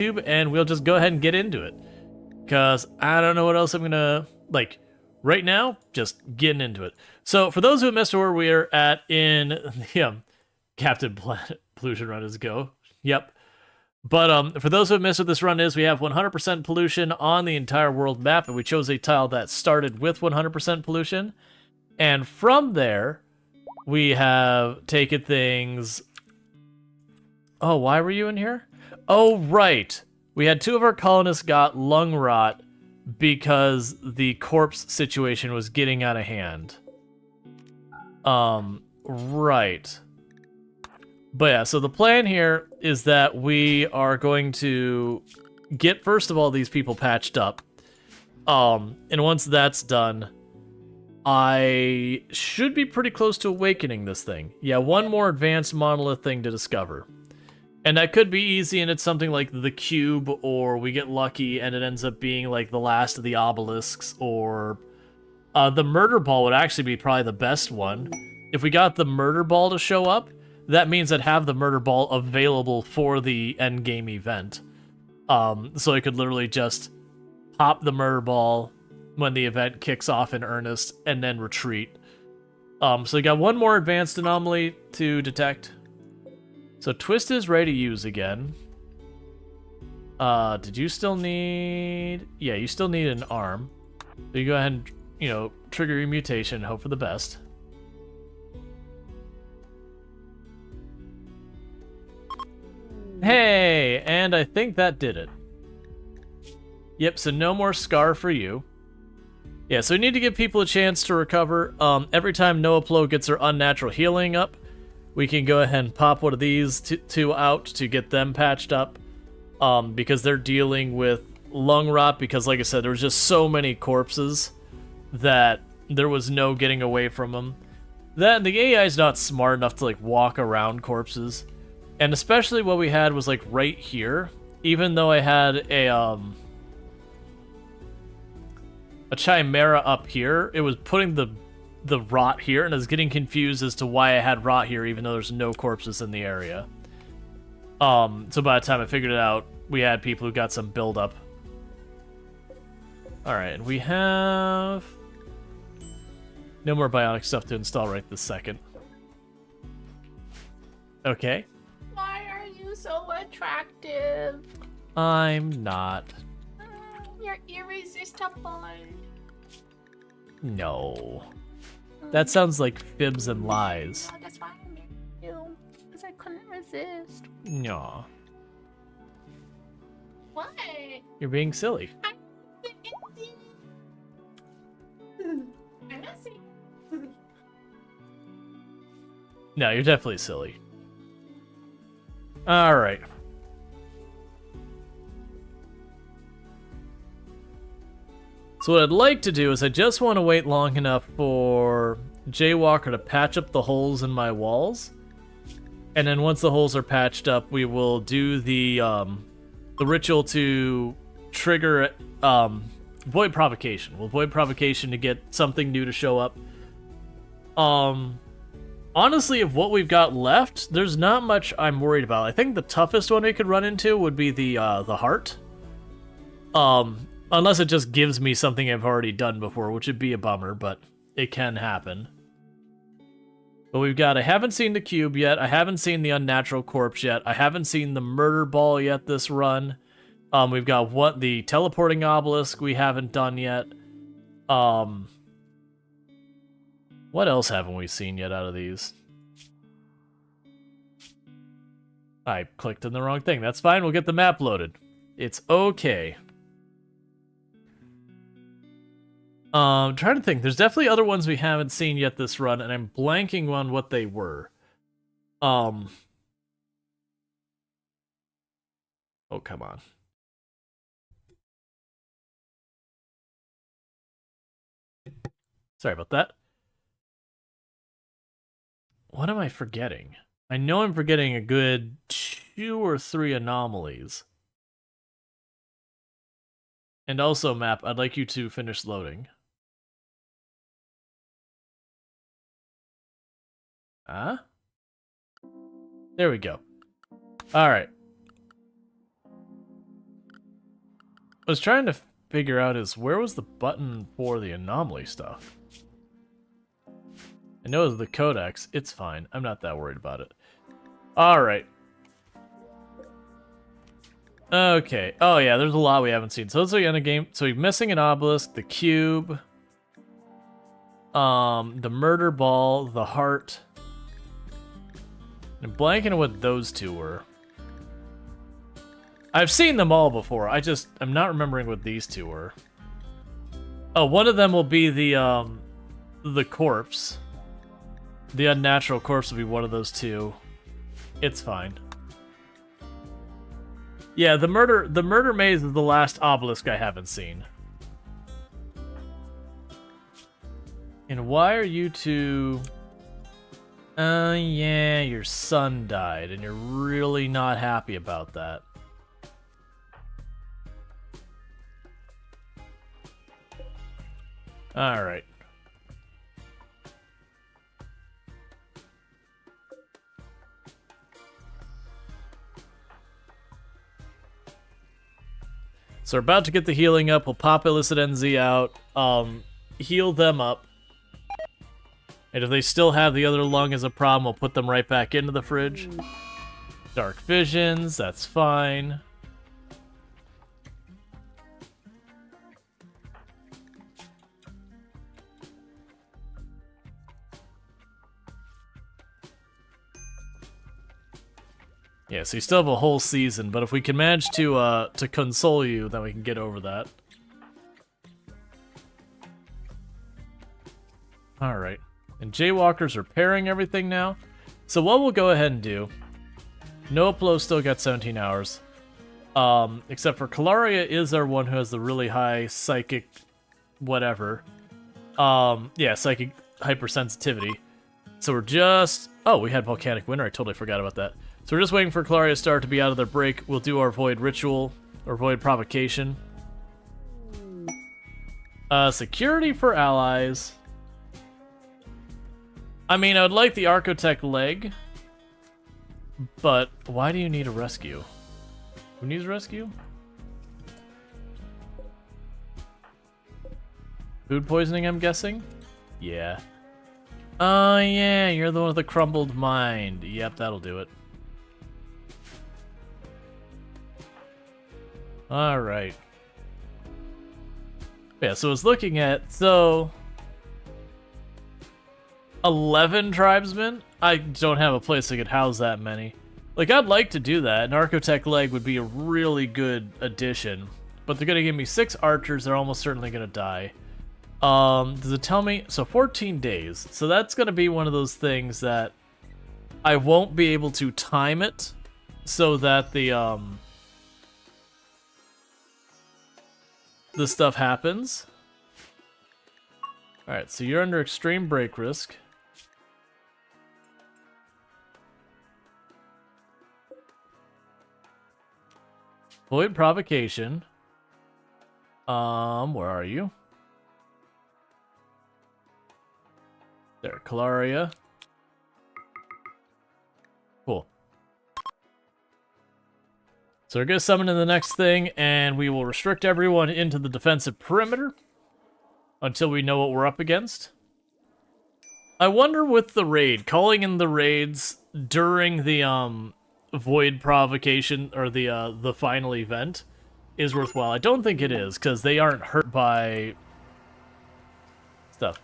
YouTube, and we'll just go ahead and get into it. Because I don't know what else I'm going to, like, right now, just getting into it. So, for those who missed where we're at in the Captain Pollution Run is go. Yep. But for those who have missed what this run is, we have 100% pollution on the entire world map, and we chose a tile that started with 100% pollution. And from there, we have taken things... Oh, why were you in here? Oh, right. We had 2 of our colonists got lung rot because the corpse situation was getting out of hand. Right. But yeah, so the plan here is that we are going to get, first of all, these people patched up. And once that's done, I should be pretty close to awakening this thing. Yeah, one more advanced monolith thing to discover. And that could be easy, and it's something like the cube, or we get lucky and it ends up being like the last of the obelisks, or the murder ball would actually be probably the best one. If we got the murder ball to show up, that means I'd have the murder ball available for the endgame event. So I could literally just pop the murder ball when the event kicks off in earnest, and then retreat. So we got one more advanced anomaly to detect. So Twist is ready to use again. Did you still need... Yeah, you still need an arm. So you go ahead and, you know, trigger your mutation, hope for the best. Hey, and I think that did it. Yep, so no more scar for you. Yeah, so we need to give people a chance to recover. Every time Noah Plo gets her unnatural healing up, we can go ahead and pop one of these two out to get them patched up. Because they're dealing with lung rot, because like I said, there was just so many corpses that there was no getting away from them. That the AI is not smart enough to like walk around corpses. And especially what we had was like right here, even though I had a chimera up here, it was putting the rot here, and I was getting confused as to why I had rot here, even though there's no corpses in the area. So by the time I figured it out, we had people who got some buildup. Alright, and we have no more bionic stuff to install right this second. Okay. Why are you so attractive? I'm not. You're irresistible. No. That sounds like fibs and lies. No, that's why I married you. Because I couldn't resist. No. What? You're being silly. I'm not saying. No, you're definitely silly. Alright. So what I'd like to do is I just want to wait long enough for Jaywalker to patch up the holes in my walls. And then once the holes are patched up, we will do the ritual to trigger Void Provocation. We'll Void Provocation to get something new to show up. Honestly, of what we've got left, there's not much I'm worried about. I think the toughest one we could run into would be the heart. Unless it just gives me something I've already done before, which would be a bummer, but it can happen. But we've got, I haven't seen the cube yet, I haven't seen the unnatural corpse yet, I haven't seen the murder ball yet this run. We've got the teleporting obelisk we haven't done yet. What else haven't we seen yet out of these? I clicked on the wrong thing. That's fine, we'll get the map loaded. It's okay. Trying to think. There's definitely other ones we haven't seen yet this run, and I'm blanking on what they were. Oh, come on. Sorry about that. What am I forgetting? I know I'm forgetting a good 2 or 3 anomalies. And also, map, I'd like you to finish loading. Huh? There we go. Alright. was trying to figure out is where was the button for the anomaly stuff? I know it was the codex. It's fine. I'm not that worried about it. Alright. Okay. Oh yeah, there's a lot we haven't seen. So let's look at the game. So we're missing an obelisk, the cube, the murder ball, the heart. I'm blanking on what those two were. I've seen them all before. I'm not remembering what these two were. Oh, one of them will be the corpse. The unnatural corpse will be one of those two. It's fine. Yeah, the murder maze is the last obelisk I haven't seen. And why are you two... yeah, your son died, and you're really not happy about that. Alright. So we're about to get the healing up. We'll pop Illicit NZ out, heal them up. And if they still have the other lung as a problem, we'll put them right back into the fridge. Dark visions, that's fine. Yeah, so you still have a whole season, but if we can manage to console you, then we can get over that. Alright. And Jaywalker's repairing everything now. So what we'll go ahead and do... Noaplo still got 17 hours. Except for Kalaria is our one who has the really high psychic... whatever. Yeah, psychic hypersensitivity. So we're just... Oh, we had Volcanic Winter. I totally forgot about that. So we're just waiting for Kalaria's Star to be out of their break. We'll do our Void Ritual, or Void Provocation. Security for allies. I mean, I would like the Archotech leg, but why do you need a rescue? Who needs a rescue? Food poisoning, I'm guessing? Yeah. Oh, yeah, you're the one with the crumbled mind. Yep, that'll do it. Alright. Yeah, so I was looking at, 11 tribesmen? I don't have a place that could house that many. Like, I'd like to do that. An Archotech leg would be a really good addition. But they're gonna give me 6 archers, they're almost certainly gonna die. Does it tell me? So 14 days. So that's gonna be one of those things that I won't be able to time it so that the stuff happens. Alright, so you're under extreme break risk. Void Provocation. Where are you? There, Kalaria. Cool. So we're going to summon in the next thing, and we will restrict everyone into the defensive perimeter until we know what we're up against. I wonder with the raid, calling in the raids during the Void Provocation, or the final event, is worthwhile. I don't think it is, because they aren't hurt by stuff.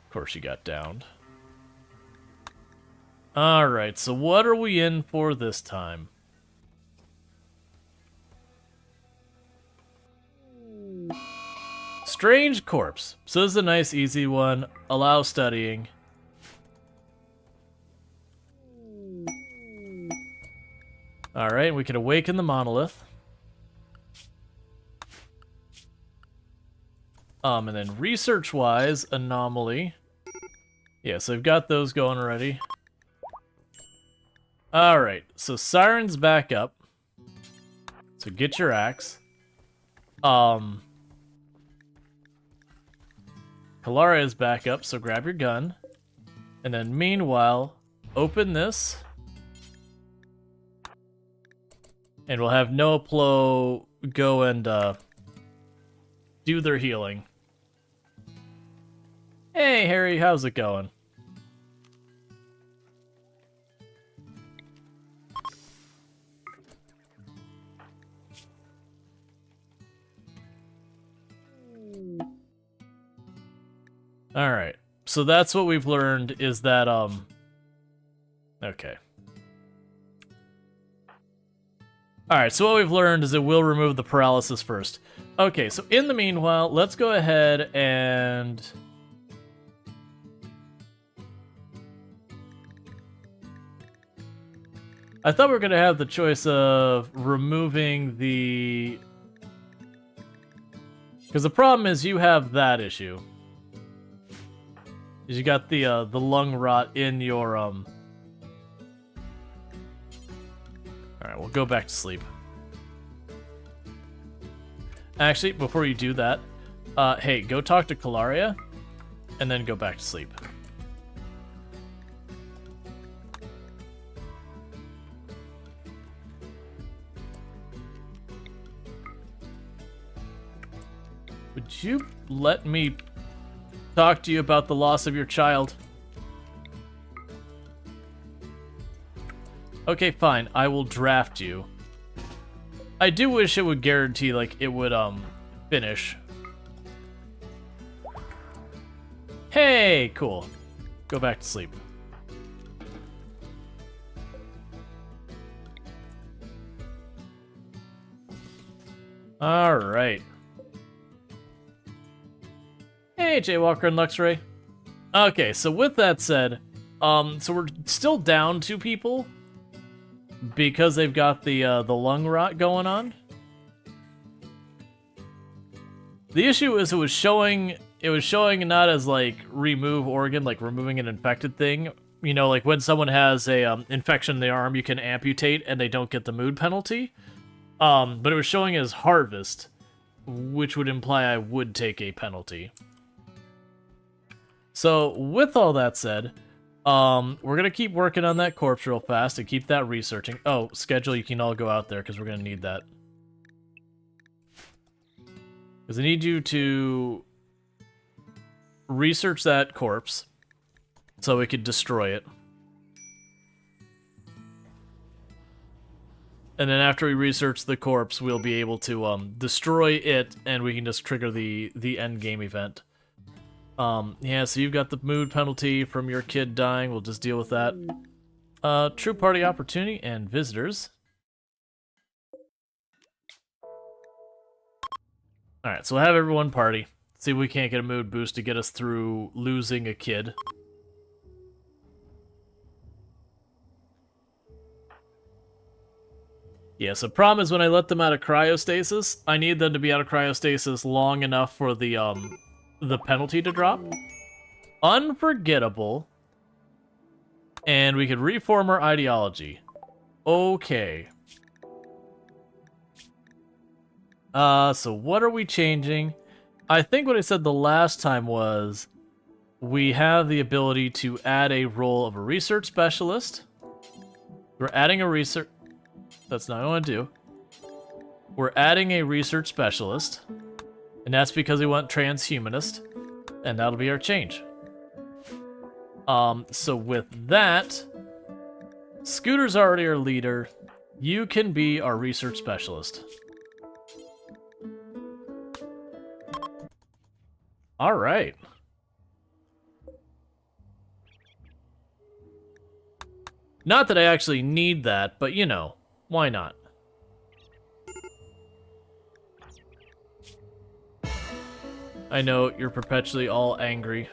Of course you got downed. Alright, so what are we in for this time? Strange Corpse. So this is a nice, easy one. Allow studying. Alright, we can awaken the monolith. And then research-wise, Anomaly. Yeah, so I've got those going already. Alright, so Siren's back up. So get your axe. Kalaria's back up, so grab your gun. And then meanwhile, open this. And we'll have Noaplo go and do their healing. Hey, Harry, how's it going? Alright, so that's what we've learned is that, okay. Alright, so what we've learned is it will remove the paralysis first. Okay, so in the meanwhile, let's go ahead and... I thought we were going to have the choice of removing the... Because the problem is you have that issue. You got the lung rot in your All right, we'll go back to sleep. Actually, before you do that, hey, go talk to Kalaria, and then go back to sleep. Would you let me talk to you about the loss of your child? Okay, fine. I will draft you. I do wish it would guarantee, like, it would, finish. Hey, cool. Go back to sleep. Alright. Hey, Jaywalker and Luxray. Okay, so with that said, so we're still down 2 people because they've got the lung rot going on. The issue is it was showing not as like remove organ, like removing an infected thing. You know, like when someone has a infection in the arm, you can amputate and they don't get the mood penalty. But it was showing as harvest, which would imply I would take a penalty. So, with all that said, we're going to keep working on that corpse real fast and keep that researching. Oh, schedule, you can all go out there because we're going to need that. Because I need you to research that corpse so we could destroy it. And then after we research the corpse, we'll be able to destroy it and we can just trigger the end game event. Yeah, so you've got the mood penalty from your kid dying. We'll just deal with that. True party opportunity and visitors. Alright, so we'll have everyone party. See if we can't get a mood boost to get us through losing a kid. Yeah, so problem is when I let them out of cryostasis, I need them to be out of cryostasis long enough for the penalty to drop. Unforgettable. And we could reform our ideology. Okay. So what are we changing? I think what I said the last time was we have the ability to add a role of a research specialist. We're adding a research... That's not what I want to do. We're adding a research specialist. And that's because we want transhumanist. And that'll be our change. So with that, Scooter's already our leader. You can be our research specialist. All right. Not that I actually need that, but you know, why not? I know you're perpetually all angry.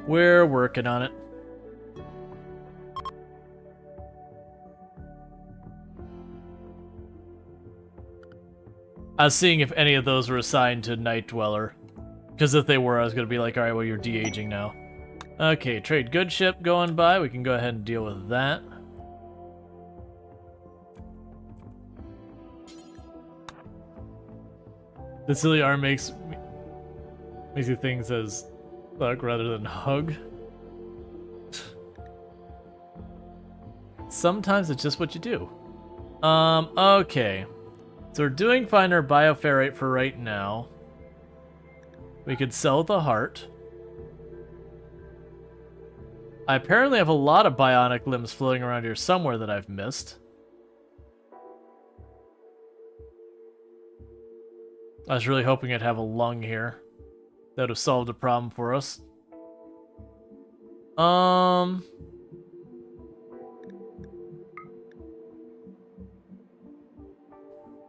We're working on it. I was seeing if any of those were assigned to Night Dweller. Because if they were, I was going to be like, alright, well, you're de-aging now. Okay, trade good ship going by. We can go ahead and deal with that. The silly arm makes you think says thug rather than hug. Sometimes it's just what you do. Okay. So we're doing fine our bioferrite for right now. We could sell the heart. I apparently have a lot of bionic limbs floating around here somewhere that I've missed. I was really hoping I'd have a lung here. That would have solved a problem for us.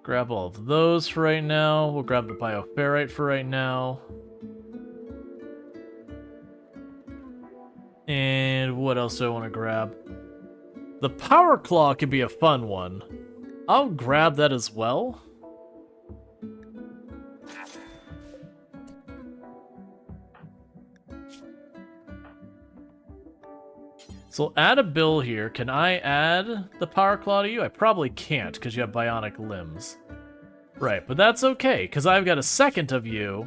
Grab all of those for right now. We'll grab the bioferrite for right now. And what else do I want to grab? The power claw could be a fun one. I'll grab that as well. So add a bill here. Can I add the power claw to you? I probably can't because you have bionic limbs. Right, but that's okay because I've got a second of you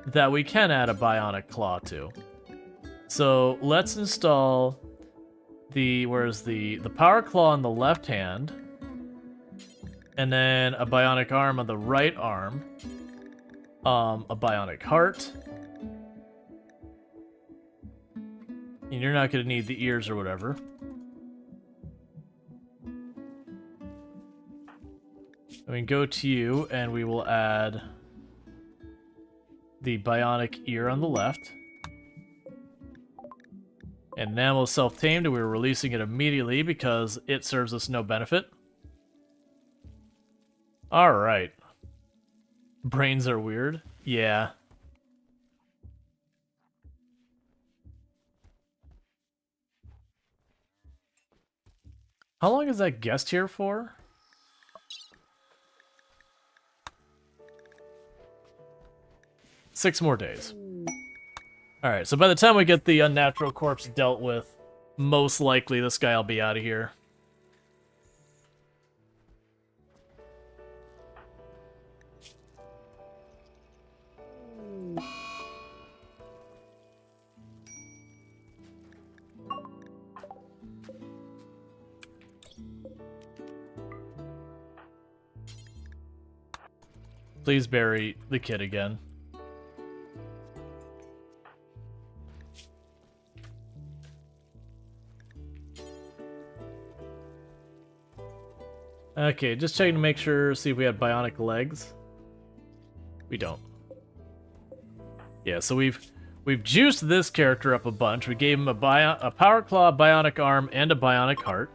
that we can add a bionic claw to. So let's install the power claw on the left hand, and then a bionic arm on the right arm, a bionic heart. And you're not going to need the ears or whatever. I mean, go to you, and we will add the bionic ear on the left. And Enamel self-tamed, and we're releasing it immediately because it serves us no benefit. Alright. Brains are weird? Yeah. How long is that guest here for? Six more days. Alright, so by the time we get the unnatural corpse dealt with, most likely this guy will be out of here. Please bury the kid again. Okay, just checking to make sure, see if we had bionic legs. We don't. Yeah, so we've juiced this character up a bunch. We gave him a power claw, bionic arm, and a bionic heart.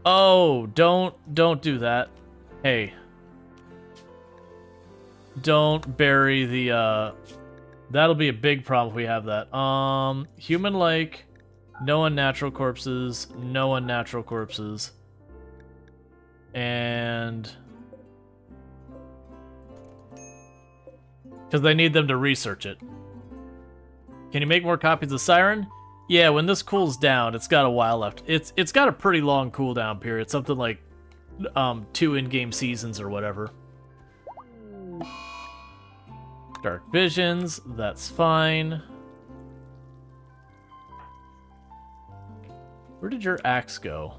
Oh, don't do that. Hey. Don't bury the, that'll be a big problem if we have that. Human-like, no unnatural corpses, no unnatural corpses. And... because they need them to research it. Can you make more copies of Siren? Yeah, when this cools down, it's got a while left. It's got a pretty long cooldown period, something like 2 in-game seasons or whatever. Dark Visions, that's fine. Where did your axe go?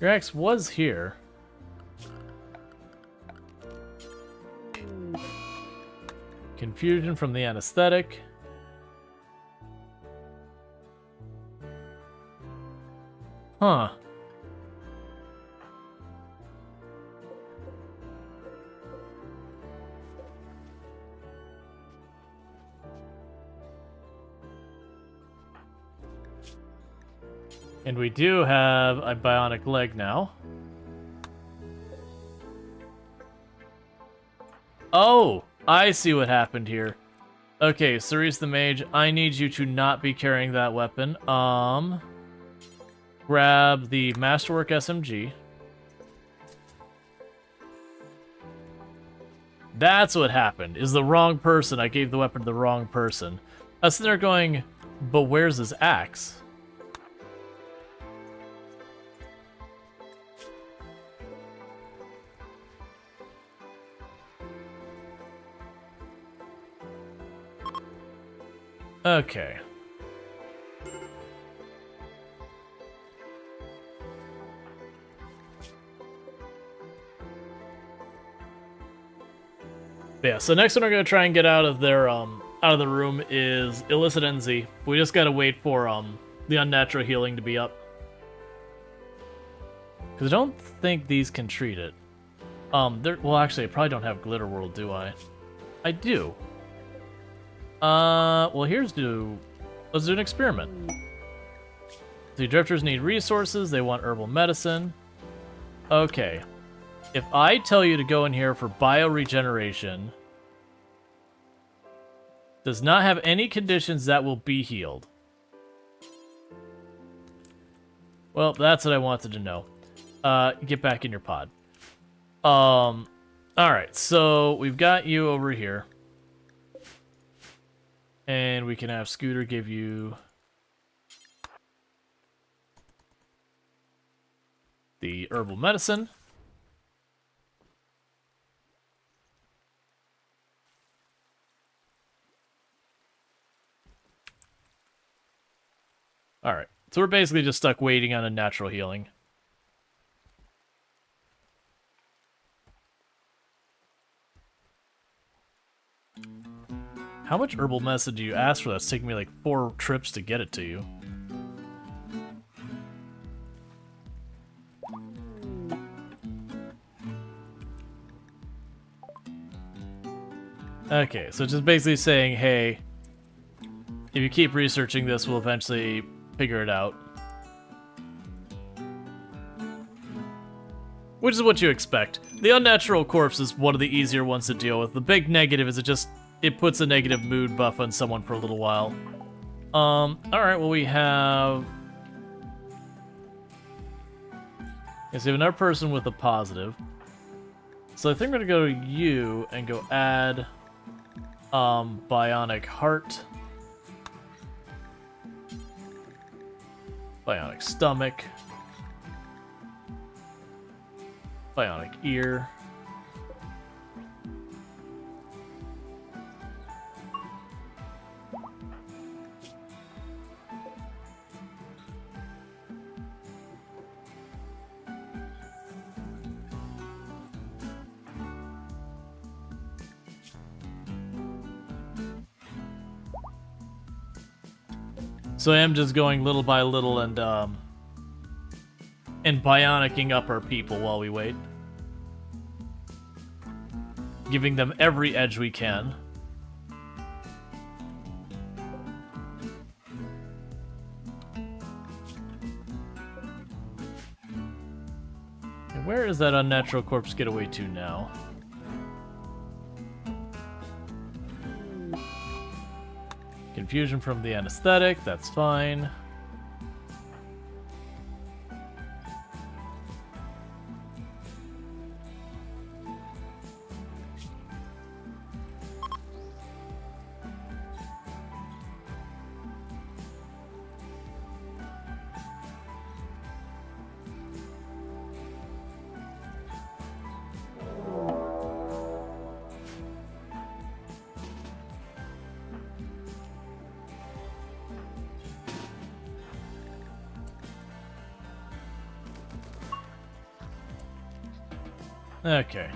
Your axe was here. Confusion from the anesthetic. Huh. And we do have a bionic leg now. Oh, I see what happened here. Okay, Cerise the Mage, I need you to not be carrying that weapon. Grab the Masterwork SMG. That's what happened. Is the wrong person. I gave the weapon to the wrong person. I was sitting there going, but where's his axe? Okay. Yeah, so next one we're gonna try and get out of their out of the room is illicit NZ. We just gotta wait for the unnatural healing to be up. Cause I don't think these can treat it. Well actually I probably don't have Glitter World, do I? I do. Well let's do an experiment. The drifters need resources, they want herbal medicine. Okay. If I tell you to go in here for bioregeneration, does not have any conditions that will be healed. Well, that's what I wanted to know. Get back in your pod. Alright, so we've got you over here. And we can have Scooter give you the herbal medicine. Alright, so we're basically just stuck waiting on a natural healing. How much herbal medicine do you ask for? That's taking me like 4 trips to get it to you. Okay, so just basically saying, hey, if you keep researching this, we'll eventually figure it out. Which is what you expect. The unnatural corpse is one of the easier ones to deal with. The big negative is it puts a negative mood buff on someone for a little while. Alright, well we have... Yes, we have another person with a positive. So I think we're gonna go to you and go add bionic heart. Bionic stomach. Bionic ear. So I am just going little by little and bionicking up our people while we wait. Giving them every edge we can. And where is that unnatural corpse getaway to now? Confusion from the anesthetic, that's fine. Okay.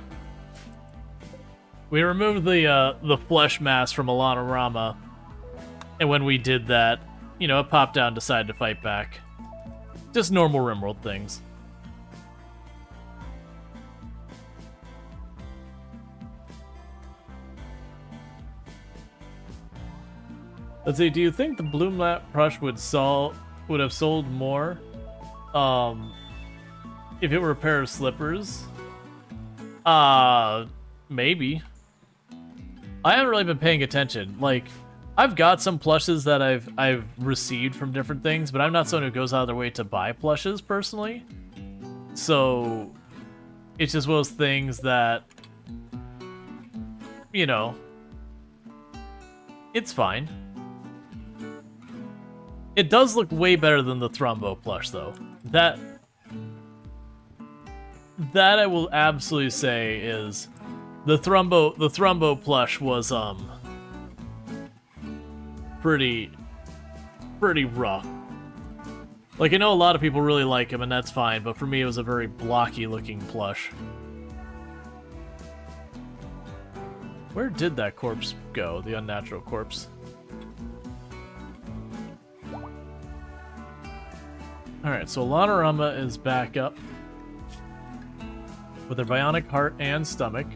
We removed the flesh mask from Alana Rama, and when we did that, you know, it popped down and decided to fight back. Just normal RimWorld things. Let's see, do you think the Bloom Lap Brush would have sold more if it were a pair of slippers? Maybe. I haven't really been paying attention. Like, I've got some plushes that I've received from different things, but I'm not someone who goes out of their way to buy plushes personally. So it's just one of those things that you know, it's fine. It does look way better than the Thrumbo plush, though. That I will absolutely say is the Thrumbo plush was pretty rough. Like, I know a lot of people really like him, and that's fine, but for me it was a very blocky looking plush. Where did that corpse go? The unnatural corpse. Alright, so Lanarama is back up with her bionic heart and stomach.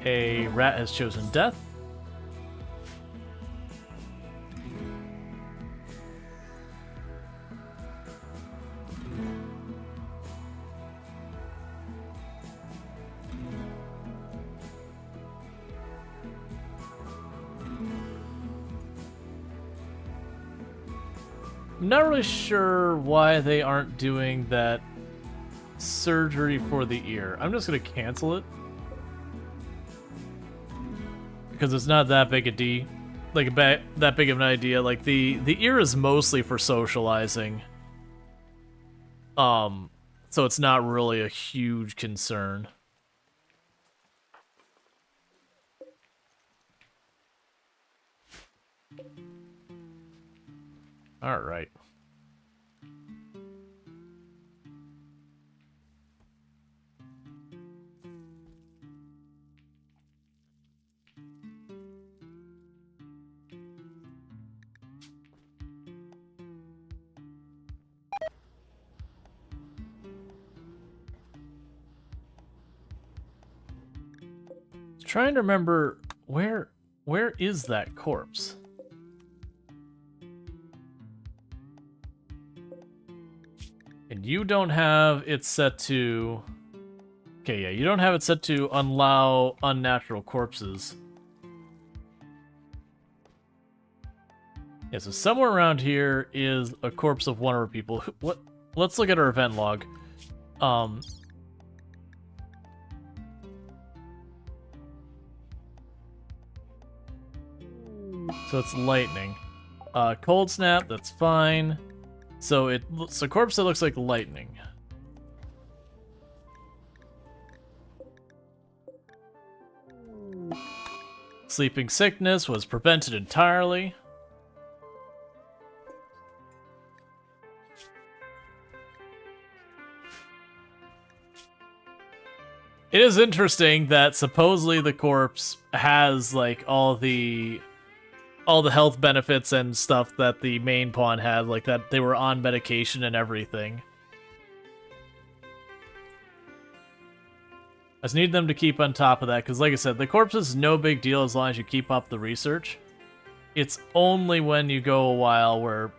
A rat has chosen death. I'm not really sure why they aren't doing that surgery for the ear. I'm just gonna cancel it. Because it's not that big that big of an idea. Like, the ear is mostly for socializing. So it's not really a huge concern. All right. Trying to remember where is that corpse? And you don't have it set to... Okay, yeah, you don't have it set to allow unnatural corpses. Yeah, so somewhere around here is a corpse of one of our people. What? Let's look at our event log. So it's lightning. Cold snap, that's fine. So it's a corpse that looks like lightning. Sleeping sickness was prevented entirely. It is interesting that supposedly the corpse has like all the health benefits and stuff that the main pawn had, like that they were on medication and everything. I just need them to keep on top of that, because like I said, the corpse is no big deal as long as you keep up the research. It's only when you go a while where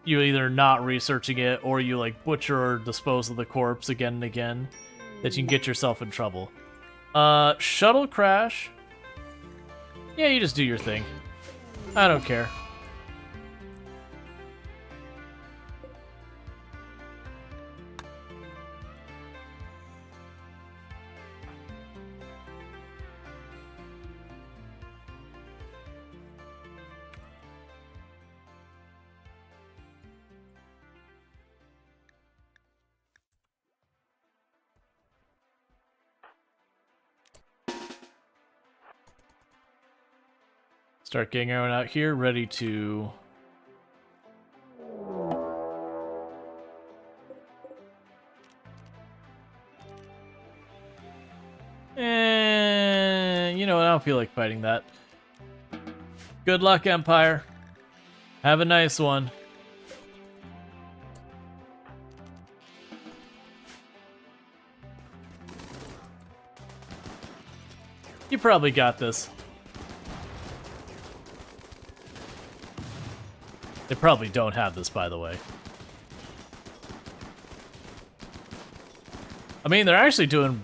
you either not researching it or you like butcher or dispose of the corpse again and again that you can get yourself in trouble. Shuttle crash. Yeah, you just do your thing. I don't care. Start getting everyone out here ready to... you know what, I don't feel like fighting that. Good luck, Empire. Have a nice one. You probably got this. They probably don't have this, by the way. I mean, they're actually doing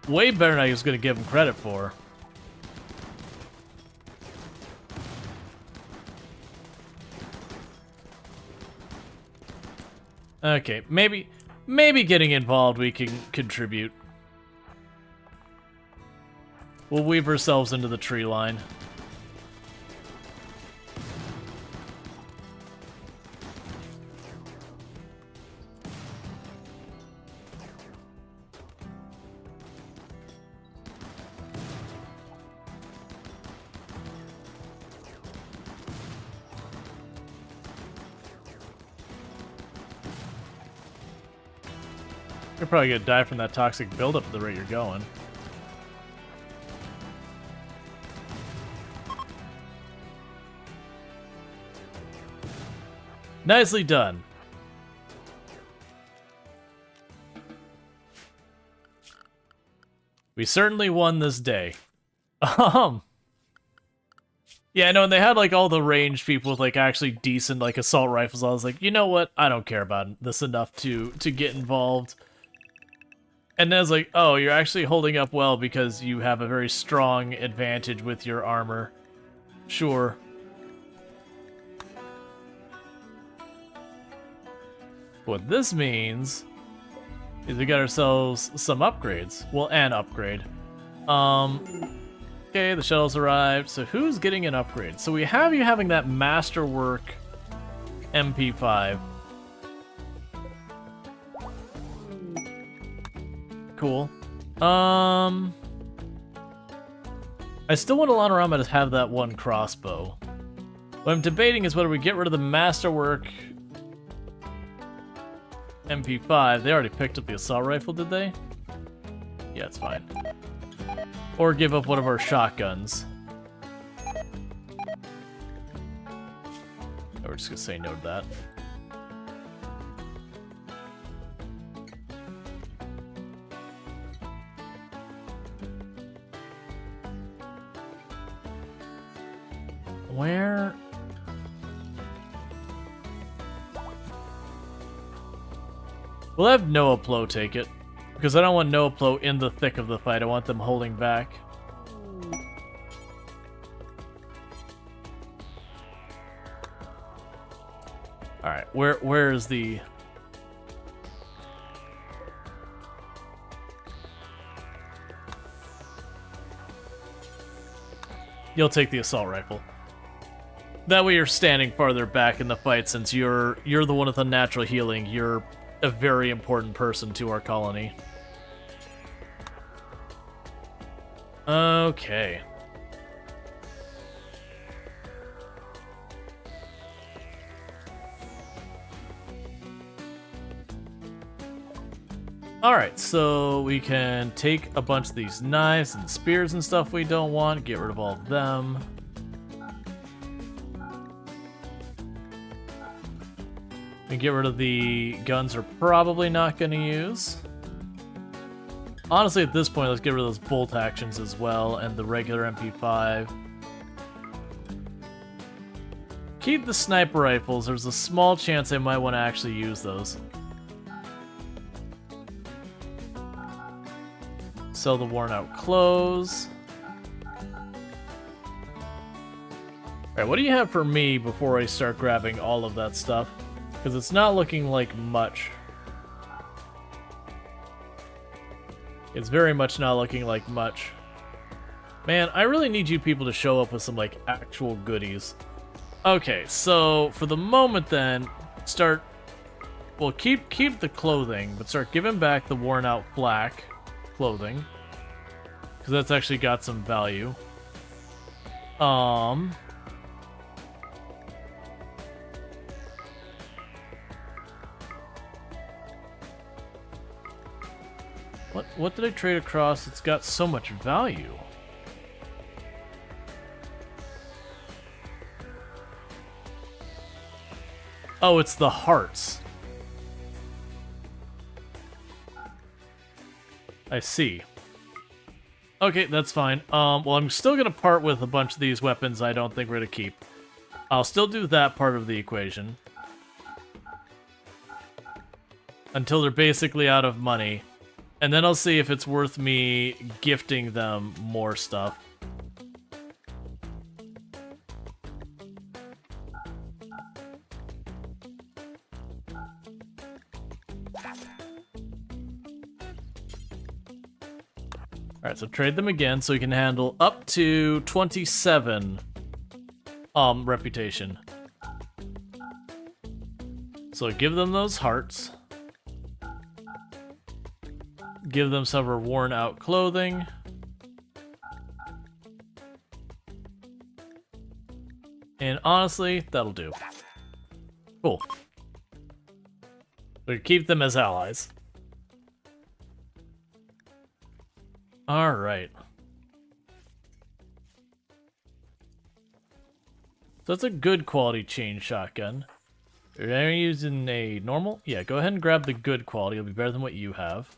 way better than I was going to give them credit for. Okay, maybe maybe getting involved we can contribute. We'll weave ourselves into the tree line. You're probably gonna die from that toxic buildup at the rate you're going. Nicely done. We certainly won this day. Yeah, I know, and they had like all the ranged people with like actually decent like assault rifles. I was like, you know what? I don't care about this enough to get involved. And then I was like, oh, you're actually holding up well because you have a very strong advantage with your armor. Sure. What this means is we got ourselves some upgrades. Well, an upgrade. Okay, the shuttle's arrived. So who's getting an upgrade? So we have you having that Masterwork MP5. Cool. I still want Alanorama to have that one crossbow. What I'm debating is whether we get rid of the Masterwork MP5. They already picked up the assault rifle, did they? Yeah, it's fine. Or give up one of our shotguns. We're just gonna say no to that. Where? We'll have Noaplo take it. Because I don't want Noaplo in the thick of the fight. I want them holding back. Alright, where is the... You'll take the assault rifle. That way you're standing farther back in the fight since you're the one with the natural healing. You're a very important person to our colony. Okay. Alright, so we can take a bunch of these knives and spears and stuff we don't want, get rid of all of them. And get rid of the guns we're probably not going to use. Honestly, at this point, let's get rid of those bolt actions as well, and the regular MP5. Keep the sniper rifles. There's a small chance I might want to actually use those. Sell the worn out clothes. Alright, what do you have for me before I start grabbing all of that stuff? Because it's not looking like much. It's very much not looking like much. Man, I really need you people to show up with some, like, actual goodies. Okay, so for the moment then, start... Well, keep the clothing, but start giving back the worn out black clothing. Because that's actually got some value. What did I trade across? It's got so much value. Oh, it's the hearts. I see. Okay, that's fine. Well, I'm still gonna part with a bunch of these weapons I don't think we're gonna keep. I'll still do that part of the equation. Until they're basically out of money. And then I'll see if it's worth me gifting them more stuff. Alright, so trade them again so we can handle up to 27 reputation. So give them those hearts. Give them some of our worn out clothing. And honestly, that'll do. Cool. We keep them as allies. Alright. So that's a good quality chain shotgun. Are you using a normal? Yeah, go ahead and grab the good quality. It'll be better than what you have.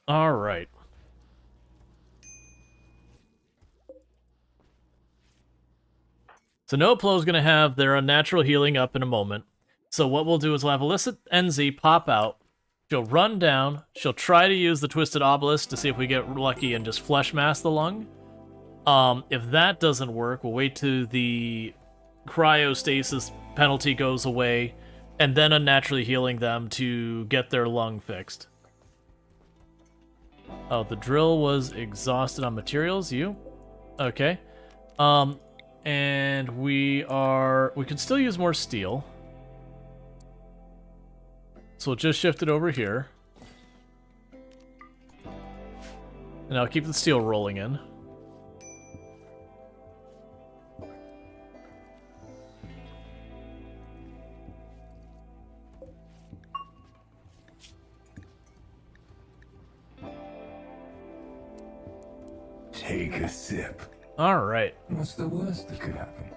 Alright. So Noplo is going to have their unnatural healing up in a moment. So what we'll do is we'll have Illicit NZ pop out. She'll run down. She'll try to use the Twisted Obelisk to see if we get lucky and just Flesh Mass the lung. If that doesn't work, we'll wait till the cryostasis penalty goes away, and then unnaturally healing them to get their lung fixed. Oh, the drill was exhausted on materials. You? Okay. And we can still use more steel. So we'll just shift it over here. And I'll keep the steel rolling in. Take a sip. All right. What's the worst that could happen?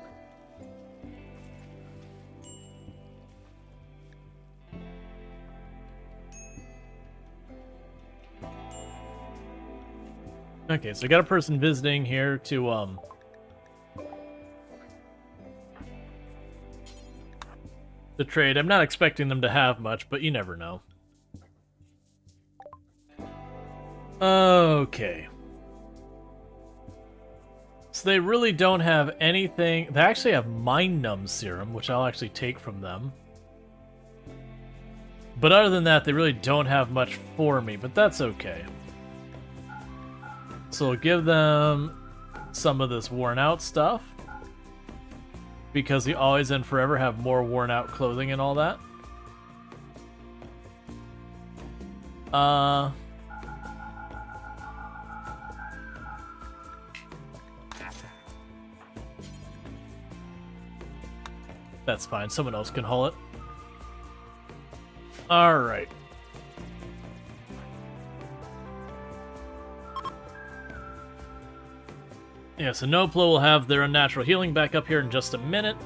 Okay, so I got a person visiting here to trade. I'm not expecting them to have much, but you never know. Okay. So they really don't have anything. They actually have Mind Numb Serum, which I'll actually take from them. But other than that, they really don't have much for me, but that's okay. So we'll give them some of this worn out stuff. Because we always and forever have more worn out clothing and all that. That's fine. Someone else can haul it. Alright. Yeah, so Noplo will have their unnatural healing back up here in just a minute.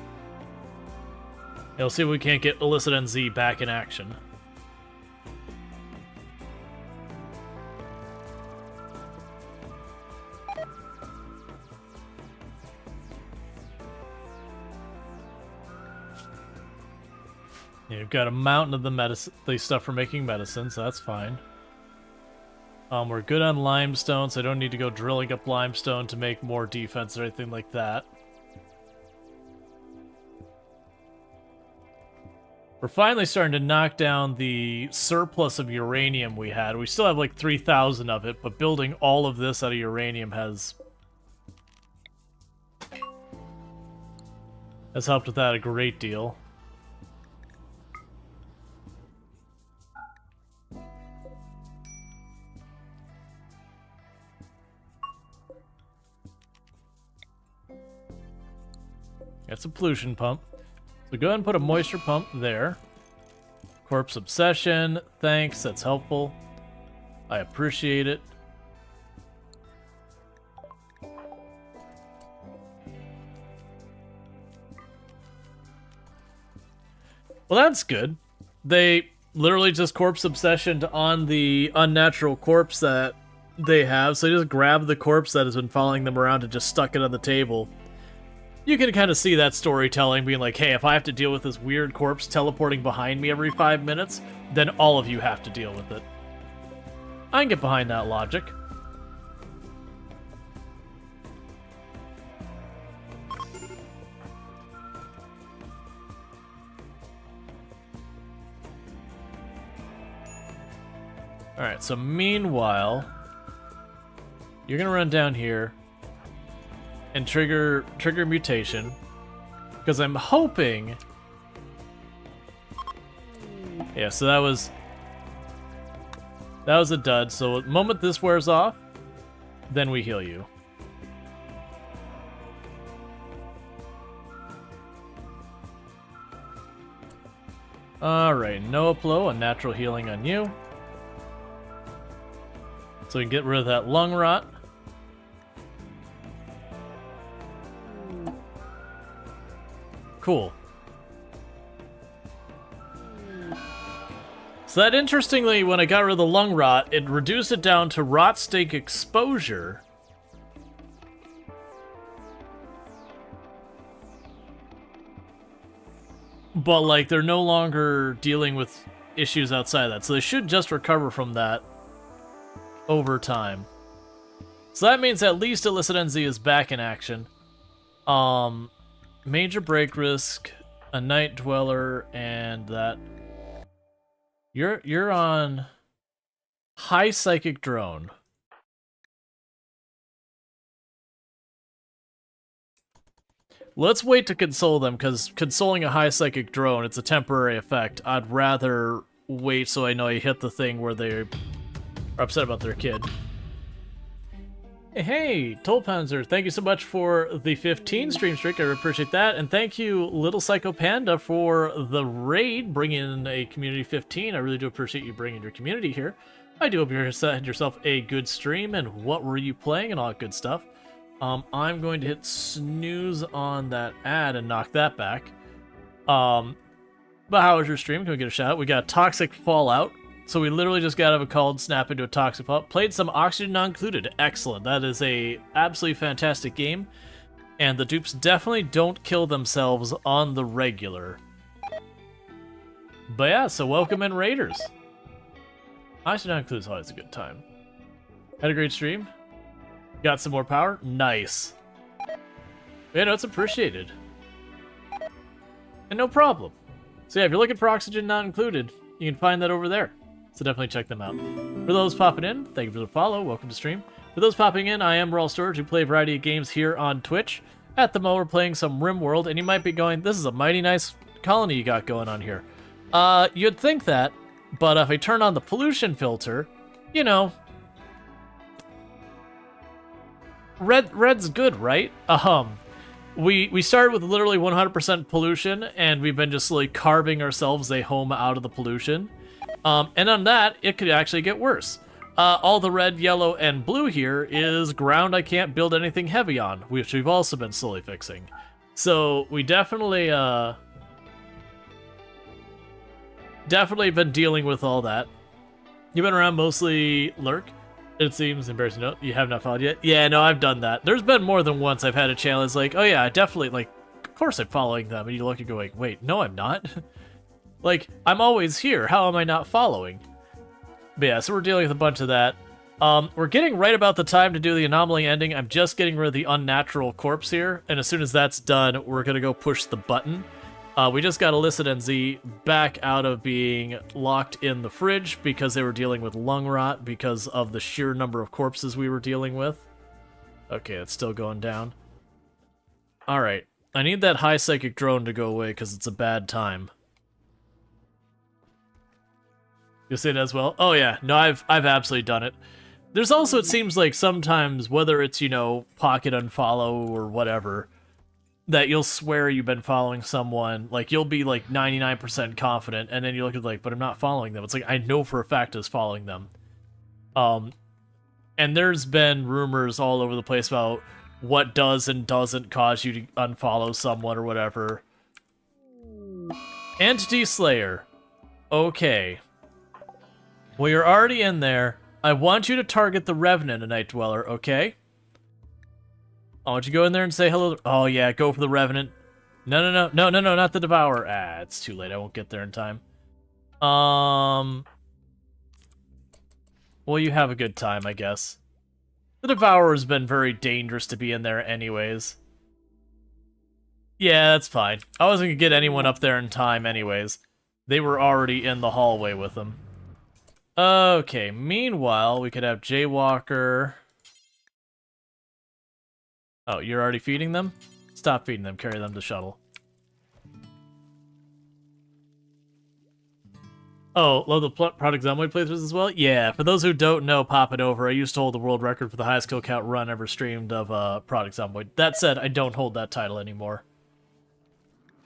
We'll see if we can't get Illicit NZ back in action. Yeah, you've got a mountain of the stuff for making medicine, so that's fine. We're good on limestone, so I don't need to go drilling up limestone to make more defense or anything like that. We're finally starting to knock down the surplus of uranium we had. We still have like 3,000 of it, but building all of this out of uranium has helped with that a great deal. That's a pollution pump. So go ahead and put a moisture pump there. Corpse Obsession. Thanks, that's helpful. I appreciate it. Well, that's good. They literally just Corpse Obsessioned on the unnatural corpse that they have. So they just grabbed the corpse that has been following them around and just stuck it on the table. You can kind of see that storytelling being like, hey, if I have to deal with this weird corpse teleporting behind me every 5 minutes, then all of you have to deal with it. I can get behind that logic. Alright, so meanwhile, you're gonna run down here and trigger mutation. Because I'm hoping... Yeah, so that was a dud. So the moment this wears off, then we heal you. Alright, no Uplo, a natural healing on you. So we can get rid of that lung rot. Cool. So that, interestingly, when I got rid of the lung rot, it reduced it down to rot stake exposure. But, like, they're no longer dealing with issues outside of that. So they should just recover from that over time. So that means at least Illicit NZ is back in action. Major break risk, a Night Dweller, and that. You're on High Psychic Drone. Let's wait to console them, because consoling a High Psychic Drone, it's a temporary effect. I'd rather wait so I know I hit the thing where they are upset about their kid. Hey, Tollpanzer, thank you so much for the 15 stream streak. I appreciate that. And thank you, Little Psycho Panda, for the raid, bringing in a community 15. I really do appreciate you bringing your community here. I do hope you had yourself a good stream, and what were you playing, and all that good stuff. I'm going to hit snooze on that ad and knock that back. But how was your stream? Can we get a shout out? We got Toxic Fallout. So we literally just got out of a called snap into a toxic fallout. Played some Oxygen Not Included. Excellent. That is a absolutely fantastic game. And the dupes definitely don't kill themselves on the regular. But yeah, so welcome in, Raiders. Oxygen Not Included is always a good time. Had a great stream. Got some more power. Nice. Yeah, no, it's appreciated. And no problem. So yeah, if you're looking for Oxygen Not Included, you can find that over there. So definitely check them out. For those popping in, thank you for the follow. Welcome to stream. For those popping in, I am Rual Storge, who play a variety of games here on Twitch. At the moment, we're playing some RimWorld, and you might be going, this is a mighty nice colony you got going on here. You'd think that, but if I turn on the pollution filter, you know, red's good, right? We started with literally 100% pollution, and we've been just slowly carving ourselves a home out of the pollution. And on that, it could actually get worse. All the red, yellow, and blue here is ground I can't build anything heavy on, which we've also been slowly fixing. So we definitely been dealing with all that. You've been around mostly Lurk. It seems embarrassing. No, you have not followed yet? Yeah, no, I've done that. There's been more than once I've had a channel that's like, oh yeah, I definitely, like, of course I'm following them. And you look and go like, wait, no, I'm not. Like, I'm always here. How am I not following? But yeah, so we're dealing with a bunch of that. We're getting right about the time to do the Anomaly ending. I'm just getting rid of the unnatural corpse here. And as soon as that's done, we're going to go push the button. We just got Illicit NZ back out of being locked in the fridge because they were dealing with lung rot because of the sheer number of corpses we were dealing with. Okay, it's still going down. Alright, I need that high psychic drone to go away because it's a bad time. You'll see it as well? Oh yeah, no, I've absolutely done it. There's also, it seems like sometimes, whether it's, you know, pocket unfollow or whatever, that you'll swear you've been following someone, like, you'll be, like, 99% confident, and then you look at, like, but I'm not following them. It's like, I know for a fact I was following them. And there's been rumors all over the place about what does and doesn't cause you to unfollow someone or whatever. Entity Slayer. Okay. Well, you're already in there. I want you to target the Revenant, a Night Dweller, okay? I want you to go in there and say hello. Oh, yeah, go for the Revenant. No, not the Devourer. Ah, it's too late. I won't get there in time. Well, you have a good time, I guess. The Devourer's been very dangerous to be in there anyways. Yeah, that's fine. I wasn't gonna get anyone up there in time anyways. They were already in the hallway with them. Okay, meanwhile, we could have Jaywalker. Oh, you're already feeding them? Stop feeding them, carry them to shuttle. Oh, love the Product Zombie playthroughs as well? Yeah, for those who don't know, pop it over. I used to hold the world record for the highest kill count run ever streamed of Product Zombie. That said, I don't hold that title anymore.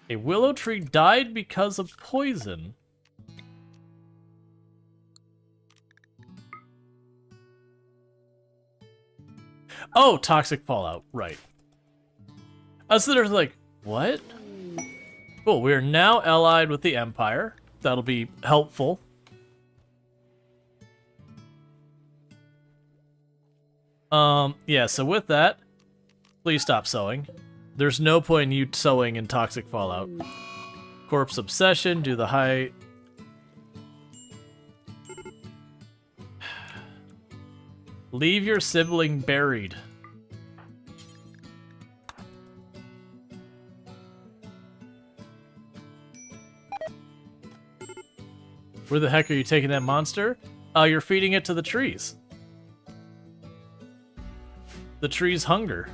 A willow tree died because of poison. Oh, toxic fallout, right. I was there like, what? Cool, we are now allied with the Empire. That'll be helpful. Yeah, so with that, please stop sowing. There's no point in you sowing in toxic fallout. Corpse obsession, do the high... Leave your sibling buried. Where the heck are you taking that monster? You're feeding it to the trees. The trees hunger.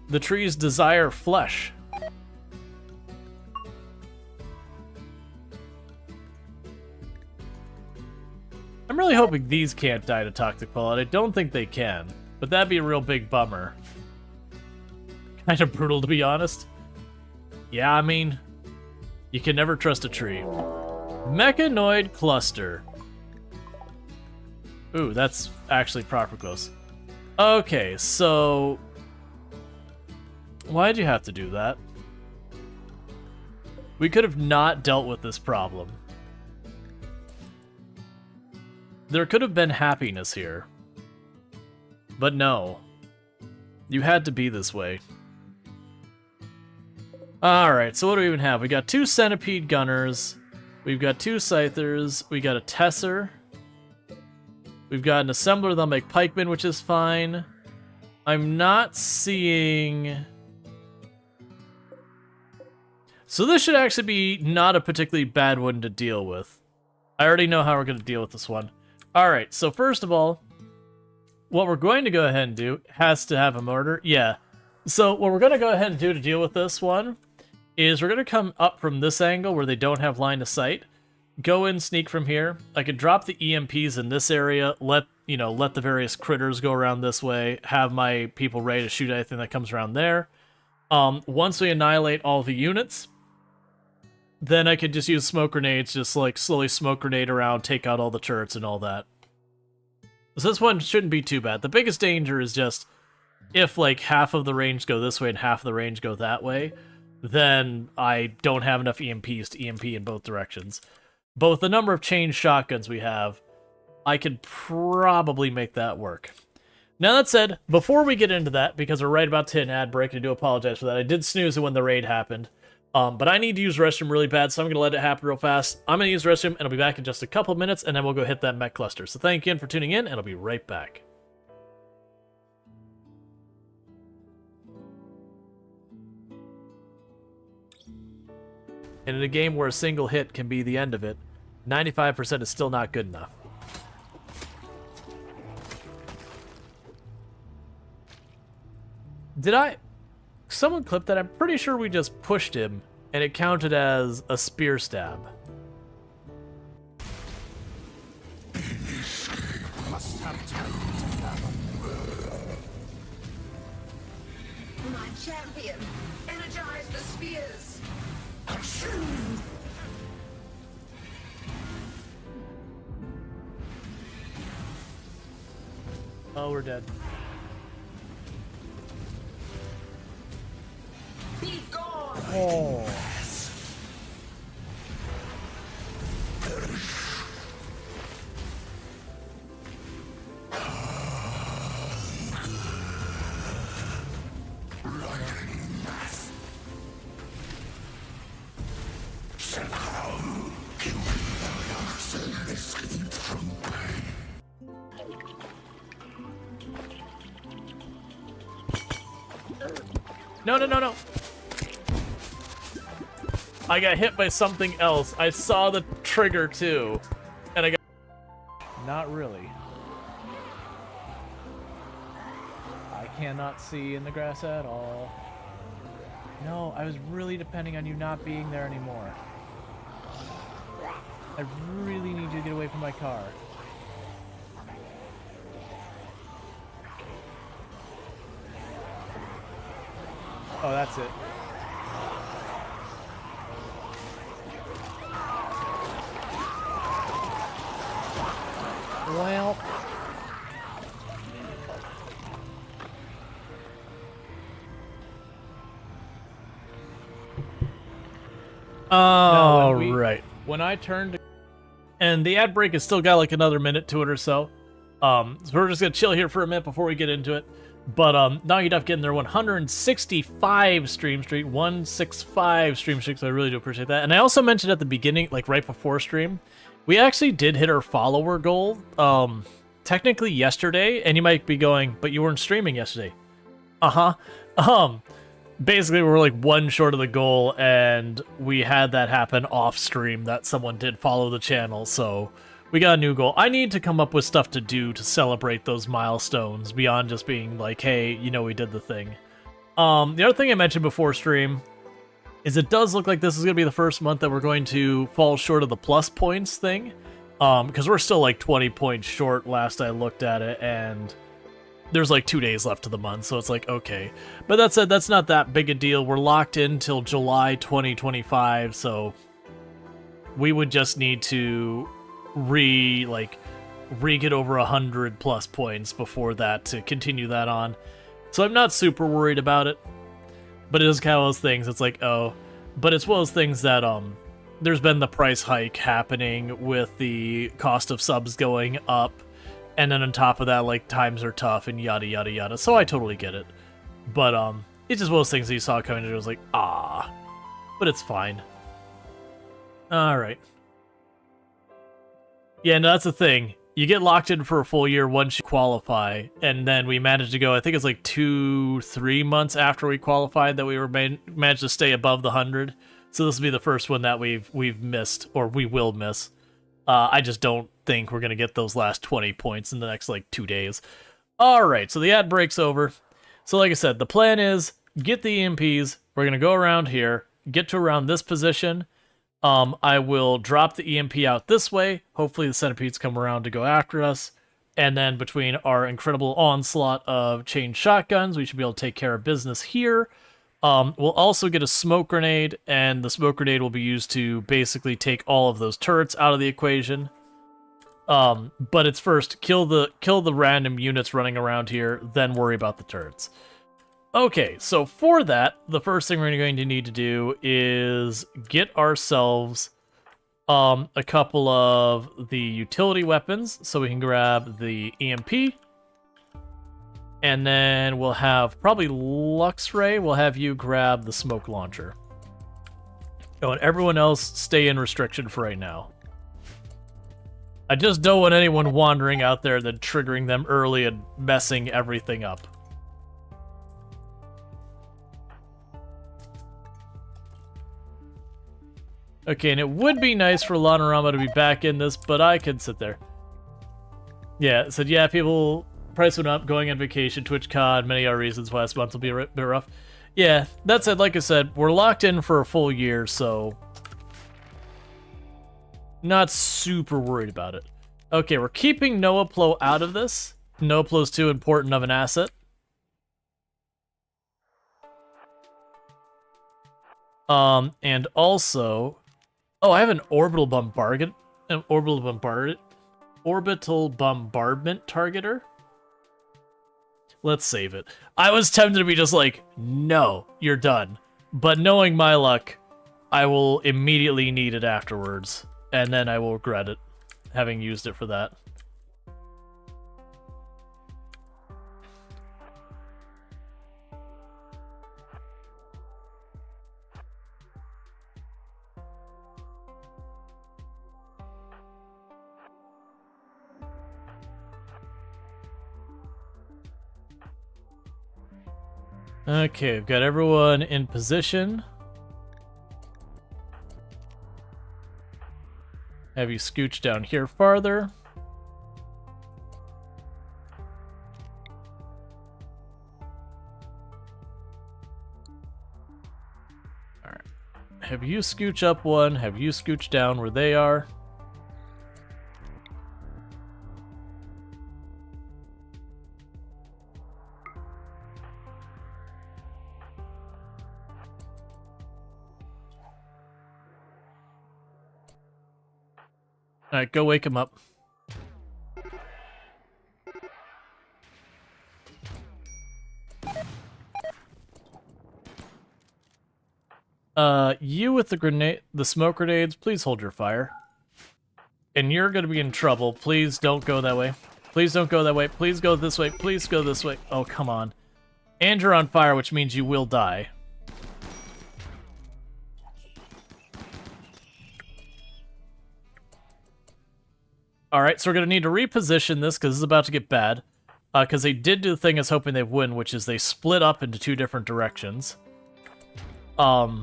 The trees desire flesh. I'm really hoping these can't die to toxic fallout. I don't think they can, but that'd be a real big bummer. Kind of brutal, to be honest. Yeah, I mean, you can never trust a tree. Mechanoid cluster. Ooh, that's actually proper close. Okay, so... why'd you have to do that? We could have not dealt with this problem. There could have been happiness here. But no. You had to be this way. Alright, so what do we even have? We got 2 centipede gunners. We've got 2 scythers. We got a tesser. We've got an assembler that'll make pikemen, which is fine. I'm not seeing... so this should actually be not a particularly bad one to deal with. I already know how we're going to deal with this one. Alright, so first of all, what we're going to go ahead and do has to have a mortar. Yeah. So what we're going to go ahead and do to deal with this one is we're going to come up from this angle where they don't have line of sight. Go in, sneak from here. I could drop the EMPs in this area, let the various critters go around this way, have my people ready to shoot anything that comes around there. Once we annihilate all the units, then I could just use smoke grenades, just like slowly smoke grenade around, take out all the turrets and all that. So this one shouldn't be too bad. The biggest danger is just if like half of the range go this way and half of the range go that way, then I don't have enough EMPs to EMP in both directions. Both the number of chain shotguns we have, I could probably make that work. Now that said, before we get into that, because we're right about to hit an ad break, I do apologize for that. I did snooze it when the raid happened. But I need to use the restroom really bad, so I'm going to let it happen real fast. I'm going to use the restroom, and I'll be back in just a couple of minutes, and then we'll go hit that mech cluster. So thank you again for tuning in, and I'll be right back. And in a game where a single hit can be the end of it, 95% is still not good enough. Did I... someone clipped that? I'm pretty sure we just pushed him, and it counted as a spear stab. Must have time to battle. My champion, energize the spears. Oh, we're dead. Be gone. Oh. No, no, no, no. I got hit by something else. I saw the trigger too. And I got... Not really. I cannot see in the grass at all. No, I was really depending on you not being there anymore. I really need you to get away from my car. Oh, that's it. Well... Oh, right. When I turned... And the ad break has still got like another minute to it or so. So we're just going to chill here for a minute before we get into it. But Noggy Duff getting their 165 stream streak, 165 stream streak, so I really do appreciate that. And I also mentioned at the beginning, like right before stream, we actually did hit our follower goal, technically yesterday, and you might be going, but you weren't streaming yesterday. Basically we're like one short of the goal, and we had that happen off stream that someone did follow the channel, so... We got a new goal. I need to come up with stuff to do to celebrate those milestones beyond just being like, hey, you know, we did the thing. The other thing I mentioned before stream is it does look like this is going to be the first month that we're going to fall short of the plus points thing. Because we're still like 20 points short last I looked at it, and there's like 2 days left of the month, so it's like, okay. But that said, that's not that big a deal. We're locked in till July 2025, so we would just need to... get over 100 plus points before that to continue that on. So I'm not super worried about it. But it is kind of those things, it's like, oh. But it's one of those things that, there's been the price hike happening with the cost of subs going up. And then on top of that, like, times are tough and yada yada yada. So I totally get it. But, it's just one of those things that you saw coming and it was like, ah. But it's fine. Alright. Yeah, no, that's the thing. You get locked in for a full year once you qualify, and then we managed to go, I think it's like 2-3 months after we qualified that we were managed to stay above the 100. So this will be the first one that we've missed, or we will miss. I just don't think we're going to get those last 20 points in the next, like, 2 days. Alright, so the ad break's over. So like I said, the plan is, get the EMPs, we're going to go around here, get to around this position. I will drop the EMP out this way. Hopefully the centipedes come around to go after us. And then between our incredible onslaught of chain shotguns, we should be able to take care of business here. We'll also get a smoke grenade, and the smoke grenade will be used to basically take all of those turrets out of the equation. But it's first, kill the random units running around here, then worry about the turrets. Okay, so for that, the first thing we're going to need to do is get ourselves a couple of the utility weapons, so we can grab the EMP, and then we'll have probably Luxray. We'll have you grab the smoke launcher. Oh, and everyone else stay in restriction for right now. I just don't want anyone wandering out there then triggering them early and messing everything up. Okay, and it would be nice for Lanorama to be back in this, but I can sit there. Yeah, it said, yeah, people, price went up, going on vacation, TwitchCon, many other reasons why this month will be a bit rough. Yeah, that said, like I said, we're locked in for a full year, so... not super worried about it. Okay, we're keeping Noaplo out of this. Noaplo's too important of an asset. And also... oh, I have an orbital bombardment targeter. Let's save it. I was tempted to be just like, no, you're done. But knowing my luck, I will immediately need it afterwards, and then I will regret it, having used it for that. Okay, we've got everyone in position. Have you scooch down here farther. Alright. Have you scooch up one, have you scooch down where they are. Alright, go wake him up. You with the smoke grenades, please hold your fire. And you're gonna be in trouble. Please don't go that way. Please don't go that way. Please go this way. Please go this way. Oh, come on. And you're on fire, which means you will die. Alright, so we're going to need to reposition this because this is about to get bad. Because they did do the thing as hoping they'd win, which is they split up into two different directions. I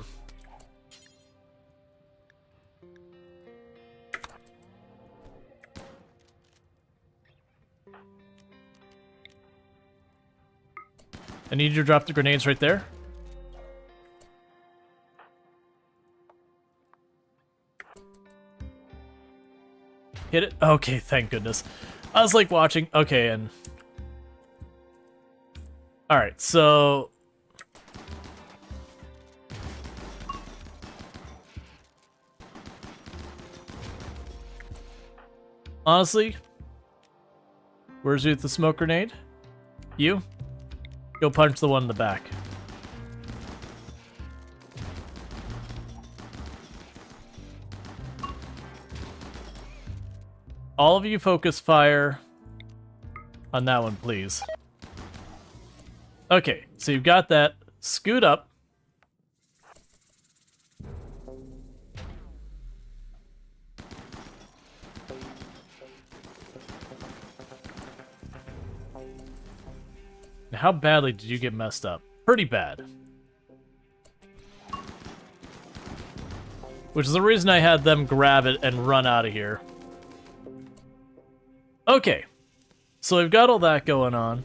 need you to drop the grenades right there. Hit it? Okay, thank goodness. I was like watching. Okay, and... Alright, so... Honestly, where's you with the smoke grenade? You? Go punch the one in the back. All of you focus fire on that one, please. Okay, so you've got that. Scoot up. Now, how badly did you get messed up? Pretty bad. Which is the reason I had them grab it and run out of here. Okay, so we've got all that going on.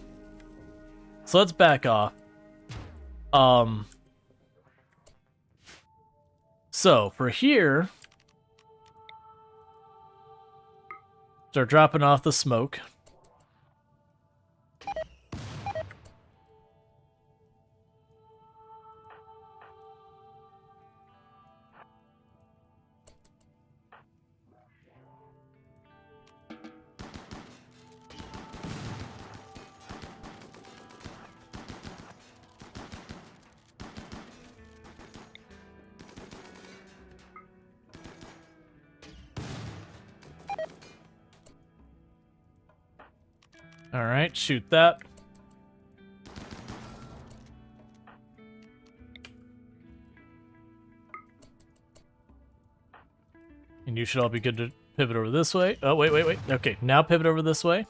So let's back off. So for here, start dropping off the smoke. Alright, shoot that. And you should all be good to pivot over this way. Oh, wait. Okay, now pivot over this way.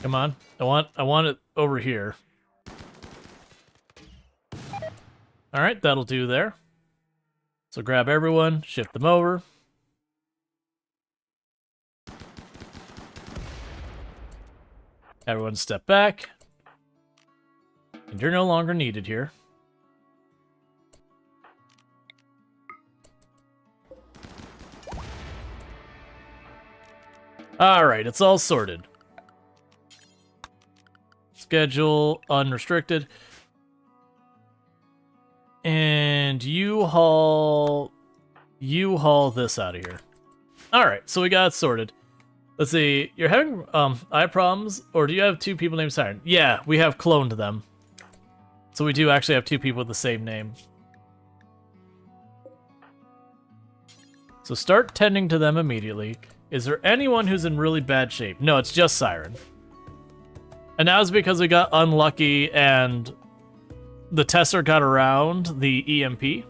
Come on. I want it over here. Alright, that'll do there. So grab everyone, shift them over. Everyone step back. And you're no longer needed here. Alright, it's all sorted. Schedule unrestricted. And you haul this out of here. Alright, so we got it sorted. Let's see, you're having eye problems, or do you have two people named Siren? Yeah, we have cloned them. So we do actually have two people with the same name. So start tending to them immediately. Is there anyone who's in really bad shape? No, it's just Siren. And that was because we got unlucky and the tester got around the EMP.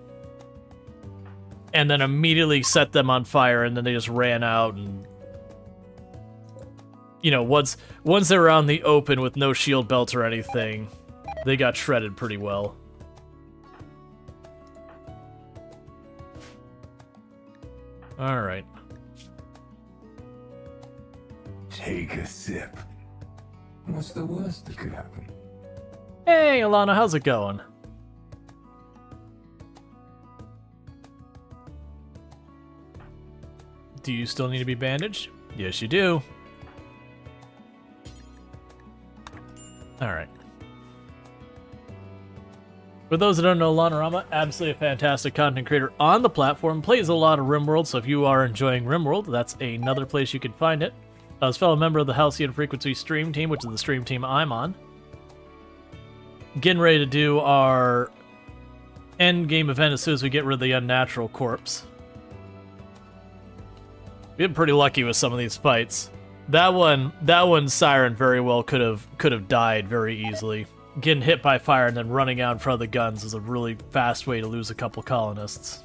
And then immediately set them on fire, and then they just ran out and... You know, once they were on the open with no shield belt or anything, they got shredded pretty well. Alright. Take a sip. What's the worst that could happen? Hey, Alana, how's it going? Do you still need to be bandaged? Yes, you do. Alright. For those that don't know, Lanarama, absolutely a fantastic content creator on the platform, plays a lot of RimWorld, so if you are enjoying RimWorld, that's another place you can find it. As a fellow member of the Halcyon Frequency stream team, which is the stream team I'm on. Getting ready to do our end game event as soon as we get rid of the unnatural corpse. We've been pretty lucky with some of these fights. That one Siren very well could have died very easily. Getting hit by fire and then running out in front of the guns is a really fast way to lose a couple colonists.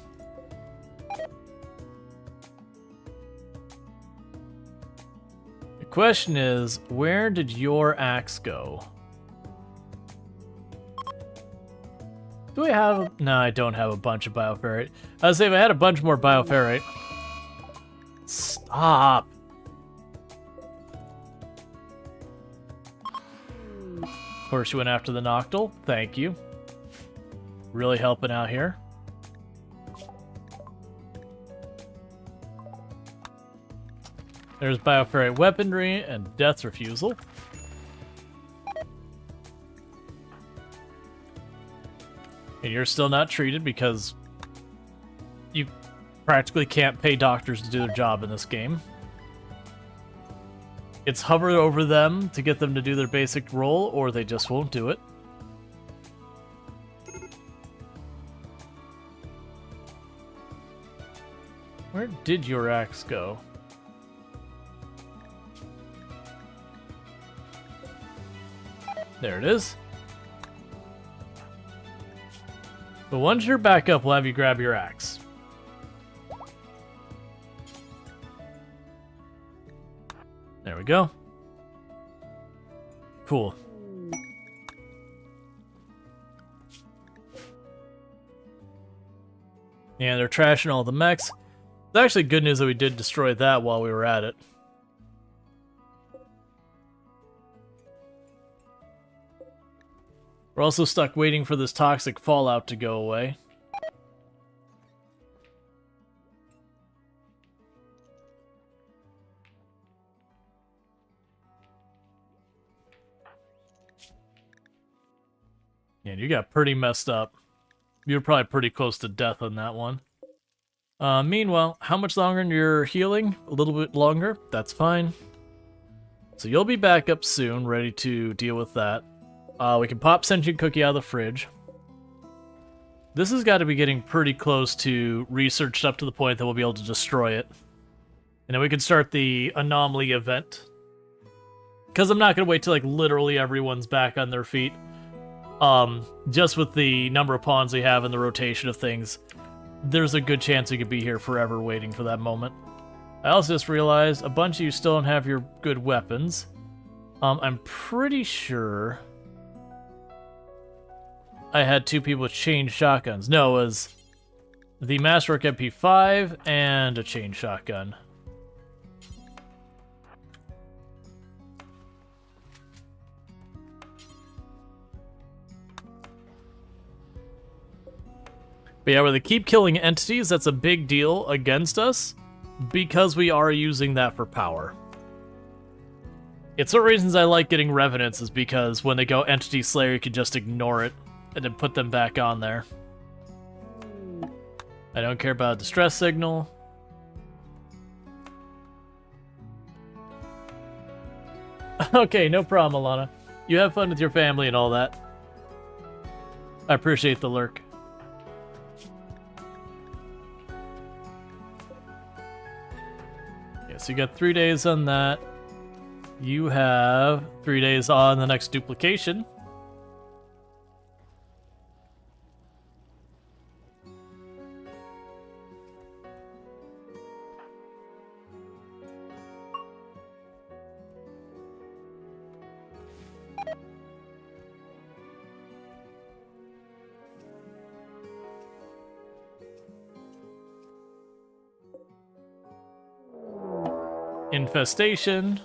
The question is, where did your axe go? Do I have... No, I don't have a bunch of bioferrite. I was saying if I had a bunch more bioferrite... Stop! Of course, you went after the Noctil. Thank you. Really helping out here. There's bioferrite weaponry and death's refusal. And you're still not treated because you practically can't pay doctors to do their job in this game. It's hover over them to get them to do their basic role, or they just won't do it. Where did your axe go? There it is. But once you're back up, we'll have you grab your axe. There we go. Cool. Yeah, they're trashing all the mechs. It's actually good news that we did destroy that while we were at it. We're also stuck waiting for this toxic fallout to go away. Yeah, you got pretty messed up. You're probably pretty close to death on that one. Meanwhile, how much longer you're healing? A little bit longer? That's fine. So you'll be back up soon, ready to deal with that. We can pop Sentient Cookie out of the fridge. This has got to be getting pretty close to researched up to the point that we'll be able to destroy it. And then we can start the Anomaly event. Because I'm not going to wait till like literally everyone's back on their feet. Just with the number of pawns we have and the rotation of things, there's a good chance we could be here forever waiting for that moment. I also just realized a bunch of you still don't have your good weapons. I'm pretty sure I had two people with chain shotguns. No, it was the Masterwork MP5 and a chain shotgun. But yeah, where they keep killing entities, that's a big deal against us because we are using that for power. It's one of the reasons I like getting Revenants is because when they go Entity Slayer, you can just ignore it and then put them back on there. I don't care about a distress signal. Okay, no problem, Alana. You have fun with your family and all that. I appreciate the lurk. So you got 3 days on that. You have 3 days on the next duplication. Infestation.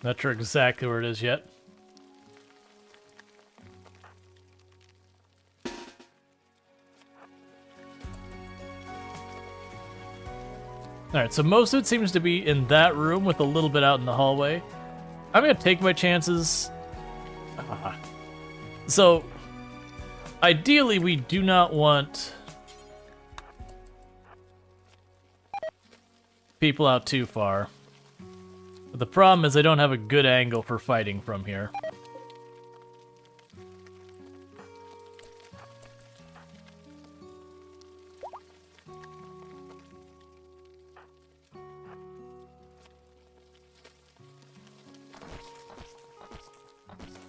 Not sure exactly where it is yet. Alright, so most of it seems to be in that room with a little bit out in the hallway. I'm gonna take my chances. So, ideally, we do not want people out too far. But the problem is I don't have a good angle for fighting from here.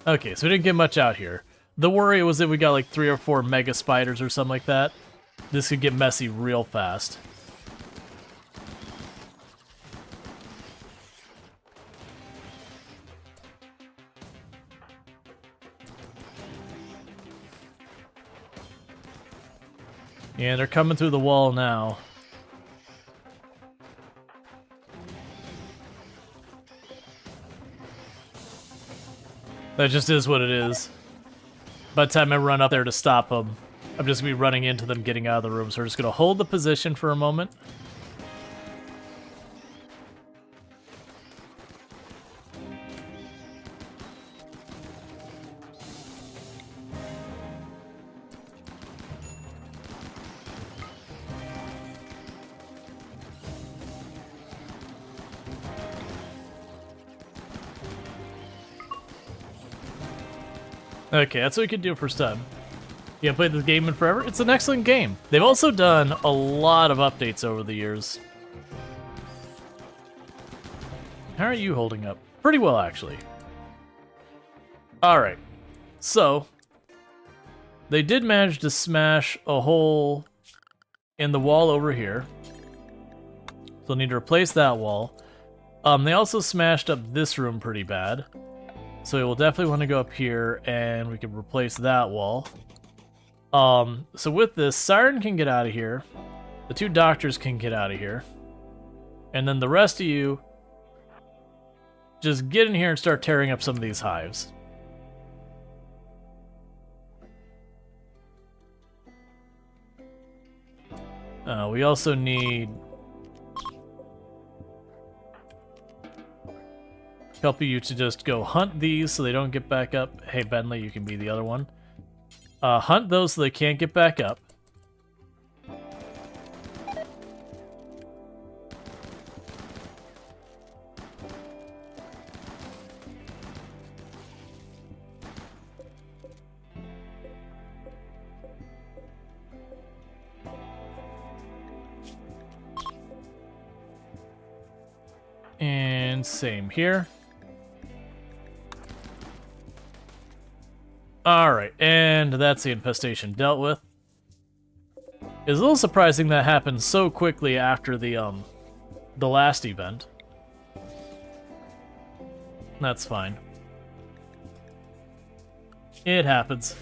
Okay, so we didn't get much out here. The worry was that we got like 3 or 4 mega spiders or something like that. This could get messy real fast. And they're coming through the wall now. That just is what it is. By the time I run up there to stop them, I'm just going to be running into them getting out of the room. So we're just going to hold the position for a moment. Okay, that's what we can do first time. You haven't played this game in forever? It's an excellent game. They've also done a lot of updates over the years. How are you holding up? Pretty well, actually. Alright, so they did manage to smash a hole in the wall over here. So they'll need to replace that wall. They also smashed up this room pretty bad. So we'll definitely want to go up here, and we can replace that wall. So with this, Siren can get out of here. The 2 doctors can get out of here. And then the rest of you, just get in here and start tearing up some of these hives. We also need a couple of you to just go hunt these so they don't get back up. Hey, Bentley, you can be the other one. Hunt those so they can't get back up. And same here. Alright, and that's the infestation dealt with. It's a little surprising that happened so quickly after the last event. That's fine. It happens.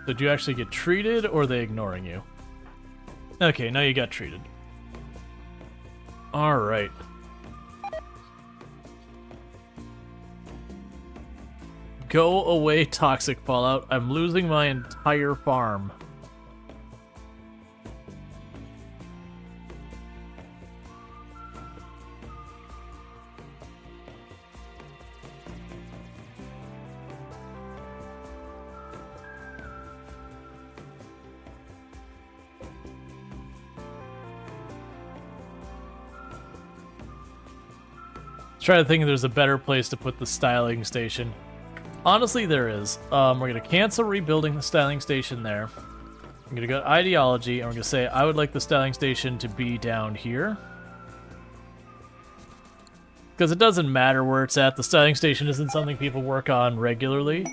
Did you actually get treated, or are they ignoring you? Okay, now you got treated. Alright. Go away, toxic fallout. I'm losing my entire farm. Try to think if there's a better place to put the styling station. Honestly, there is. We're going to cancel rebuilding the styling station there. I'm going to go to ideology, and we're going to say I would like the styling station to be down here. Because it doesn't matter where it's at. The styling station isn't something people work on regularly.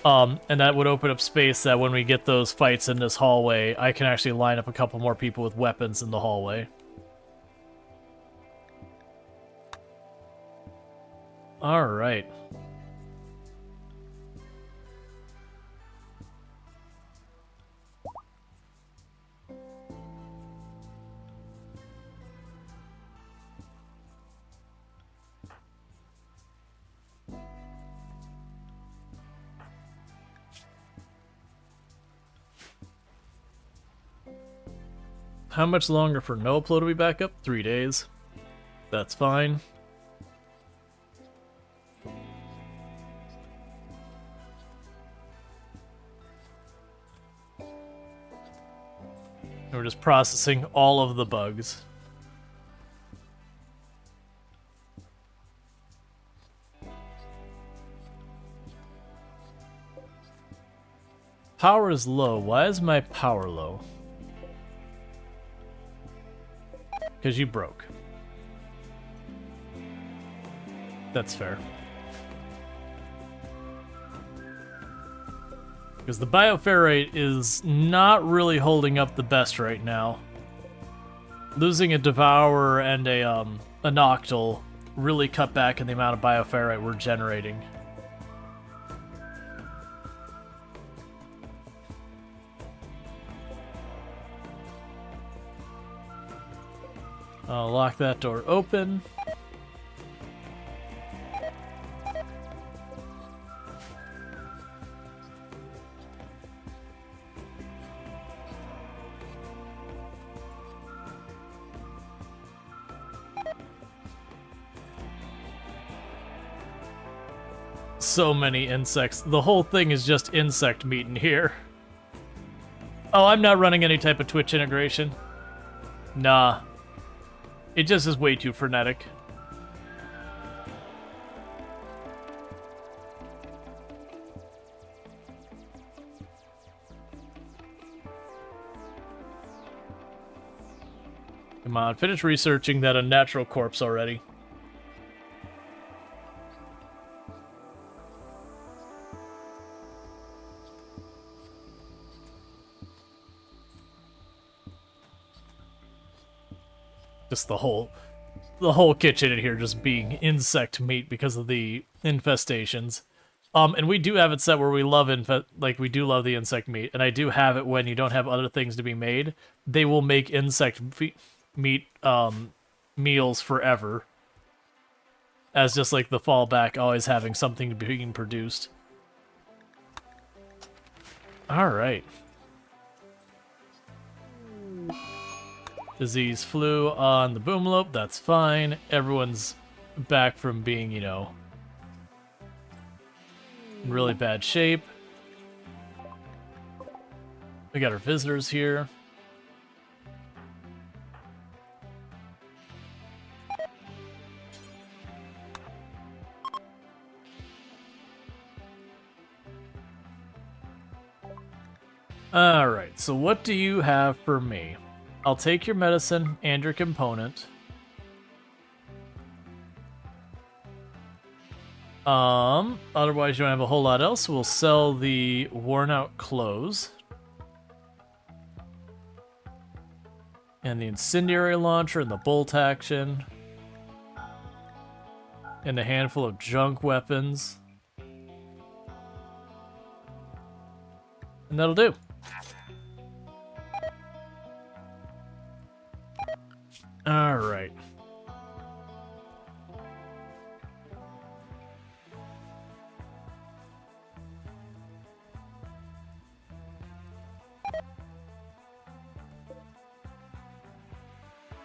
And that would open up space that when we get those fights in this hallway, I can actually line up a couple more people with weapons in the hallway. Alright. How much longer for no upload to be back up? 3 days. That's fine. We're just processing all of the bugs. Power is low. Why is my power low? Because you broke. That's fair. Because the bioferrite is not really holding up the best right now. Losing a Devourer and a Noctil really cut back in the amount of bioferrite we're generating. I'll lock that door open. So many insects. The whole thing is just insect meat in here. Oh, I'm not running any type of Twitch integration. Nah. It just is way too frenetic. Come on, finish researching that unnatural corpse already. Just the whole kitchen in here just being insect meat because of the infestations. And we do have it set where we love we do love the insect meat, and I do have it when you don't have other things to be made. They will make insect meat meals forever. As just like the fallback, always having something being produced. Alright. Disease flu on the boomlope, that's fine. Everyone's back from being, you know, in really bad shape. We got our visitors here. Alright, so what do you have for me? I'll take your medicine and your component. Otherwise you don't have a whole lot else. We'll sell the worn out clothes. And the incendiary launcher and the bolt action. And a handful of junk weapons. And that'll do. All right.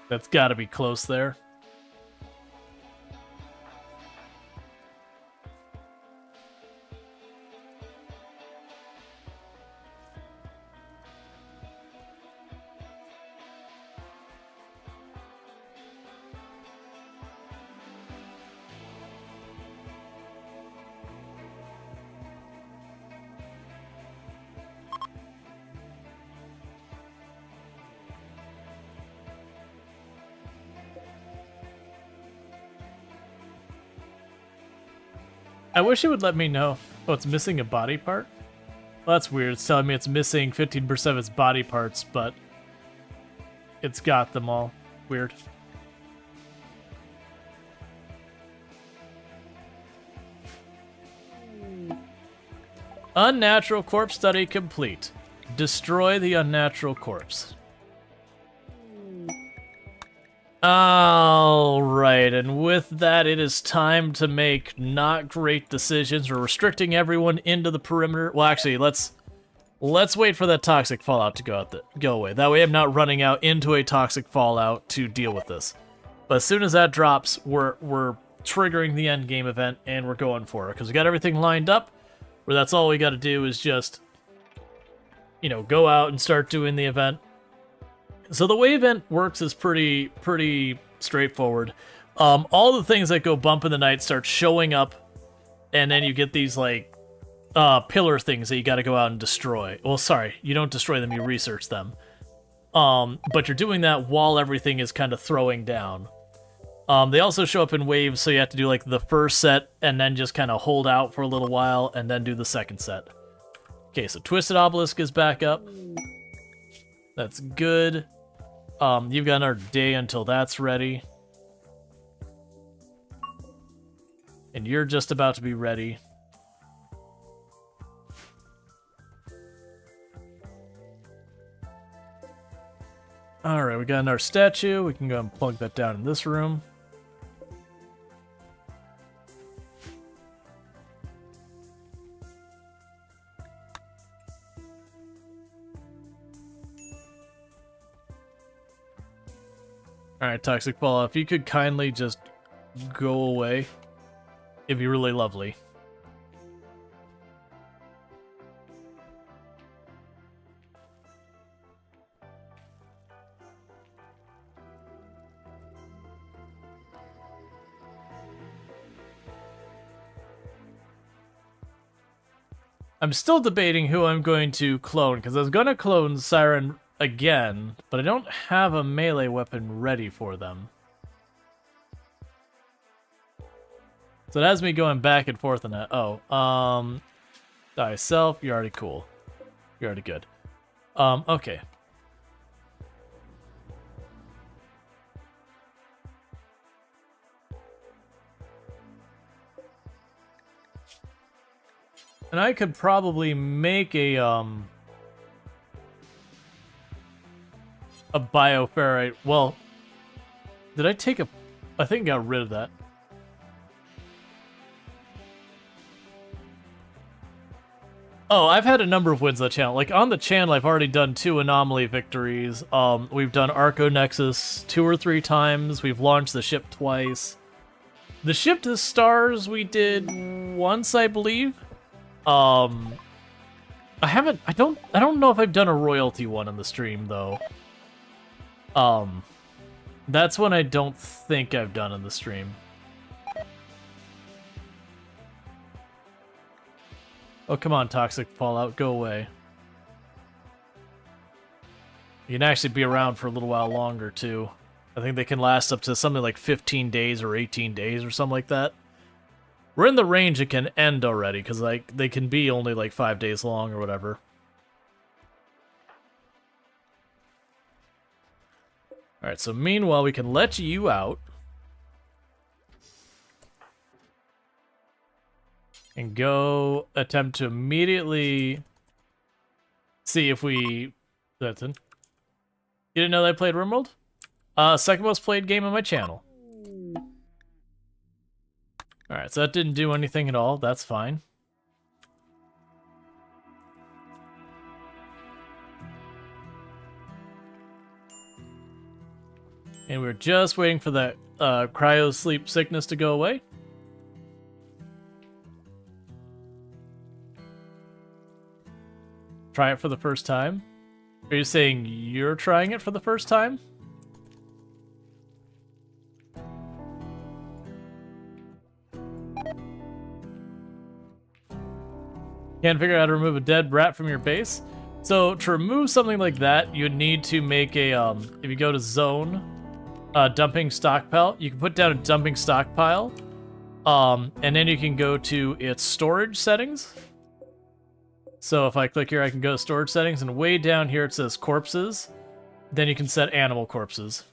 That's got to be close there. I wish it would let me know. Oh, it's missing a body part? Well, that's weird. It's telling me it's missing 15% of its body parts, but it's got them all. Weird. Unnatural corpse study complete. Destroy the unnatural corpse. Alright, and with that, it is time to make not great decisions. We're restricting everyone into the perimeter. Well, actually, let's wait for that toxic fallout to go away. That way I'm not running out into a toxic fallout to deal with this. But as soon as that drops, we're triggering the end game event, and we're going for it. Because we got everything lined up, where that's all we got to do is just, you know, go out and start doing the event. So the way event works is pretty straightforward. All the things that go bump in the night start showing up, and then you get these like pillar things that you got to go out and destroy. Well, sorry, you don't destroy them; you research them. But you're doing that while everything is kind of throwing down. They also show up in waves, so you have to do like the first set and then just kind of hold out for a little while and then do the second set. Okay, so Twisted Obelisk is back up. That's good. You've got another day until that's ready. And you're just about to be ready. Alright, we got another statue. We can go and plug that down in this room. Alright, Toxic Fallout, if you could kindly just go away, it'd be really lovely. I'm still debating who I'm going to clone, because I was going to clone Siren again, but I don't have a melee weapon ready for them. So it has me going back and forth on that. Oh, thyself, you're already cool. You're already good. Okay. And I could probably make a bioferrite. Well, did I take a... I think I got rid of that. Oh, I've had a number of wins on the channel. Like, on the channel, I've already done 2 Anomaly victories. We've done Arco Nexus 2 or 3 times. We've launched the ship twice. The ship to the stars we did once, I believe. I don't know if I've done a royalty one on the stream, though. That's one I don't think I've done on the stream. Oh, come on, Toxic Fallout, go away. You can actually be around for a little while longer, too. I think they can last up to something like 15 days or 18 days or something like that. We're in the range it can end already, because like they can be only like 5 days long or whatever. Alright, so meanwhile, we can let you out. And go attempt to immediately see if we... That's in. You didn't know that I played RimWorld? Second most played game on my channel. Alright, so that didn't do anything at all. That's fine. And we're just waiting for that cryo sleep sickness to go away. Try it for the first time? Are you saying you're trying it for the first time? Can't figure out how to remove a dead rat from your base? So to remove something like that, you need to make a, if you go to zone, dumping stockpile, you can put down a dumping stockpile. And then you can go to its storage settings. So if I click here, I can go to storage settings, and way down here it says corpses. Then you can set animal corpses.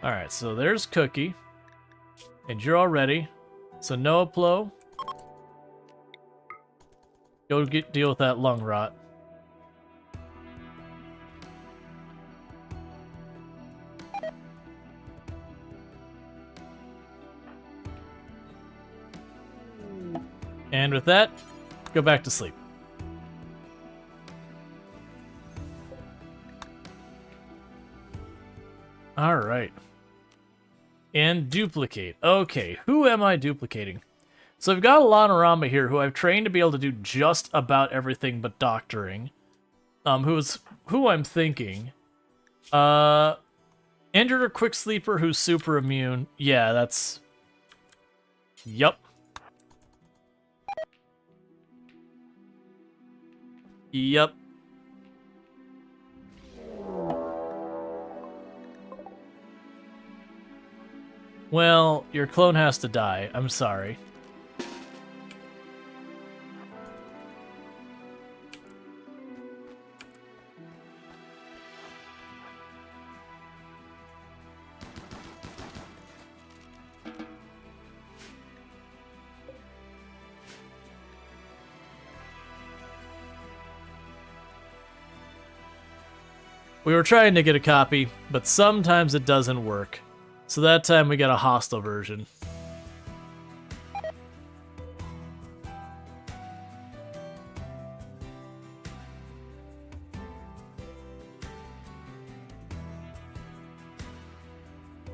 Alright, so there's Cookie. And you're all ready. So Noah Plo, go deal with that lung rot. And with that, go back to sleep. All right. And duplicate. Okay, who am I duplicating? So I've got a Lanorama here who I've trained to be able to do just about everything but doctoring. Who I'm thinking. Injured or quick sleeper who's super immune. Yeah, that's... Yup. Yep. Well, your clone has to die. I'm sorry. We were trying to get a copy, but sometimes it doesn't work. So that time we got a hostile version.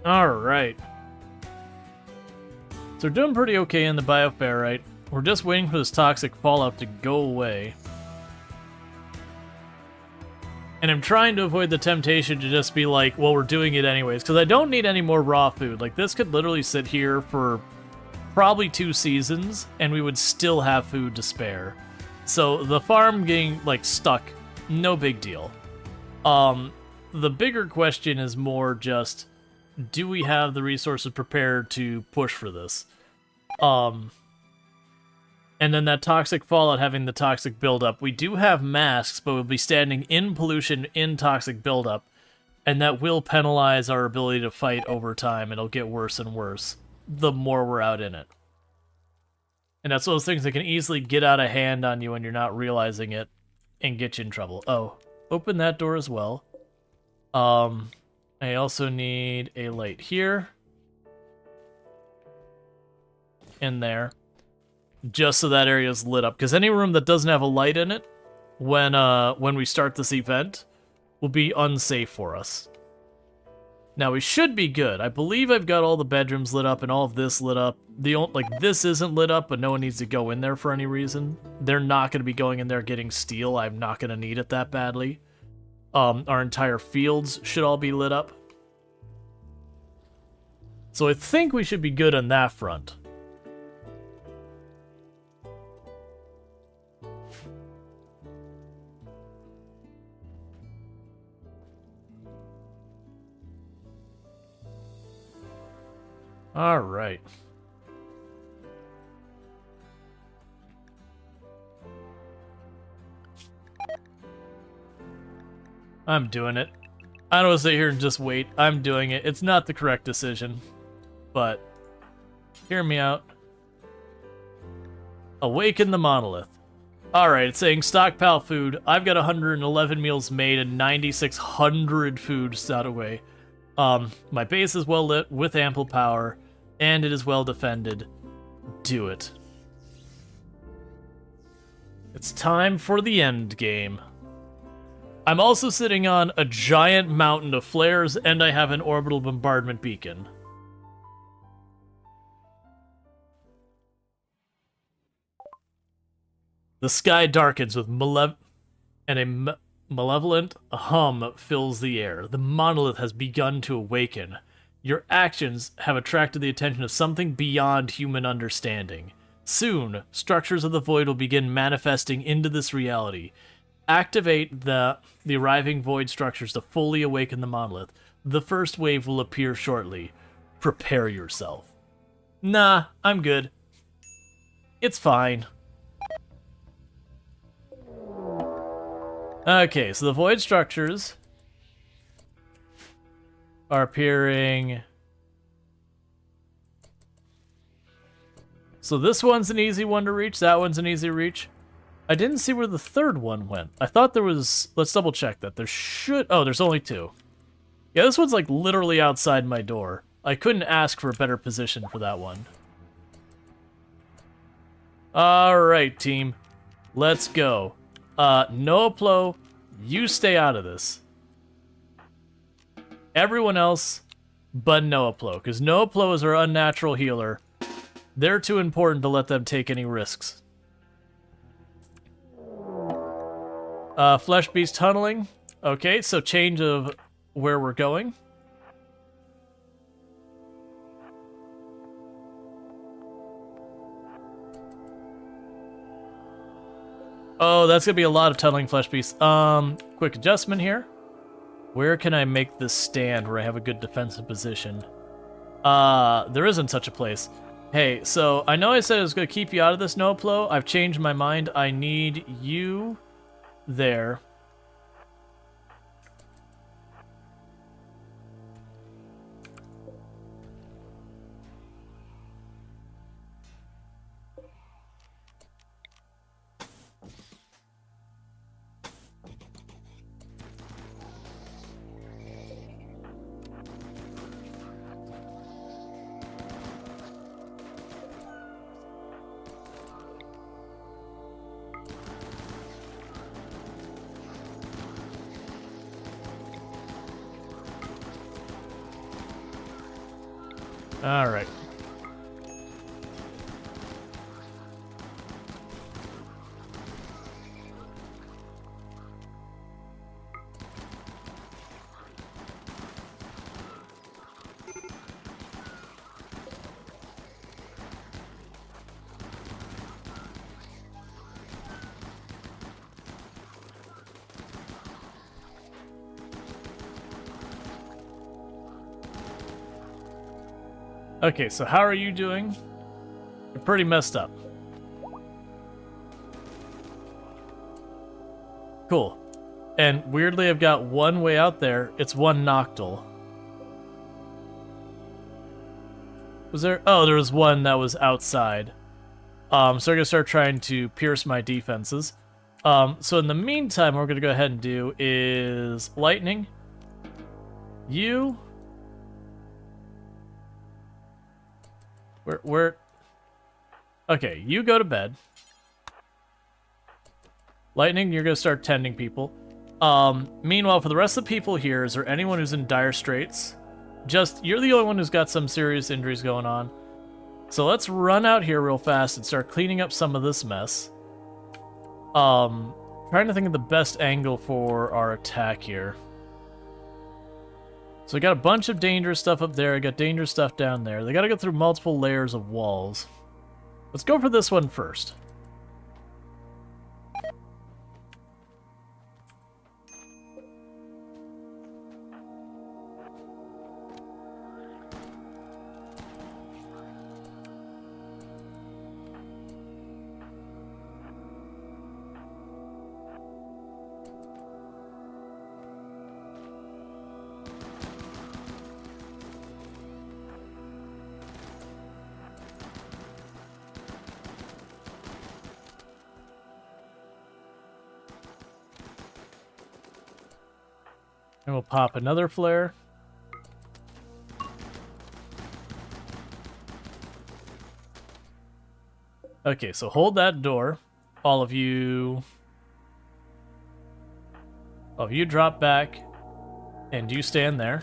Alright. So we're doing pretty okay in the bioferrite. We're just waiting for this toxic fallout to go away. And I'm trying to avoid the temptation to just be like, well, we're doing it anyways, because I don't need any more raw food. Like, this could literally sit here for probably 2 seasons, and we would still have food to spare. So the farm getting, like, stuck, no big deal. The bigger question is more just, do we have the resources prepared to push for this? And then that toxic fallout having the toxic buildup. We do have masks, but we'll be standing in pollution in toxic buildup. And that will penalize our ability to fight over time. It'll get worse and worse the more we're out in it. And that's one of those things that can easily get out of hand on you when you're not realizing it and get you in trouble. Oh, open that door as well. I also need a light here. In there. Just so that area is lit up, because any room that doesn't have a light in it when we start this event will be unsafe for us. Now we should be good. I believe I've got all the bedrooms lit up and all of this lit up. This isn't lit up, but no one needs to go in there for any reason. They're not going to be going in there getting steel. I'm not going to need it that badly. Our entire fields should all be lit up. So I think we should be good on that front. All right. I'm doing it. I don't want to sit here and just wait. I'm doing it. It's not the correct decision, but hear me out. Awaken the monolith. All right, it's saying stockpile food. I've got 111 meals made and 9,600 food stored away. My base is well lit with ample power. And it is well defended. Do it. It's time for the end game. I'm also sitting on a giant mountain of flares, and I have an orbital bombardment beacon. The sky darkens with a malevolent hum fills the air. The monolith has begun to awaken. Your actions have attracted the attention of something beyond human understanding. Soon, structures of the void will begin manifesting into this reality. Activate the arriving void structures to fully awaken the monolith. The first wave will appear shortly. Prepare yourself. Nah, I'm good. It's fine. Okay, so the void structures are appearing. So this one's an easy one to reach, that one's an easy reach. I didn't see where the third one went. I thought there was... Let's double check that. There should... Oh, there's only 2. Yeah, this one's like literally outside my door. I couldn't ask for a better position for that one. Alright, team. Let's go. Noaplo, you stay out of this. Everyone else but Noaplo, because Noaplo is our unnatural healer. They're too important to let them take any risks. Flesh Beast tunneling. Okay, so change of where we're going. Oh, that's gonna be a lot of tunneling Flesh Beasts. Quick adjustment here. Where can I make this stand where I have a good defensive position? There isn't such a place. Hey, so I know I said I was gonna keep you out of this Noaplo. I've changed my mind. I need you there. All right. Okay, so how are you doing? You're pretty messed up. Cool. And weirdly, I've got one way out there. It's one Noctil. Was there? Oh, there was one that was outside. So I'm gonna start trying to pierce my defenses. So in the meantime, what we're gonna go ahead and do is lightning. You. Where? Okay, you go to bed. Lightning, you're gonna start tending people. Meanwhile, for the rest of the people here, is there anyone who's in dire straits? Just, you're the only one who's got some serious injuries going on. So let's run out here real fast and start cleaning up some of this mess. Trying to think of the best angle for our attack here. So I got a bunch of dangerous stuff up there. I got dangerous stuff down there. They got to go through multiple layers of walls. Let's go for this one first. And we'll pop another flare. Okay, so hold that door. All of you drop back, and you stand there.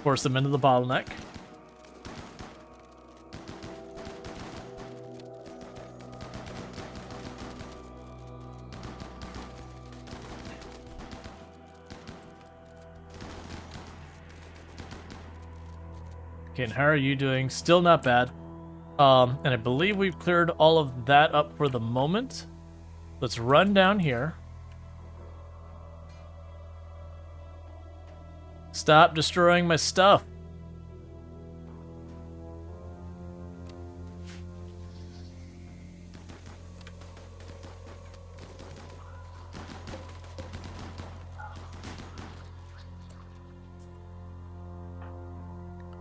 Force them into the bottleneck. Okay, and how are you doing? Still not bad. And I believe we've cleared all of that up for the moment. Let's run down here. Stop destroying my stuff.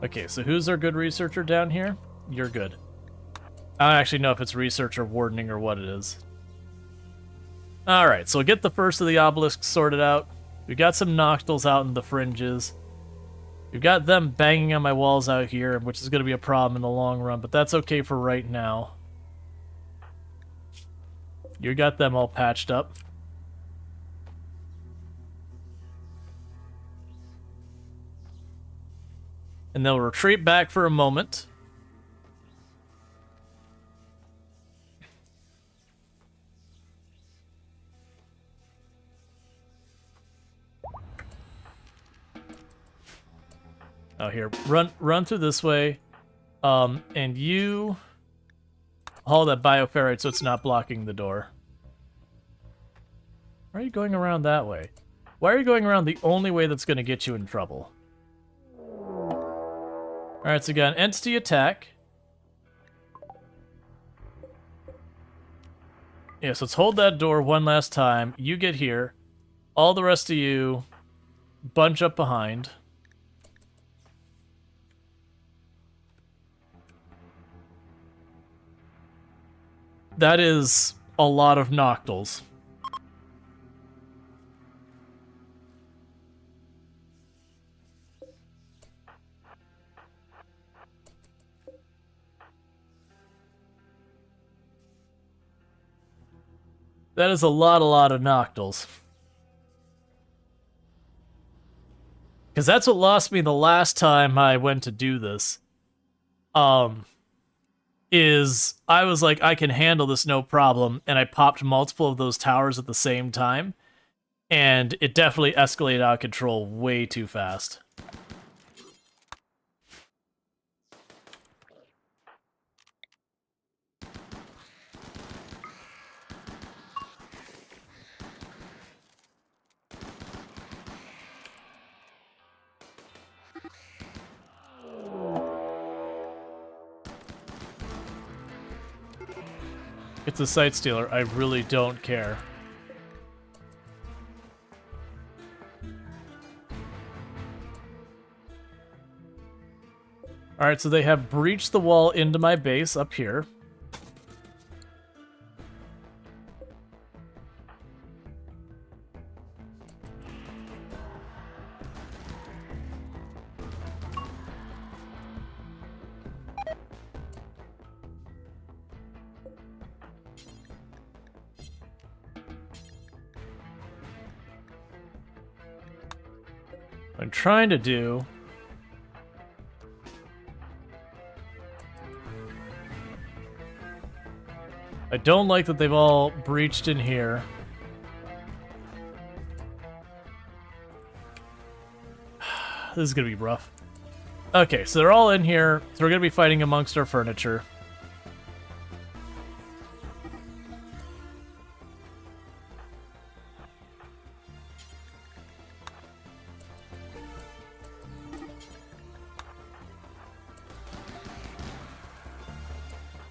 Okay, so who's our good researcher down here? You're good. I don't actually know if it's research or wardening or what it is. Alright, so we'll get the first of the obelisks sorted out. We've got some Noctils out in the fringes. We've got them banging on my walls out here, which is going to be a problem in the long run, but that's okay for right now. You got them all patched up. And they'll retreat back for a moment. Oh, here, run through this way, and you haul that bioferrite so it's not blocking the door. Why are you going around that way? Why are you going around the only way that's going to get you in trouble? Alright, so we got an entity attack. Yeah, so let's hold that door one last time. You get here. All the rest of you bunch up behind. That is a lot of Noctils. That is a lot of Noctils. Because that's what lost me the last time I went to do this. Is I was like, I can handle this no problem, and I popped multiple of those towers at the same time, and it definitely escalated out of control way too fast. It's a Sight Stealer. I really don't care. Alright, so they have breached the wall into my base up here. What I'm trying to do I don't like that they've all breached in here. This is gonna be rough. Okay, so they're all in here, so we're gonna be fighting amongst our furniture.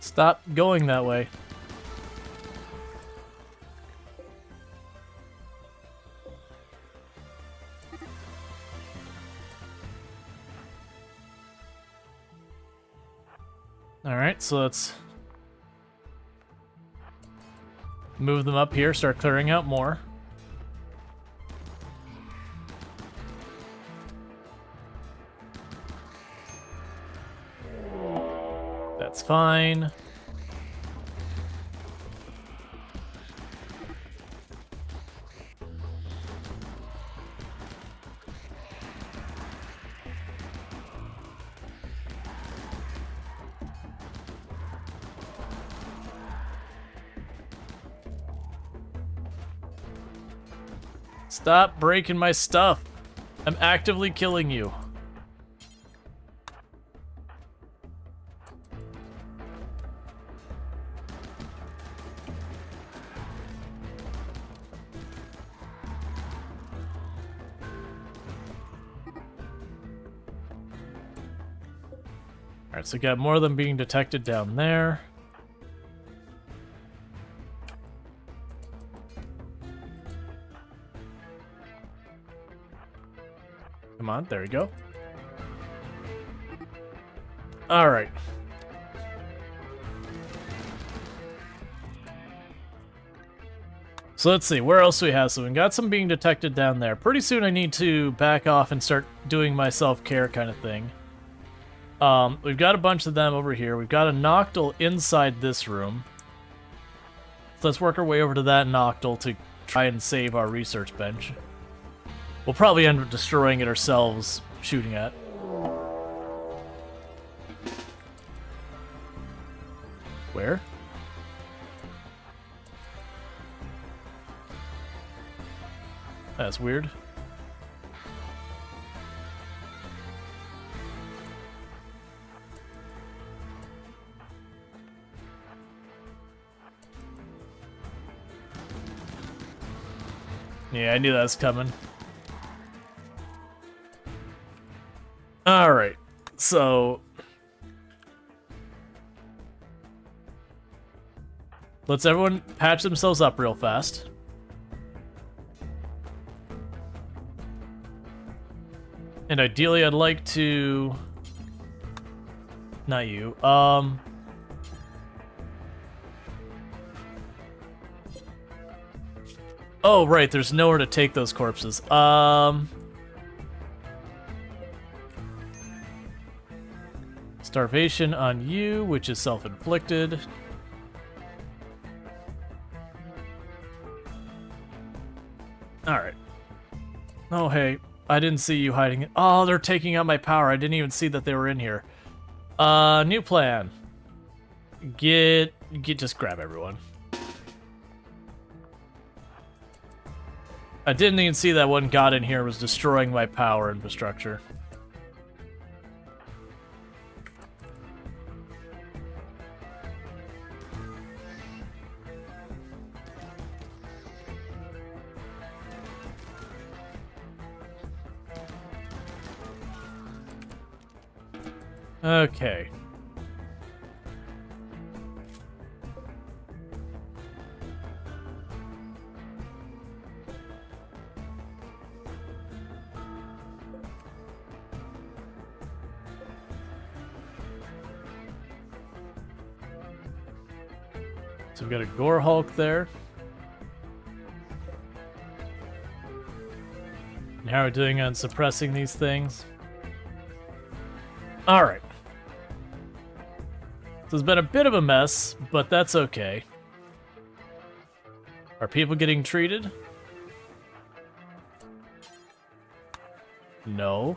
Stop going that way. Alright, so let's move them up here, start clearing out more. That's fine. Stop breaking my stuff. I'm actively killing you. Alright, so we got more of them being detected down there. Come on, there we go. Alright. So let's see, where else do we have? So we got some being detected down there. Pretty soon I need to back off and start doing my self-care kind of thing. We've got a bunch of them over here. We've got a Noctil inside this room. So let's work our way over to that Noctil to try and save our research bench. We'll probably end up destroying it ourselves, shooting at. Where? That's weird. Yeah, I knew that was coming. Alright, so... let's everyone patch themselves up real fast. And ideally, I'd like to... not you. Oh, right, there's nowhere to take those corpses. Starvation on you, which is self-inflicted. Alright. Oh, hey. I didn't see you hiding. Oh, they're taking out my power. I didn't even see that they were in here. New plan. Just grab everyone. I didn't even see that one got in here and was destroying my power infrastructure. Okay. So we've got a Gore Hulk there. And how are we doing on suppressing these things? Alright. So it's been a bit of a mess, but that's okay. Are people getting treated? No.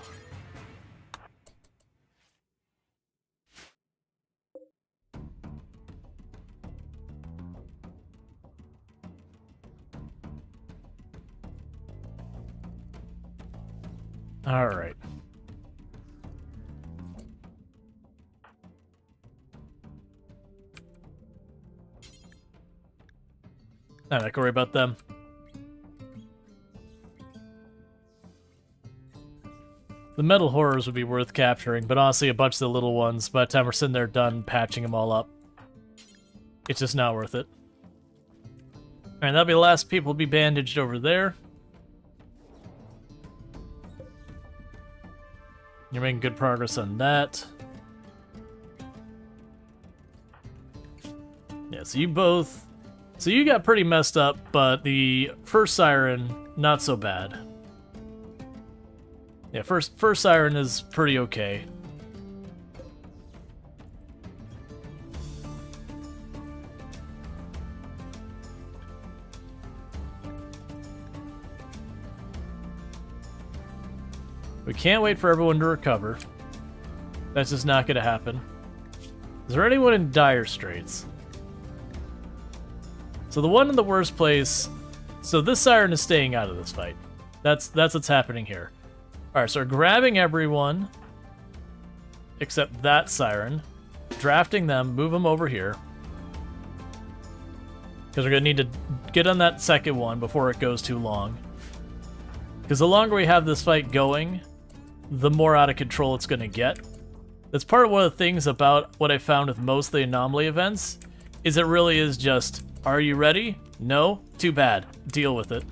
All right. I'm not gonna worry about them. The metal horrors would be worth capturing, but honestly, a bunch of the little ones, by the time we're sitting there done patching them all up, it's just not worth it. Alright, that'll be the last people to be bandaged over there. You're making good progress on that. Yeah, so you both... So you got pretty messed up, but the first siren, not so bad. Yeah, first siren is pretty okay. We can't wait for everyone to recover. That's just not going to happen. Is there anyone in dire straits? So the one in the worst place... So this siren is staying out of this fight. That's what's happening here. Alright, so we're grabbing everyone except that siren, drafting them, move them over here. Because we're going to need to get on that second one before it goes too long. Because the longer we have this fight going, the more out of control it's going to get. That's part of one of the things about what I found with most of the Anomaly events, is it really is just, are you ready? No? Too bad. Deal with it.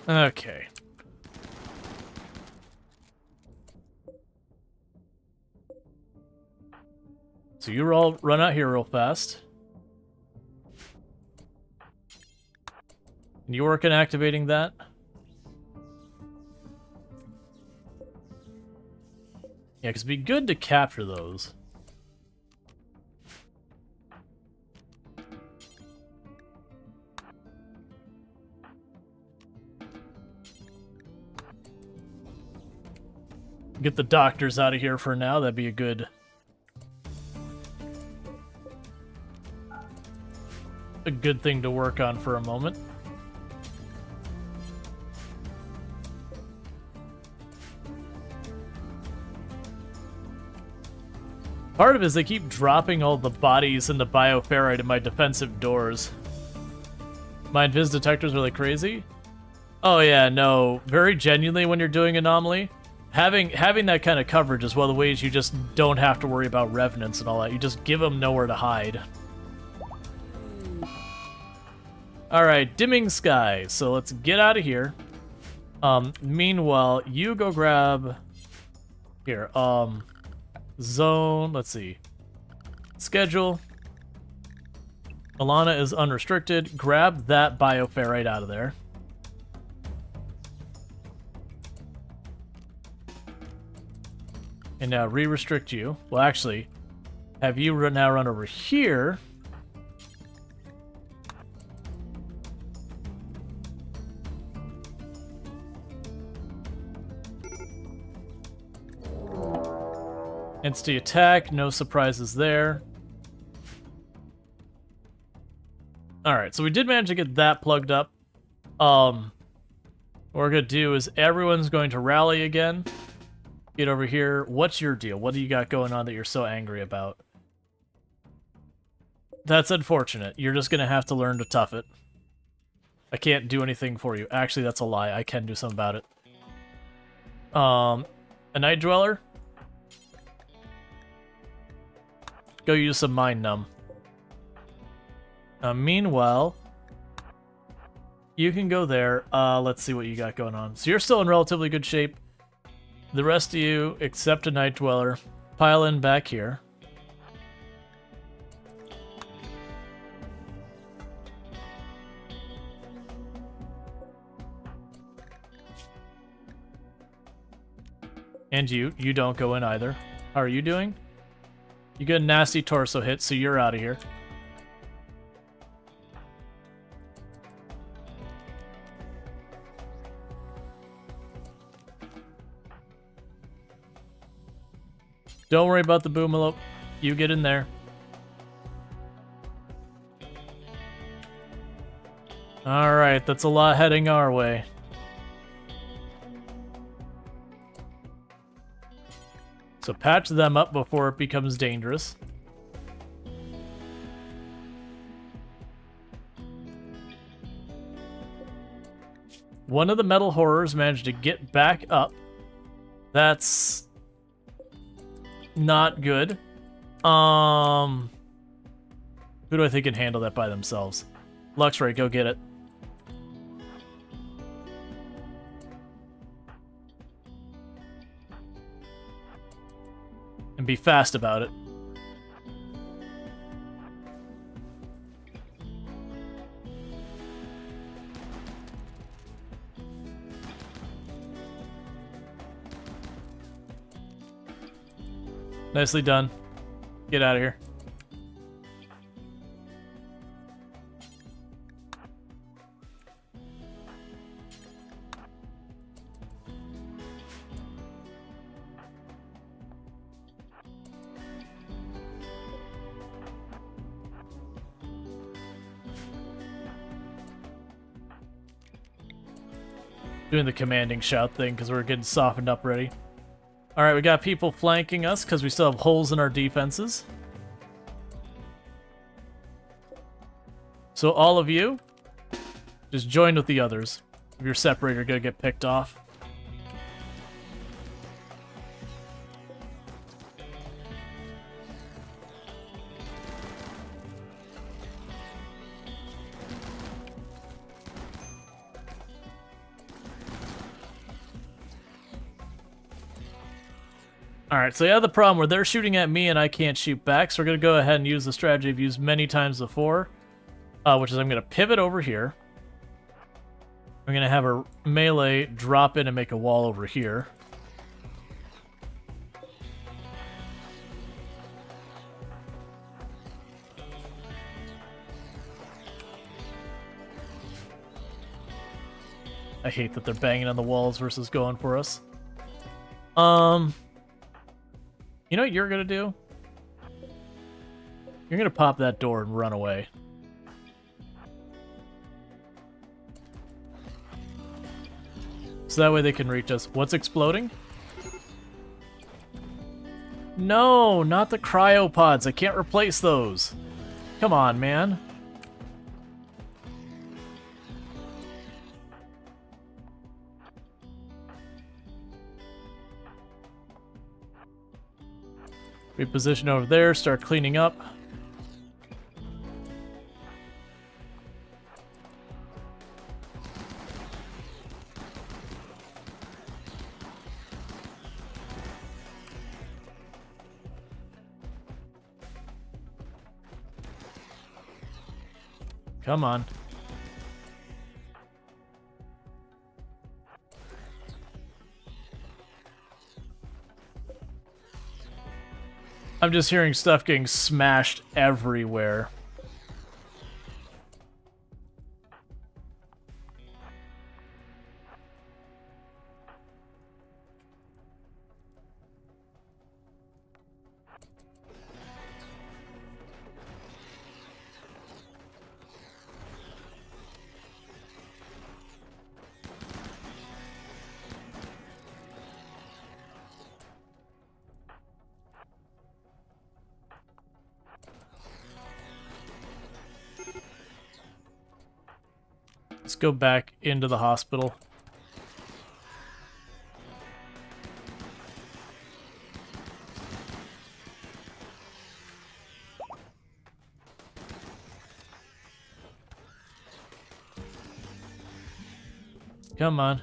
Okay. So you all run out here real fast. And you work on activating that? Yeah, because it'd be good to capture those. Get the doctors out of here for now. That'd be a good thing to work on for a moment. Part of it is they keep dropping all the bodies into bioferrite in my defensive doors. My invis detectors are like crazy. Oh yeah, no. Very genuinely, when you're doing Anomaly, having that kind of coverage is one of the ways you just don't have to worry about revenants and all that. You just give them nowhere to hide. Alright, dimming sky. So let's get out of here. Meanwhile, you go grab... Here, zone, let's see. Schedule. Alana is unrestricted. Grab that bioferrite out of there. And now re-restrict you. Well, actually, have you now run over here. Instant attack, no surprises there. Alright, so we did manage to get that plugged up. What we're going to do is everyone's going to rally again. Get over here. What's your deal? What do you got going on that you're so angry about? That's unfortunate. You're just going to have to learn to tough it. I can't do anything for you. Actually, that's a lie. I can do something about it. A Night Dweller? Go use some Mind Numb. Meanwhile, you can go there. Let's see what you got going on. So you're still in relatively good shape. The rest of you, except a Night Dweller, pile in back here. And you don't go in either. How are you doing? You get a nasty torso hit, so you're out of here. Don't worry about the boomalope. You get in there. Alright, that's a lot heading our way. So patch them up before it becomes dangerous. One of the metal horrors managed to get back up. That's not good. Who do I think can handle that by themselves? Luxray, go get it. And be fast about it. Nicely done. Get out of here. doing the commanding shout thing because we're getting softened up ready. All right, we got people flanking us because we still have holes in our defenses. So all of you, just join with the others. If you're separated, you're going to get picked off. Alright, so yeah, the problem where they're shooting at me and I can't shoot back, so we're going to go ahead and use the strategy I've used many times before, which is I'm going to pivot over here. I'm going to have a melee drop in and make a wall over here. I hate that they're banging on the walls versus going for us. You know what you're gonna do? You're gonna pop that door and run away. So that way they can reach us. What's exploding? No, not the cryopods. I can't replace those. Come on, man. Reposition over there, start cleaning up. Come on. I'm just hearing stuff getting smashed everywhere. Let's go back into the hospital. Come on.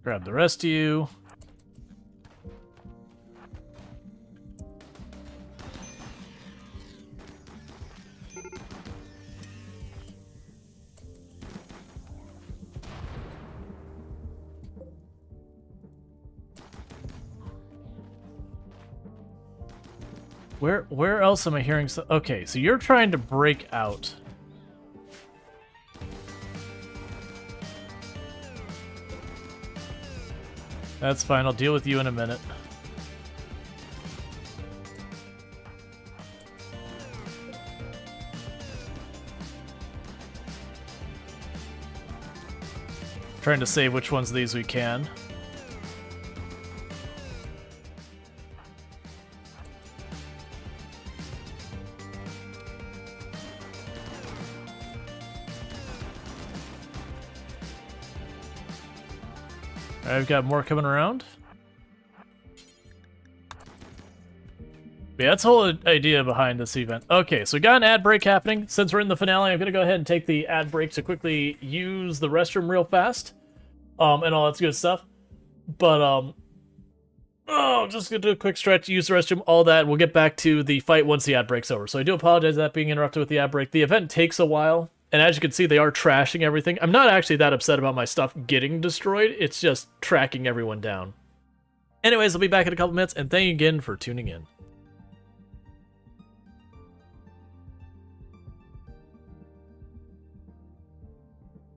Grab the rest of you. Where else am I hearing so okay, so you're trying to break out. That's fine, I'll deal with you in a minute. Trying to save which ones of these we can. I've got more coming around. Yeah, that's the whole idea behind this event. Okay, so we got an ad break happening. Since we're in the finale, I'm going to go ahead and take the ad break to quickly use the restroom real fast. And all that good stuff. But, just going to do a quick stretch, use the restroom, all that. We'll get back to the fight once the ad break's over. So I do apologize for that being interrupted with the ad break. The event takes a while. And as you can see, they are trashing everything. I'm not actually that upset about my stuff getting destroyed. It's just tracking everyone down. Anyways, I'll be back in a couple minutes, and thank you again for tuning in.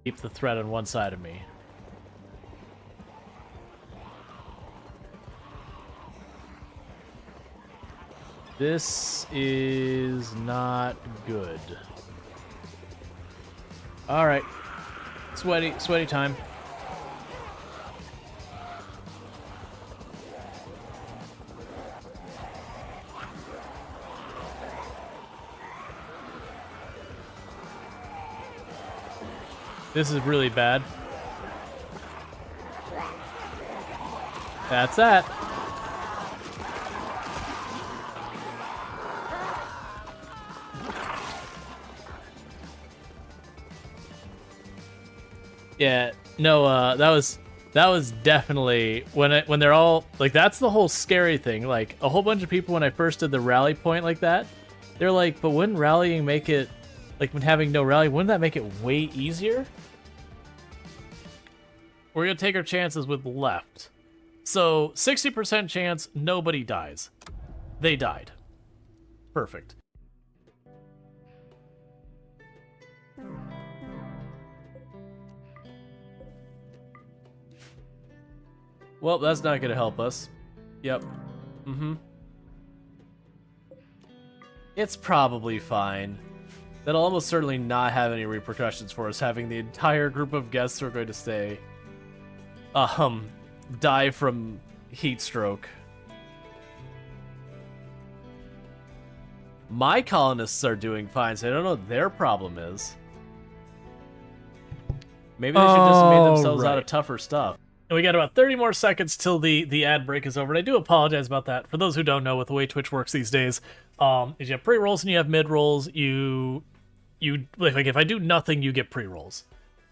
Keep the threat on one side of me. This is not good. All right. Sweaty time. This is really bad. That's that. Yeah, no, that was definitely when they're all like, that's the whole scary thing. Like, a whole bunch of people when I first did the rally point like that, they're like, but wouldn't rallying make it, like, when having no rally, wouldn't that make it way easier? We're gonna take our chances with left. So 60% chance nobody dies. They died. Perfect. Well, that's not gonna help us. Yep. Mm-hmm. It's probably fine. That'll almost certainly not have any repercussions for us, having the entire group of guests who are going to stay die from heat stroke. My colonists are doing fine, so I don't know what their problem is. Maybe they should just made themselves out of tougher stuff. And we got about 30 more seconds till the ad break is over, and I do apologize about that. For those who don't know, with the way Twitch works these days, is you have pre-rolls and you have mid-rolls. You like if I do nothing, you get pre-rolls.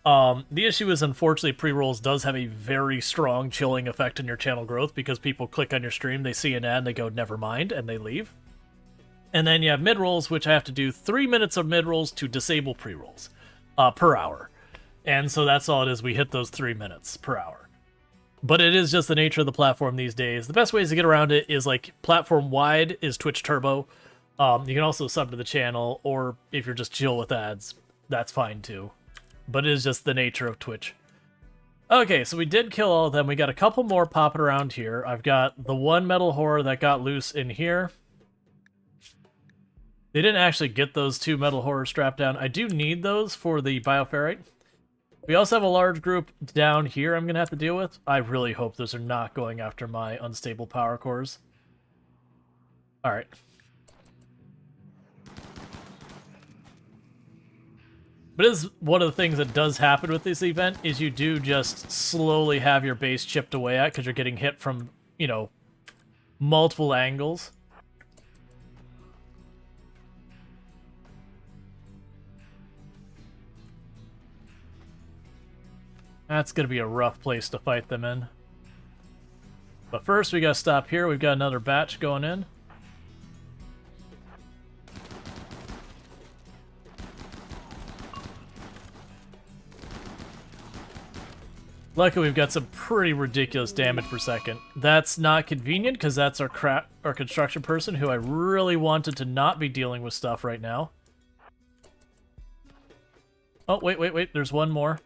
The issue is, unfortunately, pre-rolls does have a very strong chilling effect on your channel growth, because people click on your stream, they see an ad, and they go, never mind, and they leave. And then you have mid-rolls, which I have to do 3 minutes of mid-rolls to disable pre-rolls per hour. And so that's all it is. We hit those 3 minutes per hour. But it is just the nature of the platform these days. The best ways to get around it is, like, platform-wide is Twitch Turbo. You can also sub to the channel, or if you're just chill with ads, that's fine too. But it is just the nature of Twitch. Okay, so we did kill all of them. We got a couple more popping around here. I've got the one metal horror that got loose in here. They didn't actually get those 2 metal horrors strapped down. I do need those for the bioferrite. We also have a large group down here I'm going to have to deal with. I really hope those are not going after my unstable power cores. Alright. But it is one of the things that does happen with this event, is you do just slowly have your base chipped away at, because you're getting hit from, you know, multiple angles. That's going to be a rough place to fight them in. But first, we got to stop here. We've got another batch going in. Luckily, we've got some pretty ridiculous damage per second. That's not convenient, because that's our construction person, who I really wanted to not be dealing with stuff right now. Oh, wait. There's one more.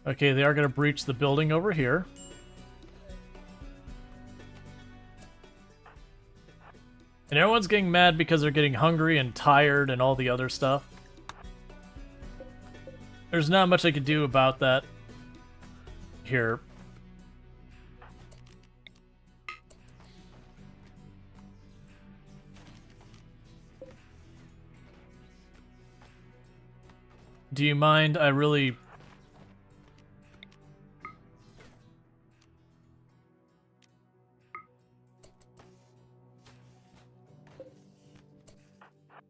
Okay, they are going to breach the building over here. And everyone's getting mad because they're getting hungry and tired and all the other stuff. There's not much I could do about that here. Do you mind? I really...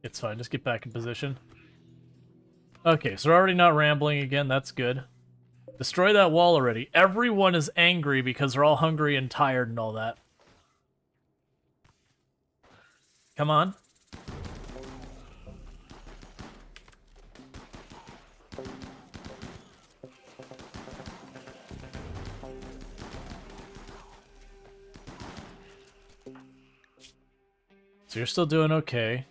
It's fine, just get back in position. Okay, so we're already not rambling again, that's good. Destroy that wall already. Everyone is angry because they're all hungry and tired and all that. Come on. So you're still doing okay.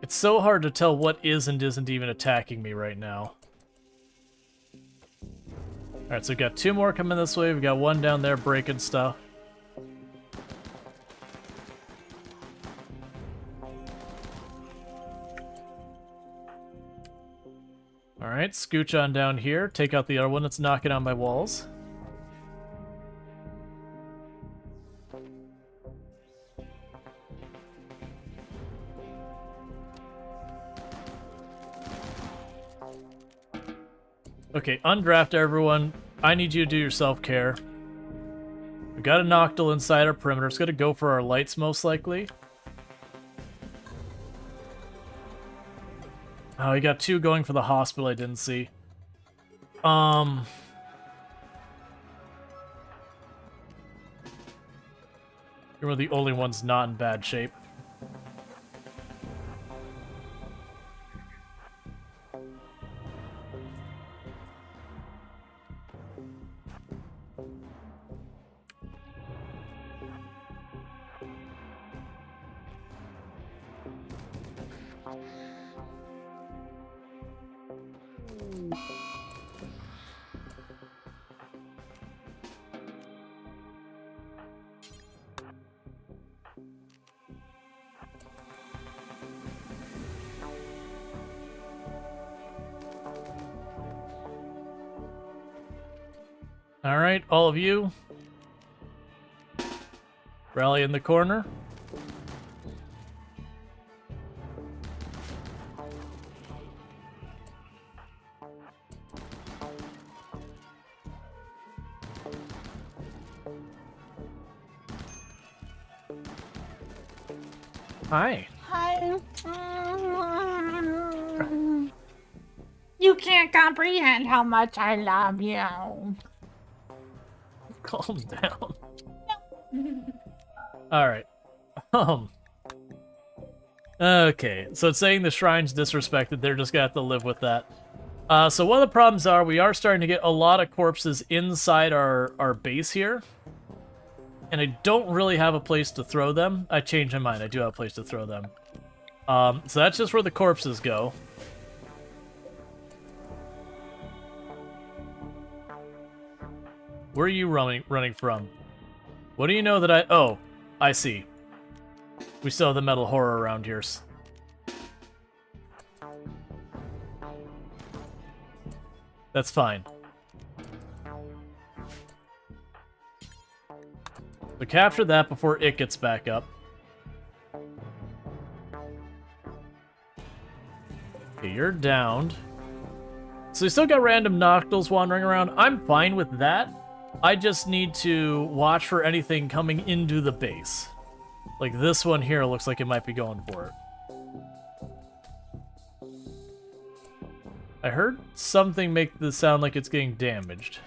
It's so hard to tell what is and isn't even attacking me right now. Alright, so we've got 2 more coming this way. We've got 1 down there breaking stuff. Alright, scooch on down here. Take out the other one that's knocking on my walls. Okay, undraft everyone. I need you to do your self-care. We got a Noctil inside our perimeter. It's going to go for our lights, most likely. Oh, we got 2 going for the hospital I didn't see. You're the only ones not in bad shape. Alright, all of you. Rally in the corner. Hi. Hi. You can't comprehend how much I love you. Calm down. Alright. Okay, so it's saying the shrine's disrespected. They're just gonna have to live with that. So one of the problems are we are starting to get a lot of corpses inside our base here. And I don't really have a place to throw them. I changed my mind. I do have a place to throw them. So that's just where the corpses go. Where are you running from? What do you know that I... Oh, I see. We still have the metal horror around here. That's fine. So capture that before it gets back up. Okay, you're downed. So you still got random Noctils wandering around. I'm fine with that. I just need to watch for anything coming into the base. Like this one here looks like it might be going for it. I heard something make this sound like it's getting damaged.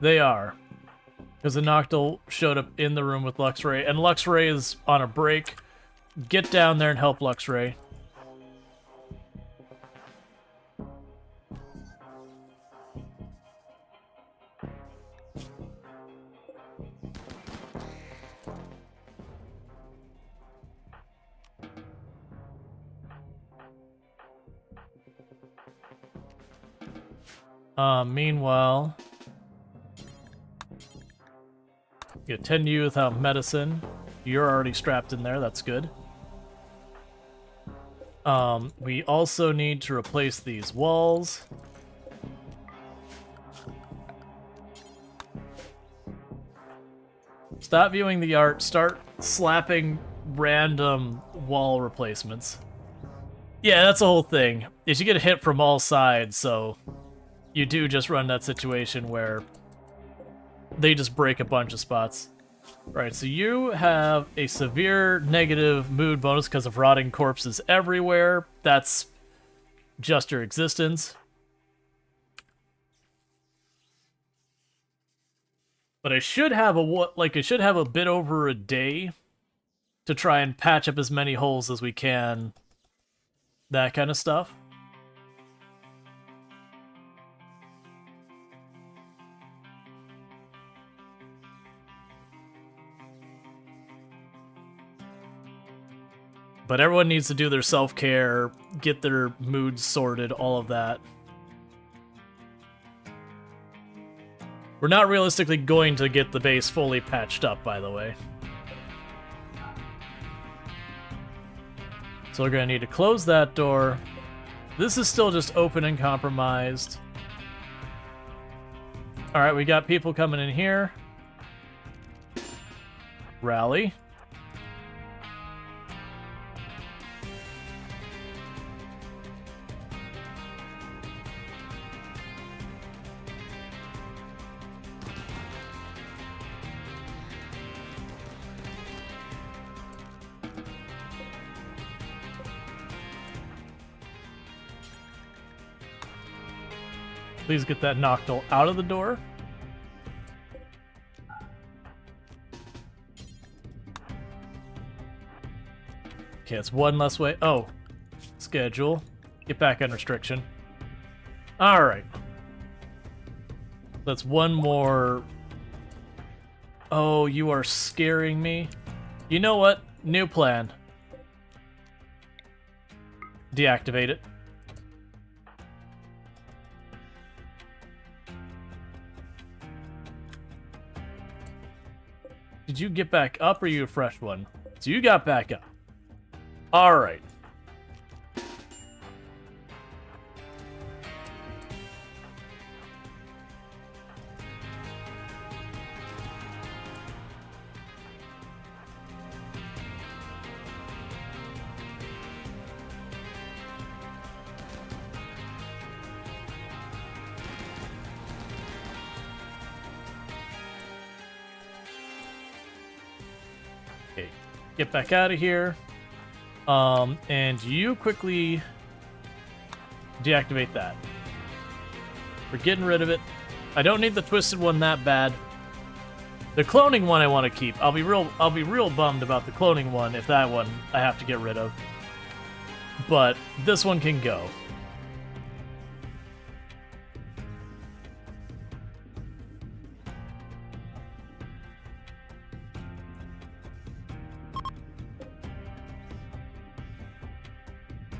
They are. Because the Noctil showed up in the room with Luxray, and Luxray is on a break. Get down there and help Luxray. Meanwhile, get 10 to you without medicine. You're already strapped in there, that's good. We also need to replace these walls. Stop viewing the art, start slapping random wall replacements. Yeah, that's the whole thing, is you get hit from all sides, so you do just run that situation where they just break a bunch of spots. Right, so you have a severe negative mood bonus because of rotting corpses everywhere. That's just your existence. But I should have a bit over a day to try and patch up as many holes as we can. That kind of stuff. But everyone needs to do their self-care, get their moods sorted, all of that. We're not realistically going to get the base fully patched up, by the way. So we're going to need to close that door. This is still just open and compromised. Alright, we got people coming in here. Rally. Please get that Noctil out of the door. Okay, it's one less way. Oh, schedule. Get back on restriction. Alright. That's one more. Oh, you are scaring me. You know what? New plan. Deactivate it. Did you get back up, or are you a fresh one? So you got back up. Alright. Okay, get back out of here. And you quickly deactivate that. We're getting rid of it. I don't need the twisted one that bad. The cloning one I want to keep. I'll be real bummed about the cloning one if that one I have to get rid of. But this one can go.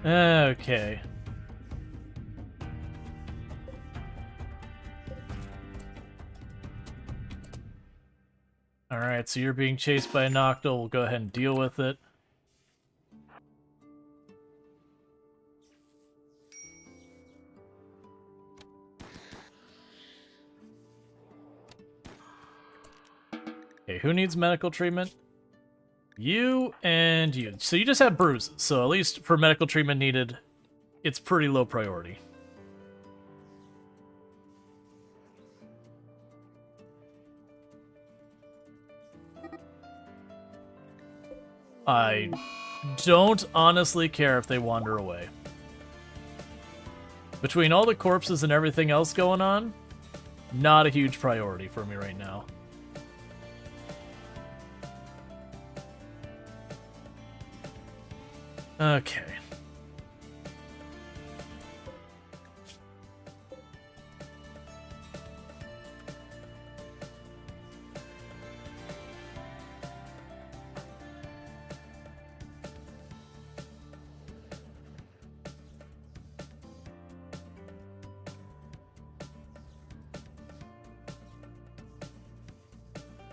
Okay. Alright, so you're being chased by a Noctil. We'll go ahead and deal with it. Okay, who needs medical treatment? You and you. So you just have bruises, so at least for medical treatment needed, it's pretty low priority. I don't honestly care if they wander away. Between all the corpses and everything else going on, not a huge priority for me right now. Okay.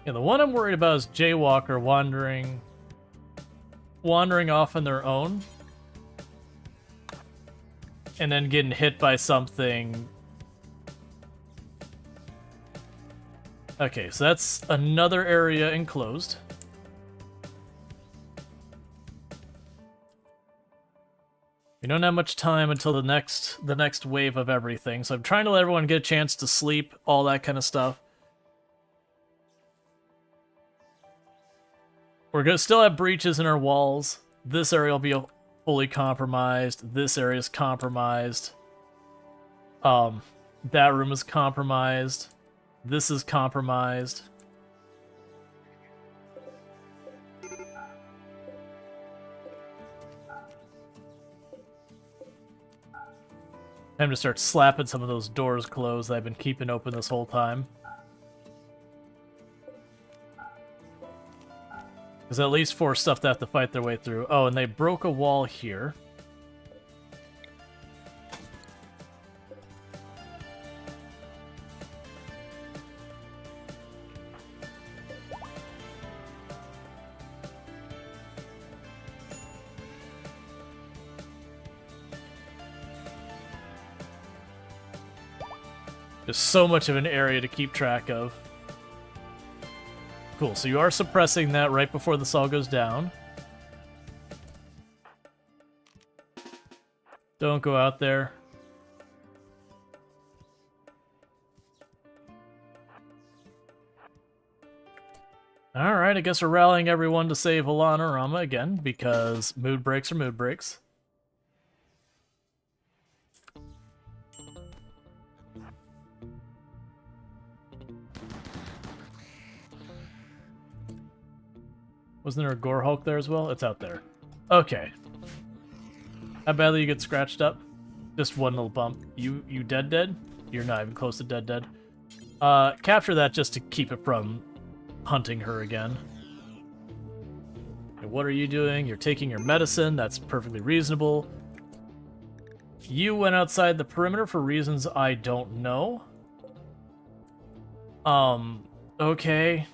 Yeah, the one I'm worried about is Jaywalker wandering off on their own and then getting hit by something. Okay, so that's another area enclosed. We don't have much time until the next wave of everything, so I'm trying to let everyone get a chance to sleep, all that kind of stuff. We're going to still have breaches in our walls. This area will be fully compromised. This area is compromised. That room is compromised. This is compromised. Time to start slapping some of those doors closed that I've been keeping open this whole time. There's at least 4 stuff that have to fight their way through. Oh, and they broke a wall here. There's so much of an area to keep track of. Cool, so you are suppressing that right before this all goes down. Don't go out there. Alright, I guess we're rallying everyone to save Alana Rama again, because mood breaks are mood breaks. Wasn't there a Gore Hulk there as well? It's out there. Okay. How badly you get scratched up? Just one little bump. You dead? You're not even close to dead. Capture that just to keep it from hunting her again. And what are you doing? You're taking your medicine. That's perfectly reasonable. You went outside the perimeter for reasons I don't know. Okay.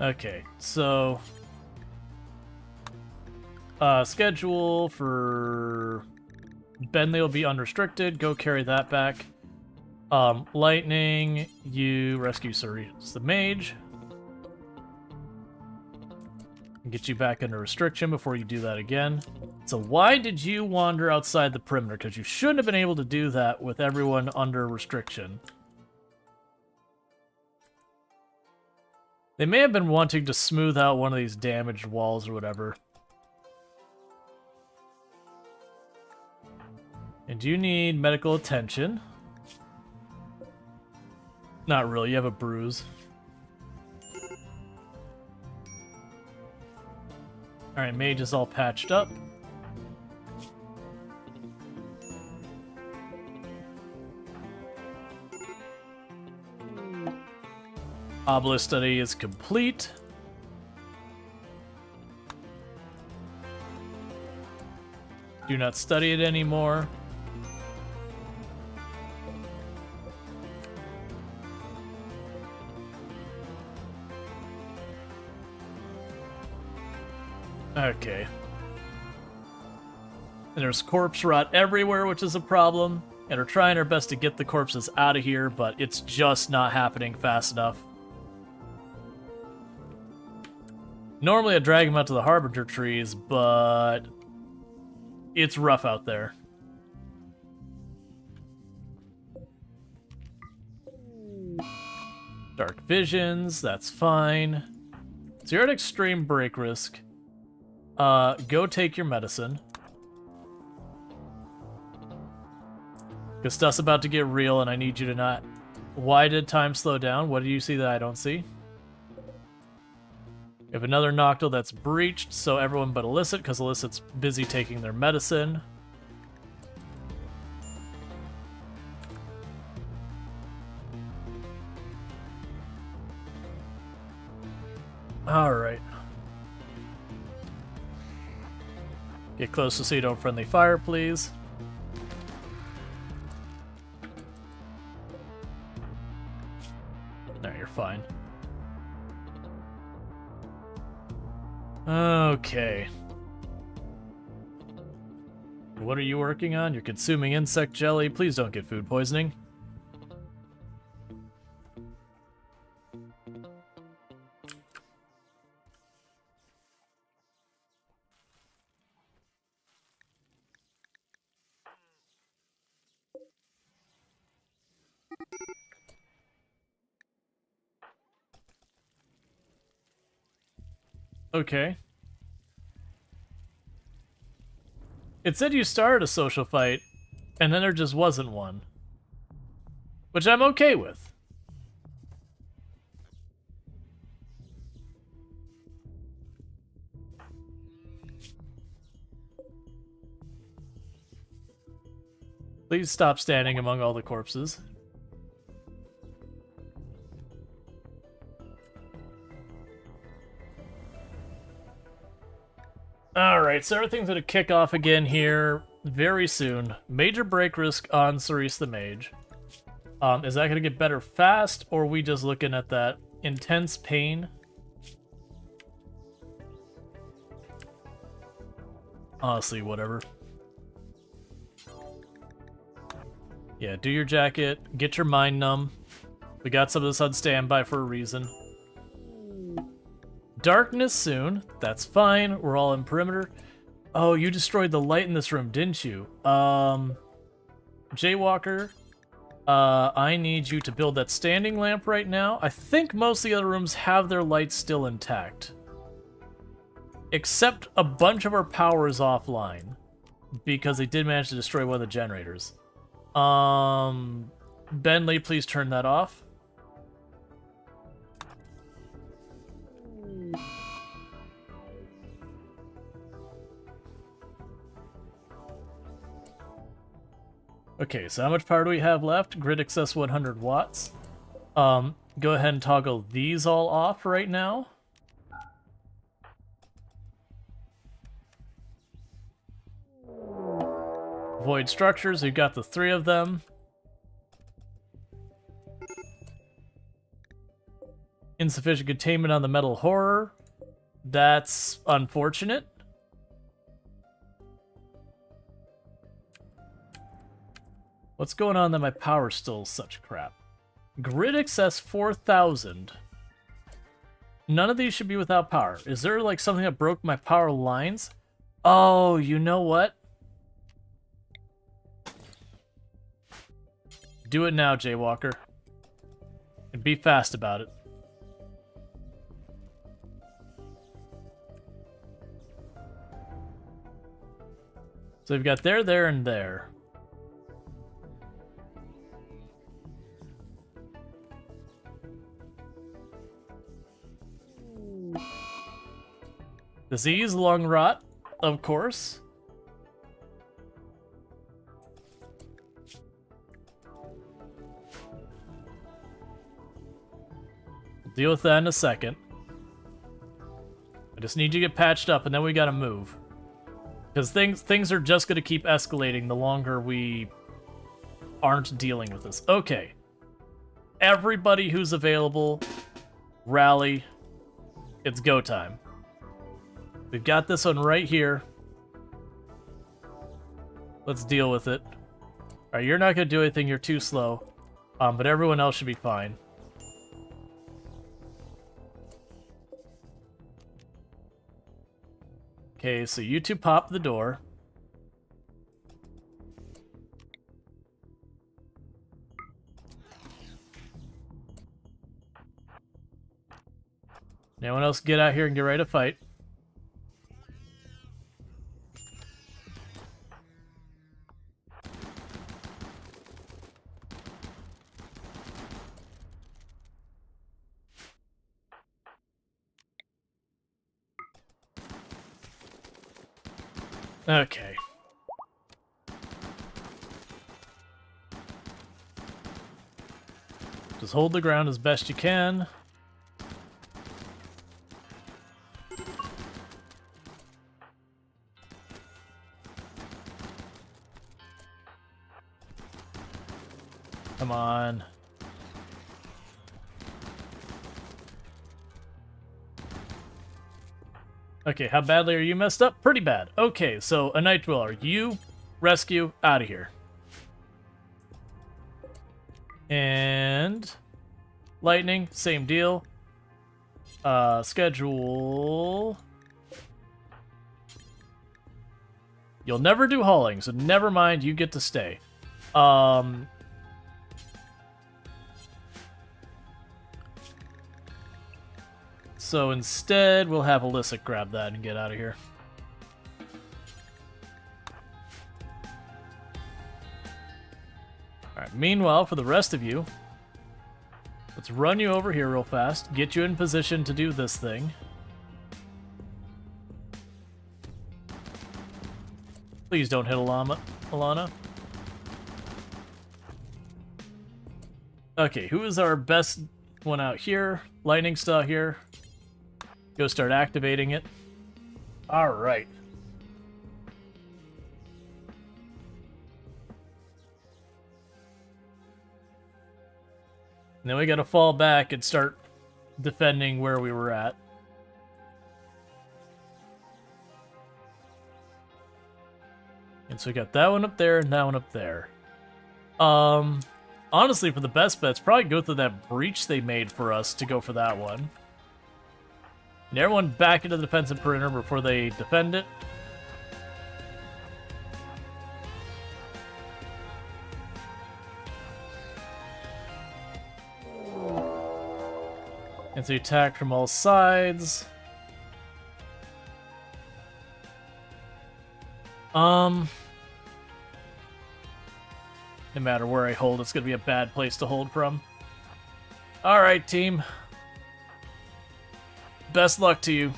Okay, so schedule for Bentley will be unrestricted. Go carry that back. Lightning, you rescue Sirius the mage. Get you back under restriction before you do that again. So why did you wander outside the perimeter? Because you shouldn't have been able to do that with everyone under restriction. They may have been wanting to smooth out one of these damaged walls or whatever. And do you need medical attention? Not really, you have a bruise. Alright, mage is all patched up. Obelisk study is complete. Do not study it anymore. Okay. And there's corpse rot everywhere, which is a problem. And we're trying our best to get the corpses out of here, but it's just not happening fast enough. Normally I'd drag them out to the Harbinger trees, but it's rough out there. Dark visions, that's fine. So you're at extreme break risk. Go take your medicine. Because stuff's about to get real and I need you to not... Why did time slow down? What do you see that I don't see? We have another Noctil that's breached, so everyone but Illicit, because Illicit's busy taking their medicine. Alright. Get closer so you don't friendly fire, please. No, you're fine. Okay. What are you working on? You're consuming insect jelly. Please don't get food poisoning. Okay. It said you started a social fight, and then there just wasn't one. which I'm okay with. Please stop standing among all the corpses. Alright, so everything's going to kick off again here very soon. Major break risk on Cerise the Mage. Is that going to get better fast, or are we just looking at that intense pain? Honestly, whatever. Yeah, do your jacket, get your mind numb. We got some of this on standby for a reason. Darkness soon, that's fine, we're all in perimeter. Oh, you destroyed the light in this room, didn't you? Jaywalker, I need you to build that standing lamp right now. I think most of the other rooms have their lights still intact. Except a bunch of our power is offline, because they did manage to destroy one of the generators. Bentley, please turn that off. Okay, so how much power do we have left? Grid excess 100 watts. Go ahead and toggle these all off right now. Void structures, we've got the 3 of them. Insufficient containment on the metal horror. That's unfortunate. What's going on that my power's still such crap? Grid excess 4,000. None of these should be without power. Is there like something that broke my power lines? Oh, you know what? Do it now, Jaywalker. And be fast about it. So we've got there, there, and there. Disease, lung rot, of course. Deal with that in a second. I just need you to get patched up, and then we gotta move. Because things are just gonna keep escalating the longer we aren't dealing with this. Okay. Everybody who's available, rally. It's go time. We've got this one right here. Let's deal with it. Alright, you're not gonna do anything, you're too slow. But everyone else should be fine. Okay, so you two pop the door. Anyone else get out here and get ready to fight? Okay. Just hold the ground as best you can. Come on. Okay, how badly are you messed up? Pretty bad. Okay, so a Night Dweller, you rescue out of here. And Lightning, same deal. Schedule. You'll never do hauling, so never mind, you get to stay. So instead, we'll have Alyssa grab that and get out of here. Alright, meanwhile, for the rest of you, let's run you over here real fast, get you in position to do this thing. Please don't hit Alana. Okay, who is our best one out here? Lightning Star here. Go start activating it. Alright. Then we gotta fall back and start defending where we were at. And so we got that one up there and that one up there. Honestly, for the best bets, probably go through that breach they made for us to go for that one. And everyone back into the defensive perimeter before they defend it. And so you attack from all sides. No matter where I hold, it's going to be a bad place to hold from. Alright, team. Best luck to you.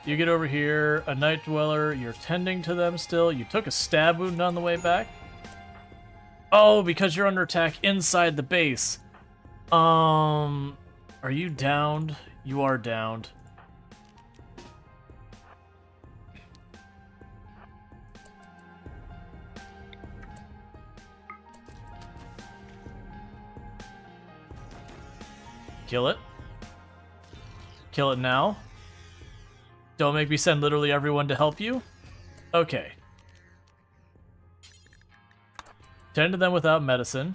You get over here, a Night Dweller, you're tending to them still. You took a stab wound on the way back. Oh, because you're under attack inside the base. Are you downed? You are downed. Kill it. Kill it now. Don't make me send literally everyone to help you. Okay. Tend to them without medicine.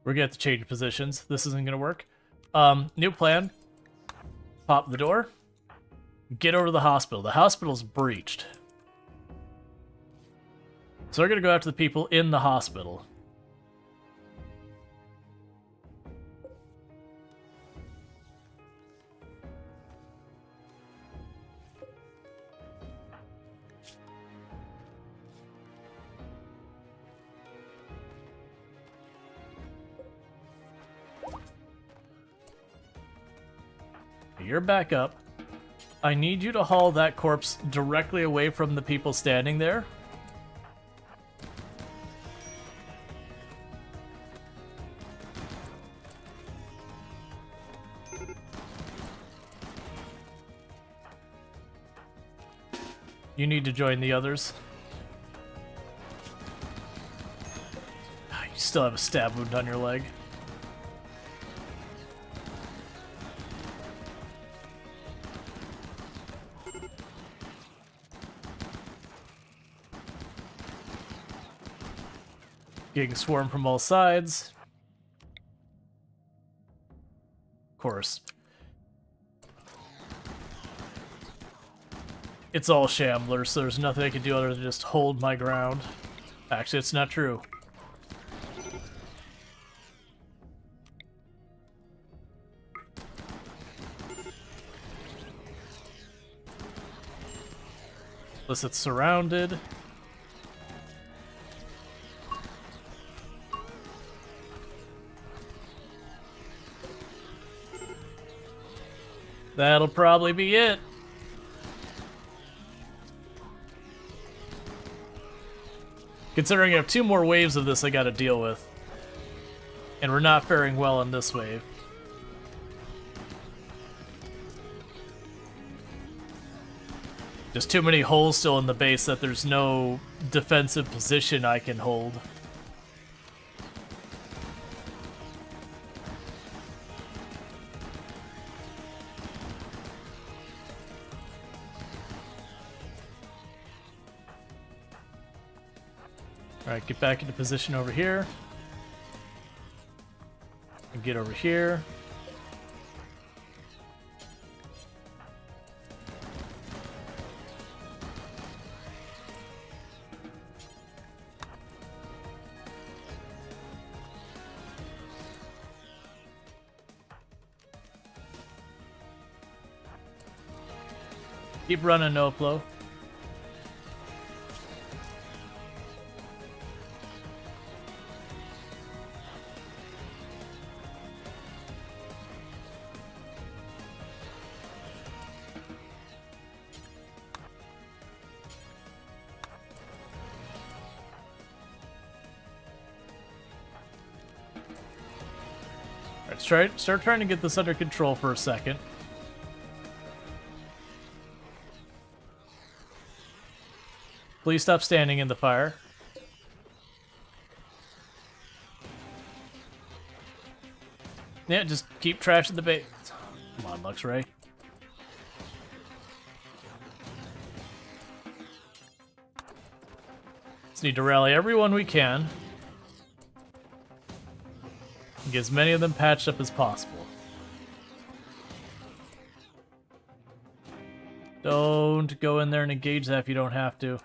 We're gonna have to change positions. This isn't gonna work. New plan. Pop the door. Get over to the hospital. The hospital's breached. So we're gonna go after the people in the hospital. You're back up. I need you to haul that corpse directly away from the people standing there. You need to join the others. You still have a stab wound on your leg. Getting swarmed from all sides. Of course. It's all shamblers, so there's nothing I can do other than just hold my ground. Actually, it's not true. Unless it's surrounded. That'll probably be it. Considering I have 2 more waves of this I gotta deal with. And we're not faring well on this wave. There's too many holes still in the base that there's no defensive position I can hold. Alright, get back into position over here. And get over here. Keep running, no flow. Let's start trying to get this under control for a second. Please stop standing in the fire. Yeah, just keep trashing the bait. Come on, Luxray. Just need to rally everyone we can. Get as many of them patched up as possible. Don't go in there and engage that if you don't have to.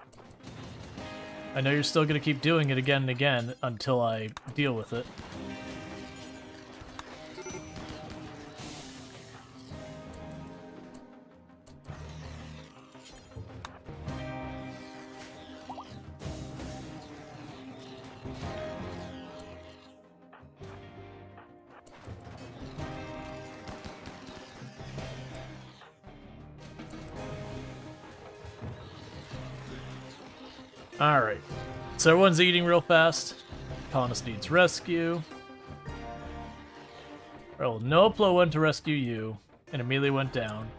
I know you're still going to keep doing it again and again until I deal with it. Alright, so everyone's eating real fast. Colonist needs rescue. Well, Noplo went to rescue you, and immediately went down.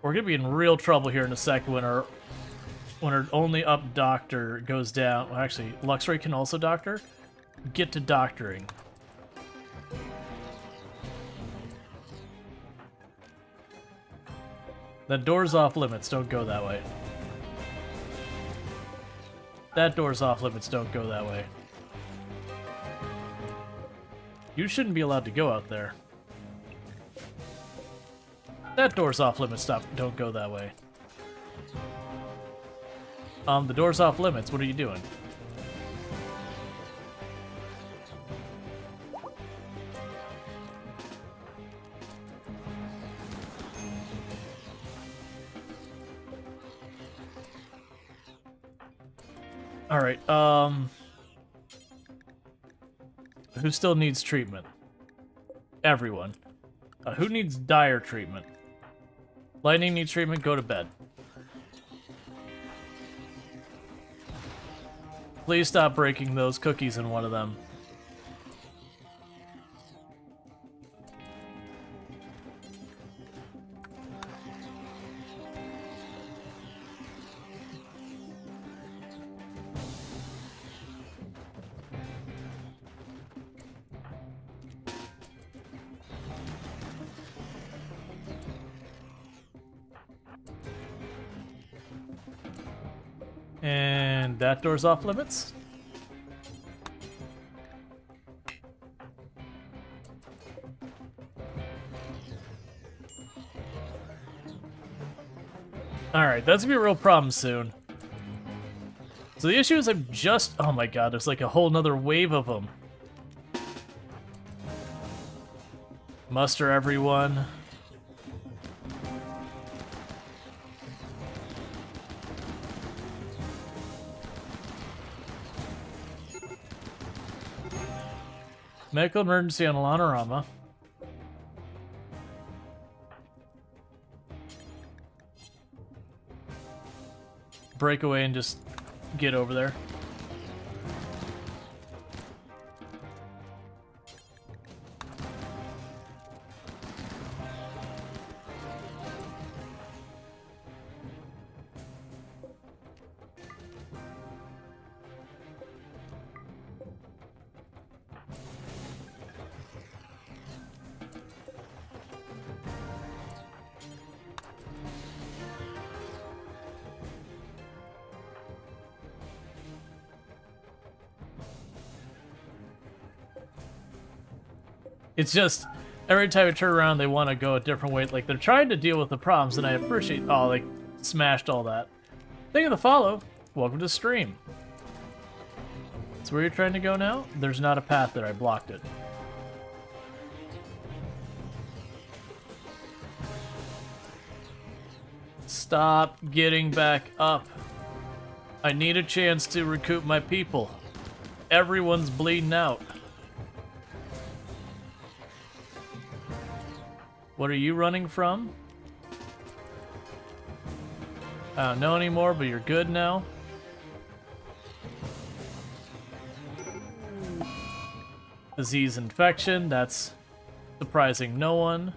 We're gonna be in real trouble here in a second when our only up doctor goes down. Well, actually, Luxray can also doctor. Get to doctoring. That door's off limits, don't go that way. That door's off limits, don't go that way. You shouldn't be allowed to go out there. That door's off limits, don't go that way. The door's off limits, what are you doing? Alright, who still needs treatment? Everyone. Who needs dire treatment? Lightning needs treatment, go to bed. Please stop breaking those cookies in one of them. And that door's off limits. Alright, that's gonna be a real problem soon. So the issue is I'm just... Oh my god, there's like a whole nother wave of them. Muster everyone. Medical emergency on Alanorama. Break away and just get over there. It's just, every time I turn around, they want to go a different way. Like, they're trying to deal with the problems, and I appreciate... Oh, they smashed all that. Thank you for the follow. Welcome to stream. So where you're trying to go now? There's not a path there. I blocked it. Stop getting back up. I need a chance to recoup my people. Everyone's bleeding out. What are you running from? I don't know anymore, but you're good now. Disease infection, that's surprising no one.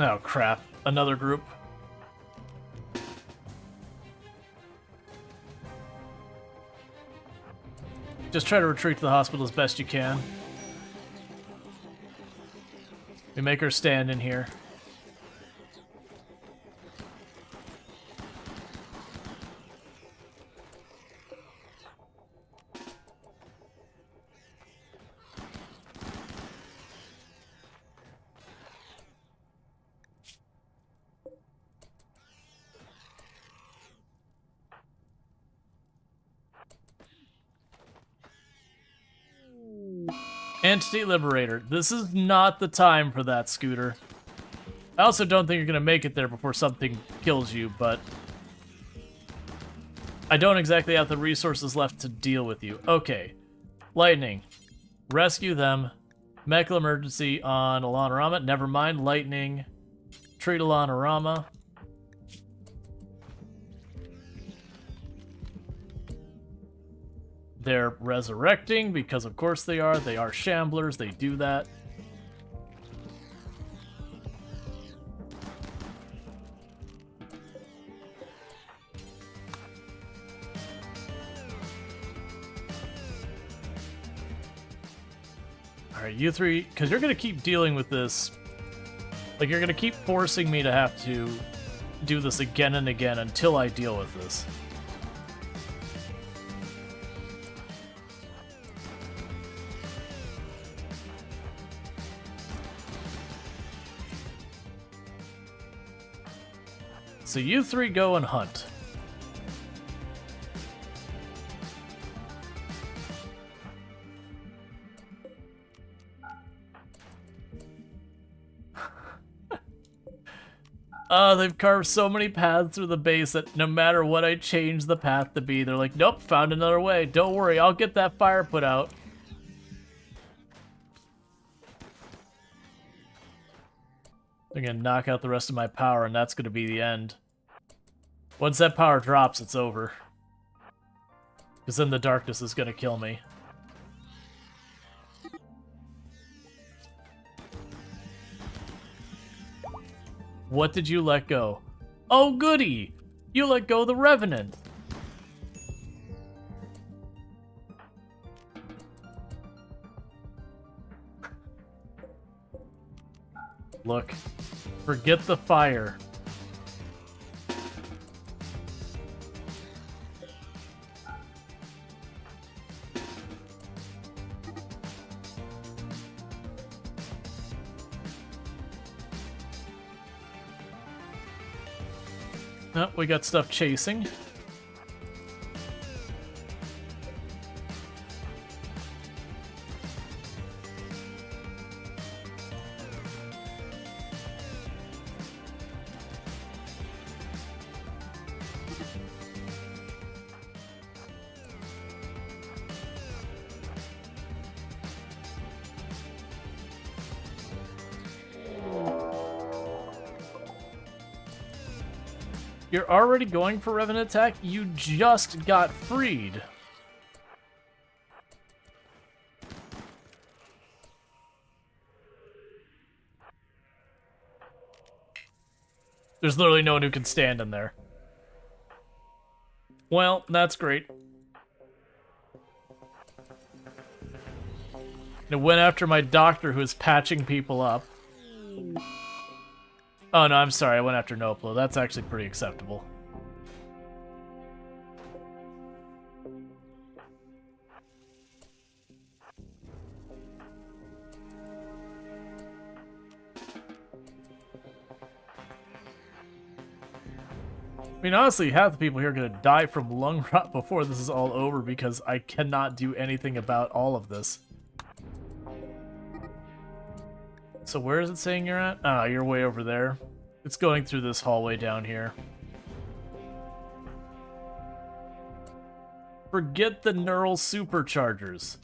Oh crap, another group. Just try to retreat to the hospital as best you can. We make her stand in here. Entity Liberator. This is not the time for that, Scooter. I also don't think you're going to make it there before something kills you, but I don't exactly have the resources left to deal with you. Okay. Lightning. Rescue them. Medical emergency on Alanorama. Never mind. Lightning. Treat Alanorama. They're resurrecting, because of course they are. They are shamblers, they do that. Alright, you three, because you're going to keep dealing with this. Like, you're going to keep forcing me to have to do this again and again until I deal with this. So you three go and hunt. They've carved so many paths through the base that no matter what I change the path to be, they're like, nope, found another way. Don't worry, I'll get that fire put out. They're gonna knock out the rest of my power, and that's gonna be the end. Once that power drops, it's over. Because then the darkness is gonna kill me. What did you let go? Oh, goody! You let go of the Revenant! Look. Forget the fire. Oh, we got stuff chasing. You're already going for Revenant attack? You just got freed. There's literally no one who can stand in there. Well, that's great. It went after my doctor who is patching people up. Oh no, I'm sorry, I went after Noplo. That's actually pretty acceptable. I mean, honestly, half the people here are going to die from lung rot before this is all over because I cannot do anything about all of this. So where is it saying you're at? Ah, you're way over there. It's going through this hallway down here. Forget the neural superchargers.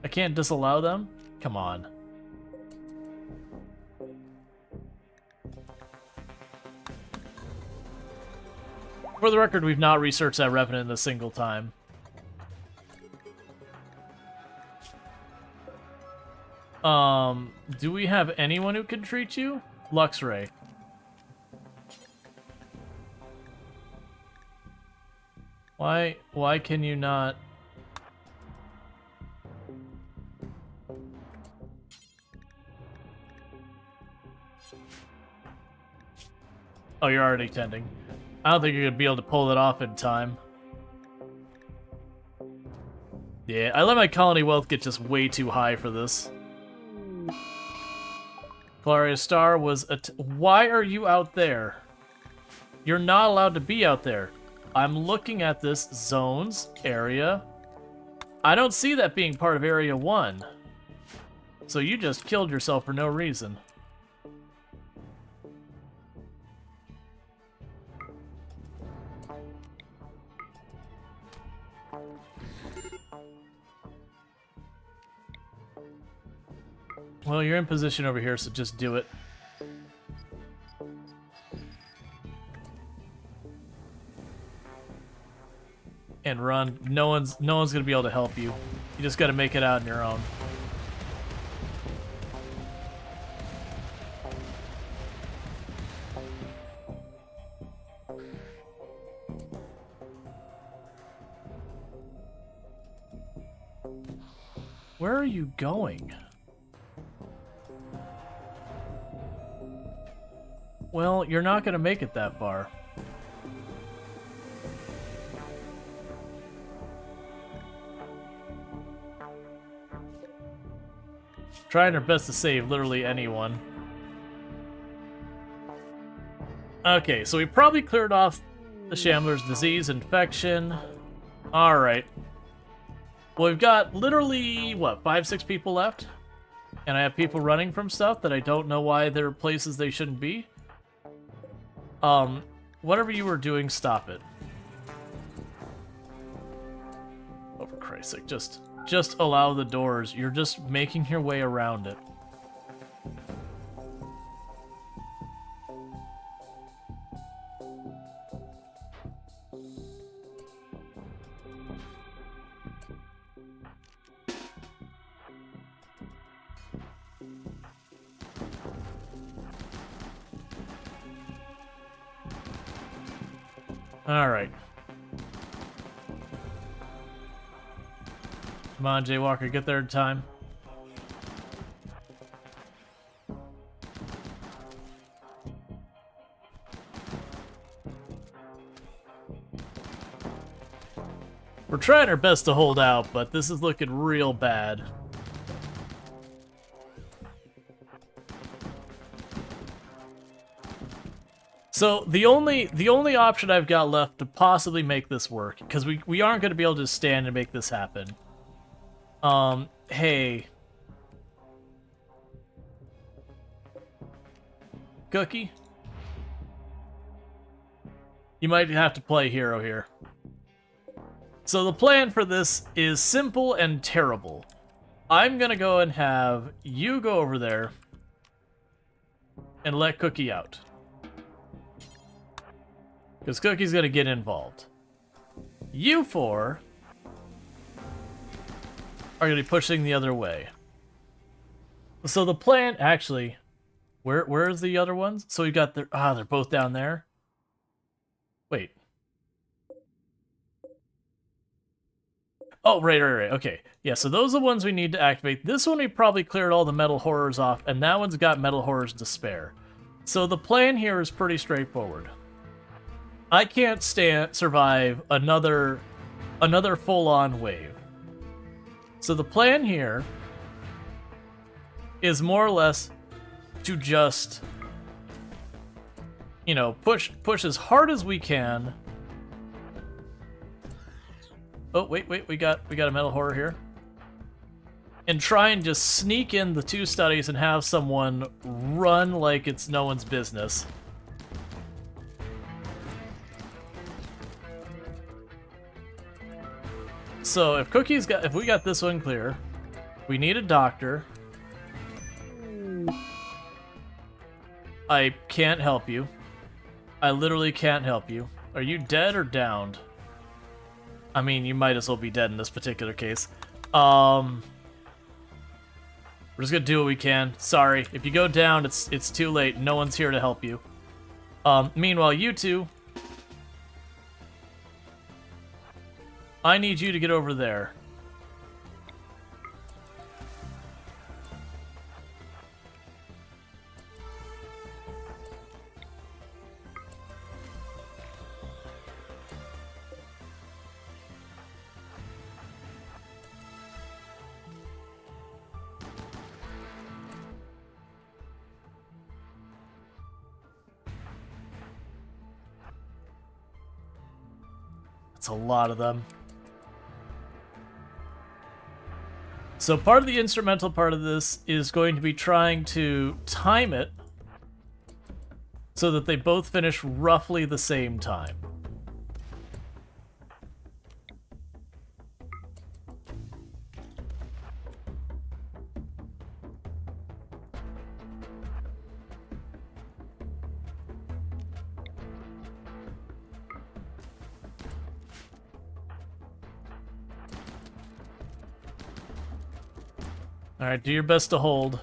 I can't disallow them? Come on. For the record, we've not researched that Revenant a single time. Do we have anyone who can treat you? Luxray. Why can you not? Oh, you're already tending. I don't think you're gonna be able to pull it off in time. Yeah, I let my colony wealth get just way too high for this. Claria Star was why are you out there? You're not allowed to be out there. I'm looking at this zones area. I don't see that being part of Area 1. So you just killed yourself for no reason. Well, you're in position over here, so just do it. And run. No one's gonna be able to help you. You just gotta make it out on your own. Where are you going? Well, you're not gonna make it that far. Trying our best to save literally anyone. Okay, so we probably cleared off the Shambler's disease infection. Alright. Well, we've got literally, what, 5-6 people left? And I have people running from stuff that I don't know why they're places they shouldn't be. Whatever you were doing, stop it. Oh, for Christ's sake, just allow the doors. You're just making your way around it. All right. Come on, Jaywalker, get there in time. We're trying our best to hold out, but this is looking real bad. So the only option I've got left to possibly make this work, because we aren't going to be able to stand and make this happen. Hey. Cookie? You might have to play hero here. So the plan for this is simple and terrible. I'm gonna go and have you go over there and let Cookie out. Because Cookie's gonna get involved. You four are gonna be pushing the other way. So the plan, actually, where's the other ones? So we got their, they're both down there. Wait. Oh, right, okay. Yeah, so those are the ones we need to activate. This one we probably cleared all the metal horrors off, and that one's got metal horrors to spare. So the plan here is pretty straightforward. I can't survive another full-on wave. So the plan here is more or less to just, you know, push as hard as we can. Oh, wait, we got a metal horror here. and try and just sneak in the 2 studies and have someone run like it's no one's business. So if we got this one clear, we need a doctor. I can't help you. I literally can't help you. Are you dead or downed? I mean, you might as well be dead in this particular case. We're just gonna do what we can. Sorry, if you go down, it's too late. No one's here to help you. Meanwhile, you two, I need you to get over there. That's a lot of them. So part of the instrumental part of this is going to be trying to time it so that they both finish roughly the same time. Alright, do your best to hold.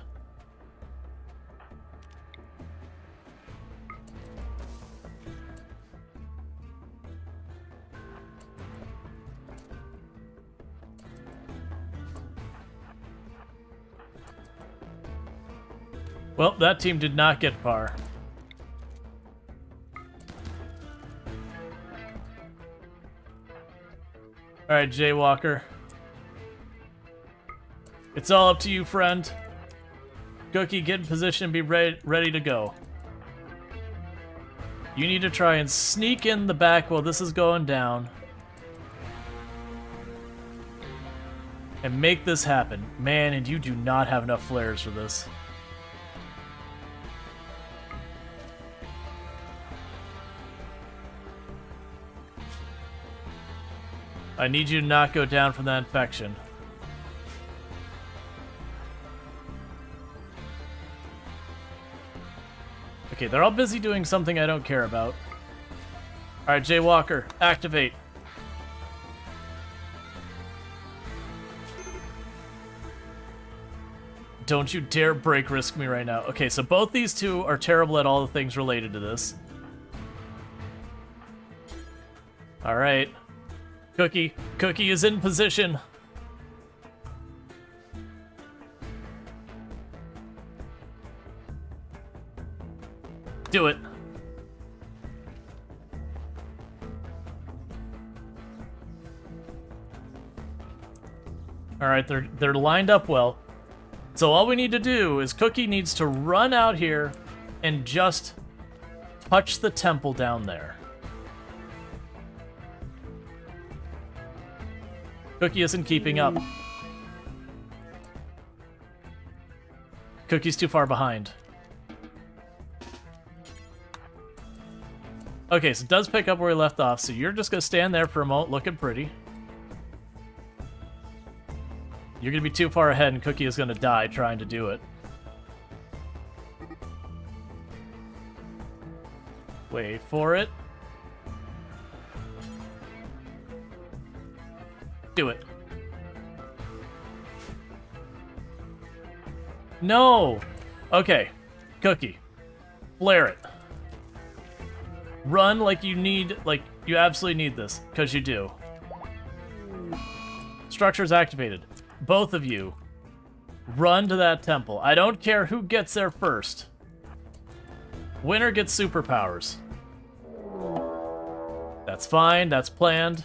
Well, that team did not get far. Alright, Jaywalker. It's all up to you, friend. Cookie, get in position and be ready to go. You need to try and sneak in the back while this is going down. And make this happen. Man, and you do not have enough flares for this. I need you to not go down from that infection. Okay, they're all busy doing something I don't care about. Alright, Jaywalker, activate. Don't you dare break risk me right now. Okay, so both these two are terrible at all the things related to this. Alright. Cookie is in position. Do it. All right, they're lined up well. So all we need to do is Cookie needs to run out here and just touch the temple down there. Cookie isn't keeping up. Cookie's too far behind. Okay, so it does pick up where we left off, so you're just gonna stand there for a moment looking pretty. You're gonna be too far ahead and Cookie is gonna die trying to do it. Wait for it. Do it. No! Okay, Cookie. Flare it. Run like you need, like, you absolutely need this, because you do. Structure's activated. Both of you, run to that temple. I don't care who gets there first. Winner gets superpowers. That's fine, that's planned.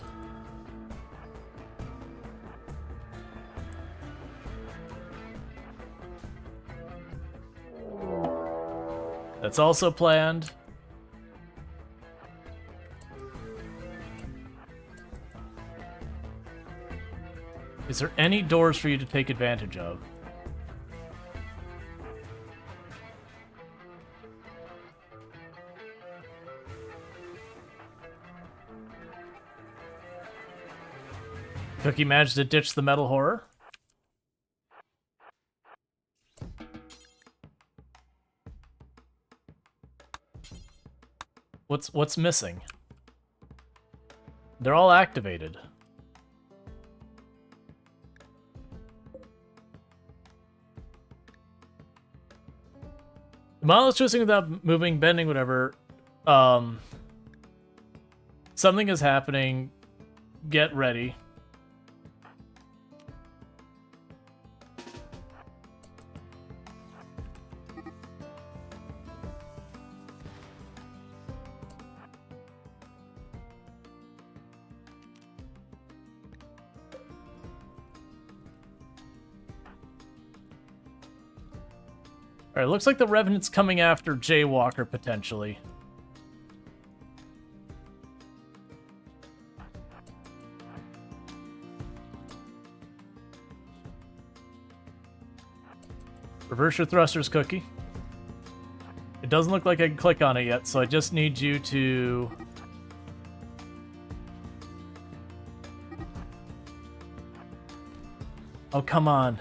That's also planned. Is there any doors for you to take advantage of? Cookie managed to ditch the metal horror. What's missing? They're all activated. The model is twisting without moving, bending, whatever. Something is happening. Get ready. Alright, looks like the Revenant's coming after Jaywalker, potentially. Reverse your thrusters, Cookie. It doesn't look like I can click on it yet, so I just need you to... Oh, come on.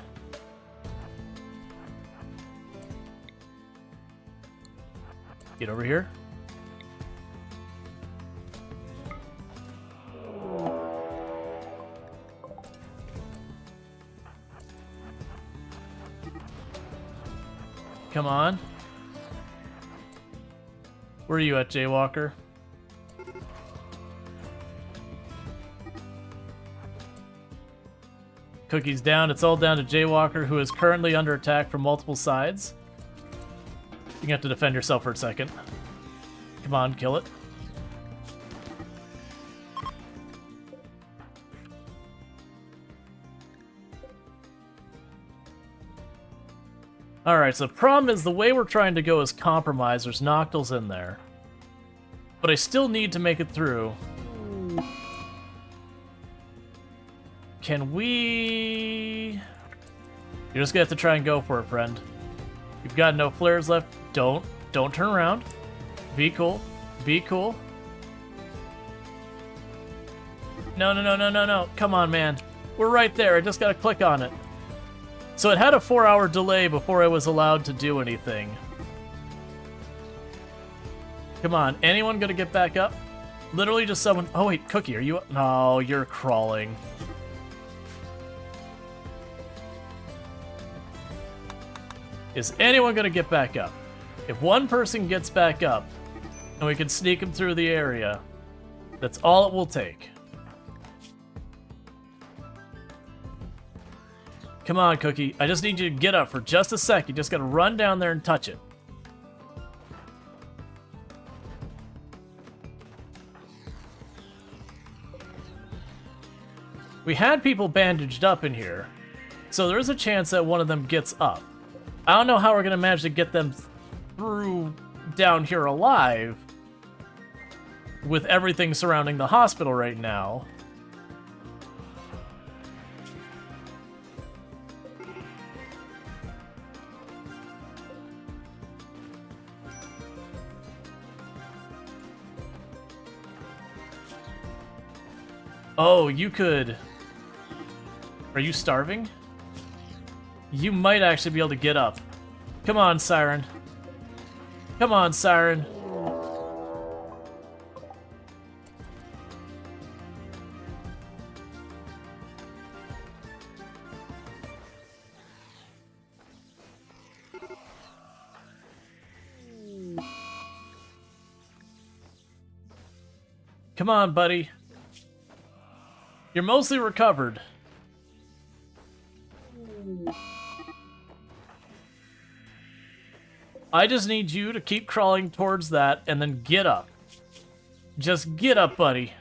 Get over here. Come on. Where are you at, Jaywalker? Cookie's down. It's all down to Jaywalker, who is currently under attack from multiple sides. You have to defend yourself for a second. Come on, kill it. Alright, so the problem is the way we're trying to go is compromise. There's Noctils in there. But I still need to make it through. Can we... You're just gonna have to try and go for it, friend. You've got no flares left. Don't turn around. Be cool. Be cool. No. Come on, man. We're right there. I just gotta click on it. So it had a 4-hour delay before I was allowed to do anything. Come on. Anyone gonna get back up? Literally just someone... Oh, wait. Cookie, are you... No, you're crawling. Is anyone gonna get back up? If one person gets back up, and we can sneak them through the area, that's all it will take. Come on, Cookie. I just need you to get up for just a sec. You just gotta run down there and touch it. We had people bandaged up in here, so there is a chance that one of them gets up. I don't know how we're gonna manage to get them through down here alive with everything surrounding the hospital right now. Oh, you could... Are you starving? You might actually be able to get up. Come on, Siren. Come on, Siren. Come on, buddy. You're mostly recovered. I just need you to keep crawling towards that and then get up. Just get up, buddy.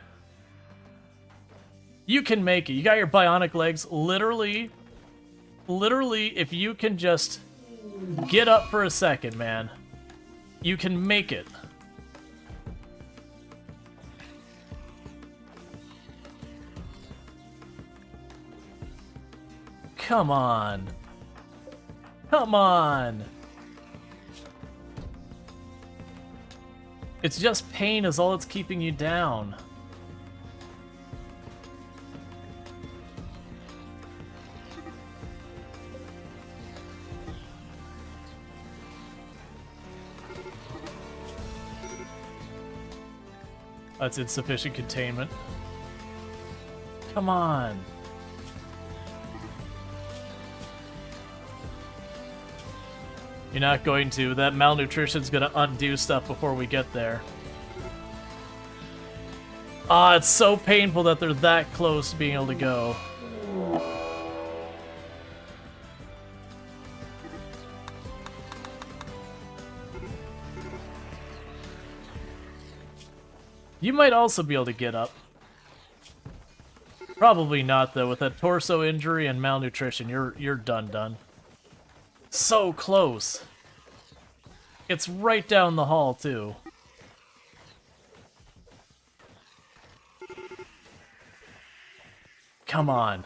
You can make it. You got your bionic legs. Literally, if you can just get up for a second, man, you can make it. Come on. Come on. It's just pain is all that's keeping you down. That's insufficient containment. Come on. You're not going to. That malnutrition's gonna undo stuff before we get there. Ah, it's so painful that they're that close to being able to go. You might also be able to get up. Probably not, though. With that torso injury and malnutrition, you're done. So close. It's right down the hall, too. Come on.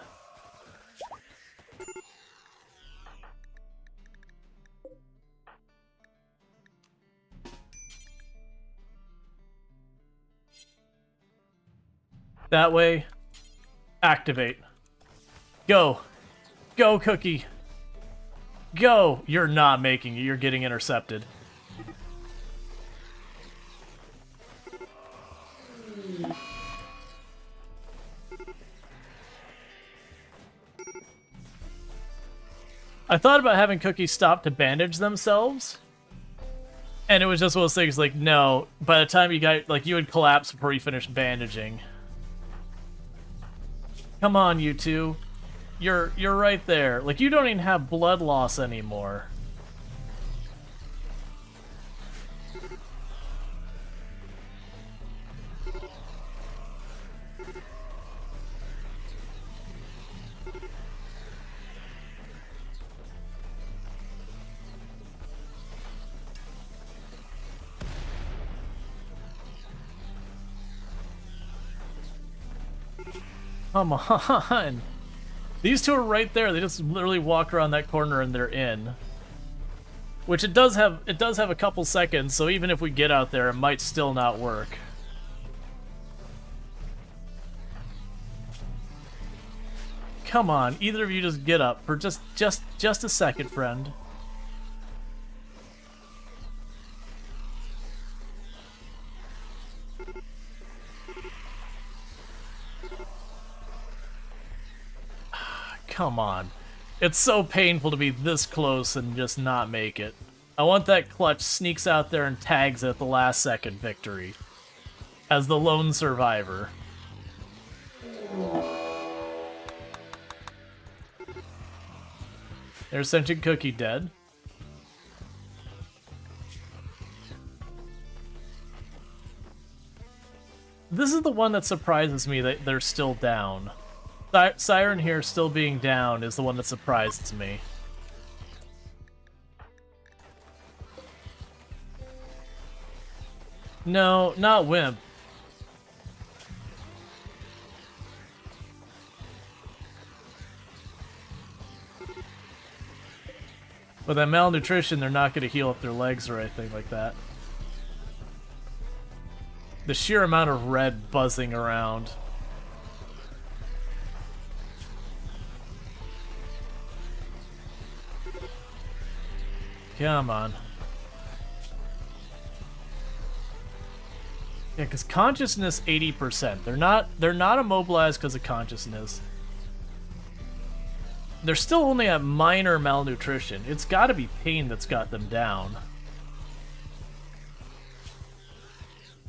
That way. Activate. Go. Go, Cookie. Go! You're not making it. You're getting intercepted. I thought about having Cookie stop to bandage themselves. And it was just one of those things like, no. By the time you got, like, you would collapse before you finished bandaging. Come on, you two. You're right there. Like, you don't even have blood loss anymore. Come on. These two are right there. They just literally walk around that corner and they're in. Which it does have a couple seconds, so even if we get out there, it might still not work. Come on, either of you just get up for just a second, friend. Come on. It's so painful to be this close and just not make it. I want that clutch sneaks out there and tags at the last second victory. As the lone survivor. There's Sentient Cookie dead. This is the one that surprises me that they're still down. Siren here still being down is the one that surprises me. No, not Wimp. With that malnutrition, they're not going to heal up their legs or anything like that. The sheer amount of red buzzing around. Come on. Yeah, because consciousness 80%. They're not immobilized because of consciousness. They're still only at minor malnutrition. It's got to be pain that's got them down.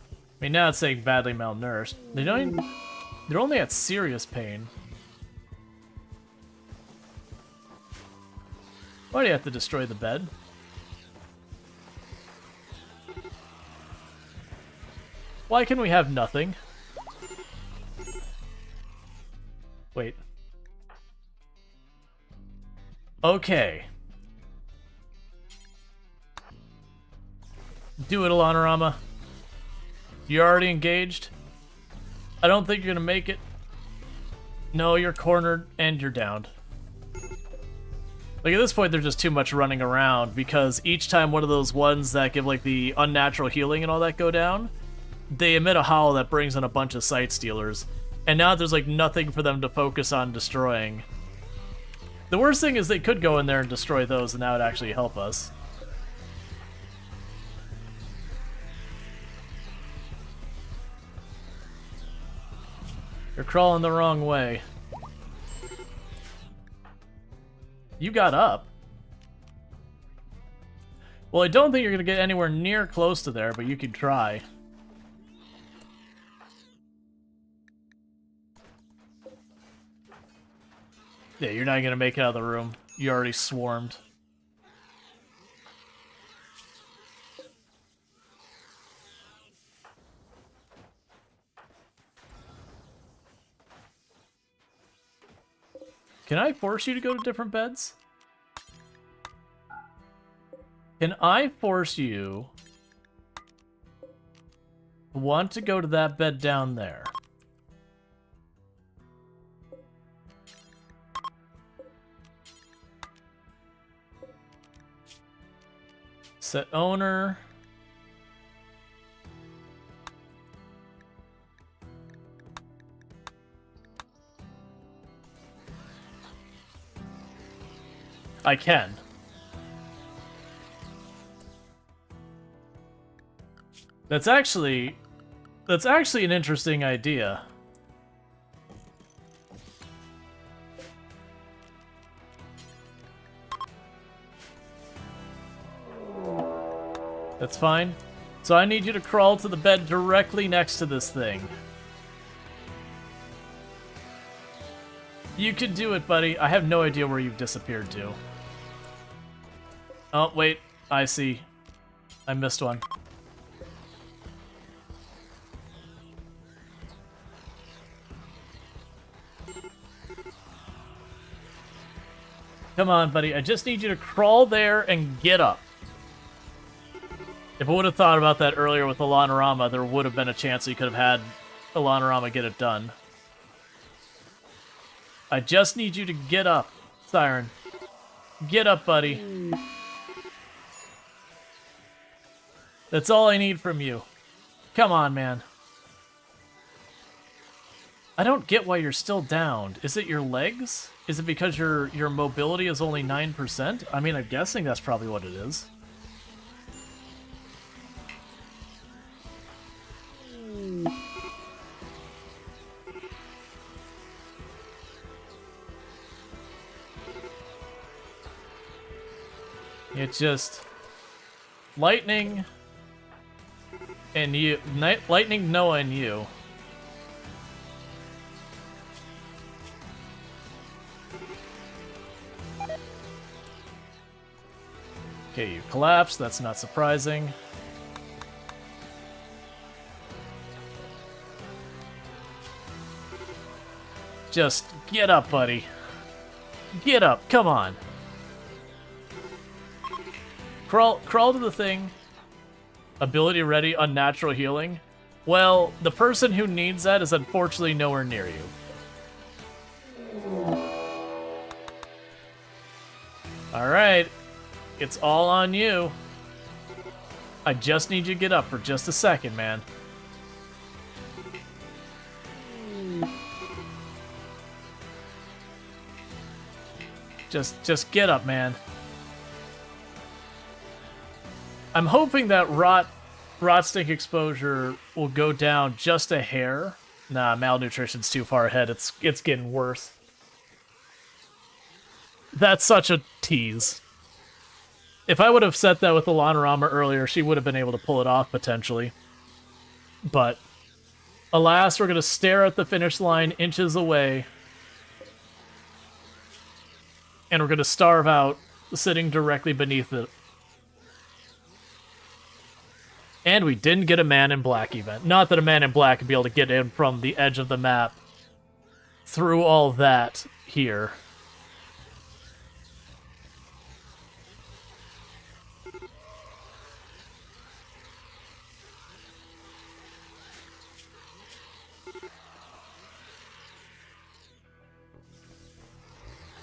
I mean, now it's saying badly malnourished. They're only at serious pain. Why do you have to destroy the bed? Why can we have nothing? Wait. Okay. Do it, Alanorama. You're already engaged? I don't think you're gonna make it. No, you're cornered and you're downed. Like, at this point, there's just too much running around, because each time one of those ones that give, like, the unnatural healing and all that go down, they emit a howl that brings in a bunch of sight stealers. And now there's, like, nothing for them to focus on destroying. The worst thing is they could go in there and destroy those, and that would actually help us. You're crawling the wrong way. You got up. Well, I don't think you're going to get anywhere near close to there, but you could try. Yeah, you're not going to make it out of the room. You already swarmed. Can I force you to go to different beds? Can I force you to want to go to that bed down there? Set owner. I can. That's actually an interesting idea. That's fine. So I need you to crawl to the bed directly next to this thing. You can do it, buddy. I have no idea where you've disappeared to. Oh, wait. I see. I missed one. Come on, buddy. I just need you to crawl there and get up. If I would have thought about that earlier with Alanorama, there would have been a chance that you could have had Alanorama get it done. I just need you to get up, Siren. Get up, buddy. That's all I need from you. Come on, man. I don't get why you're still down. Is it your legs? Is it because your mobility is only 9%? I mean, I'm guessing that's probably what it is. It's just lightning and you, lightning, Noah, and you. Okay, you collapse. That's not surprising. Just get up, buddy. Get up. Come on. Crawl to the thing. Ability ready, unnatural healing. Well, the person who needs that is unfortunately nowhere near you. Alright. It's all on you. I just need you to get up for just a second, man. Just get up, man. I'm hoping that rot stink exposure will go down just a hair. Nah, malnutrition's too far ahead. It's getting worse. That's such a tease. If I would have set that with Alanorama earlier, she would have been able to pull it off potentially. But alas, we're gonna stare at the finish line inches away. And we're gonna starve out sitting directly beneath it. And we didn't get a Man in Black event. Not that a Man in Black would be able to get in from the edge of the map through all that here.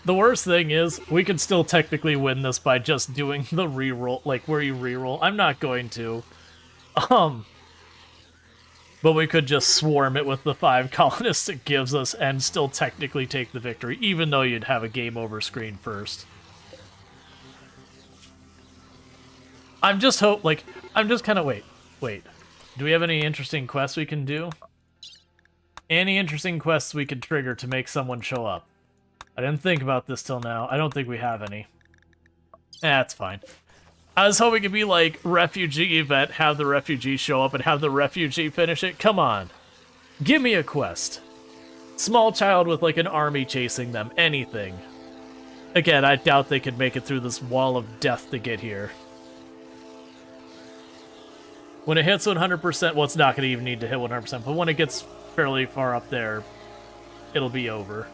The worst thing is, we could still technically win this by just doing the reroll, like where you reroll. I'm not going to. But we could just swarm it with the 5 colonists it gives us and still technically take the victory, even though you'd have a game over screen first. I'm just kind of, wait. Do we have any interesting quests we can do? Any interesting quests we could trigger to make someone show up? I didn't think about this till now. I don't think we have any. That's fine. I was hoping it'd be like refugee event, have the refugee show up and have the refugee finish it. Come on. Give me a quest. Small child with like an army chasing them. Anything. Again, I doubt they could make it through this wall of death to get here. When it hits 100%, well, it's not going to even need to hit 100%, but when it gets fairly far up there, it'll be over.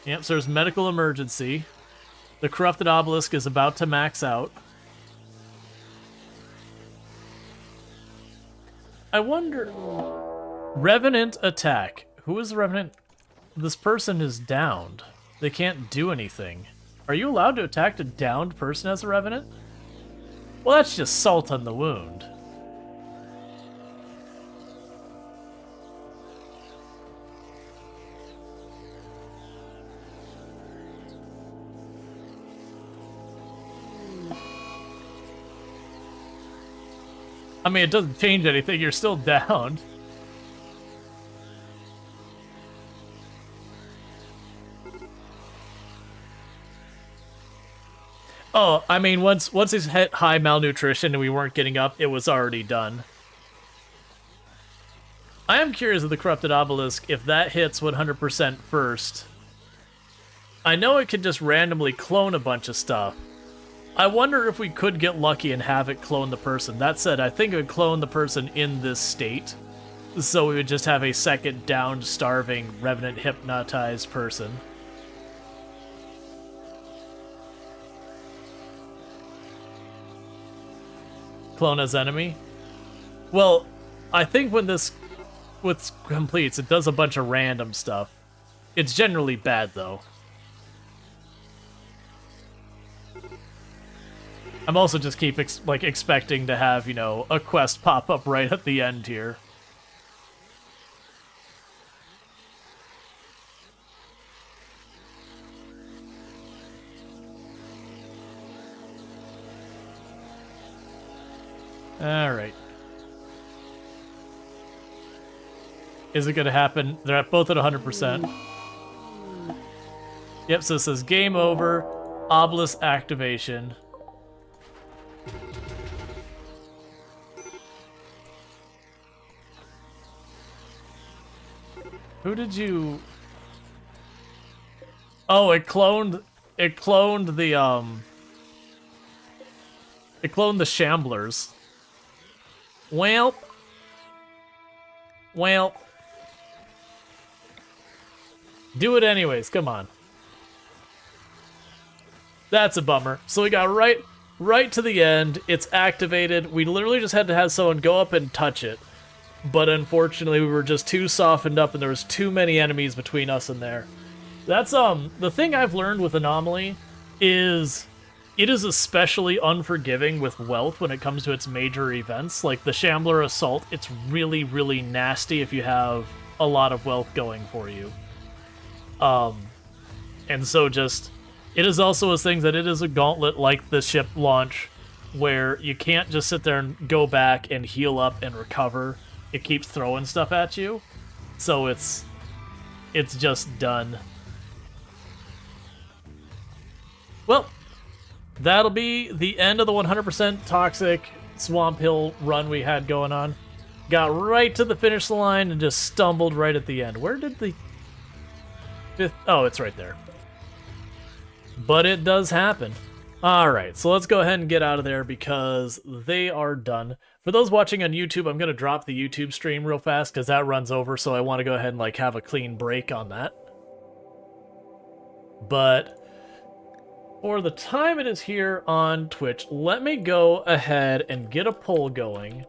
Yep, so there's medical emergency. The corrupted obelisk is about to max out. I wonder... Revenant attack. Who is the Revenant? This person is downed. They can't do anything. Are you allowed to attack a downed person as a Revenant? Well, that's just salt on the wound. I mean, it doesn't change anything. You're still downed. Oh, I mean, once he's hit high malnutrition and we weren't getting up, it was already done. I am curious of the Corrupted Obelisk, if that hits 100% first. I know it could just randomly clone a bunch of stuff. I wonder if we could get lucky and have it clone the person. That said, I think it would clone the person in this state. So we would just have a second downed, starving, revenant, hypnotized person. Clone as enemy? Well, I think when this completes, it does a bunch of random stuff. It's generally bad, though. I'm also just expecting to have, you know, a quest pop up right at the end here. Alright. Is it gonna happen? They're both at 100%. Yep, so it says game over, obelisk activation. Who did you... Oh, it cloned the, It cloned the Shamblers. Well. Do it anyways, come on. That's a bummer. So we got right to the end. It's activated. We literally just had to have someone go up and touch it. But unfortunately, we were just too softened up and there was too many enemies between us and there. That's, the thing I've learned with Anomaly is it is especially unforgiving with wealth when it comes to its major events. Like the Shambler Assault, it's really, really nasty if you have a lot of wealth going for you. And so just, it is also a thing that it is a gauntlet like the ship launch where you can't just sit there and go back and heal up and recover. It keeps throwing stuff at you. So it's just done. Well, that'll be the end of the 100% toxic Swamp Hill run we had going on. Got right to the finish line and just stumbled right at the end. Where did the fifth... Oh, it's right there. But it does happen. Alright, so let's go ahead and get out of there because they are done. For those watching on YouTube, I'm going to drop the YouTube stream real fast because that runs over, so I want to go ahead and have a clean break on that. But for the time it is here on Twitch, let me go ahead and get a poll going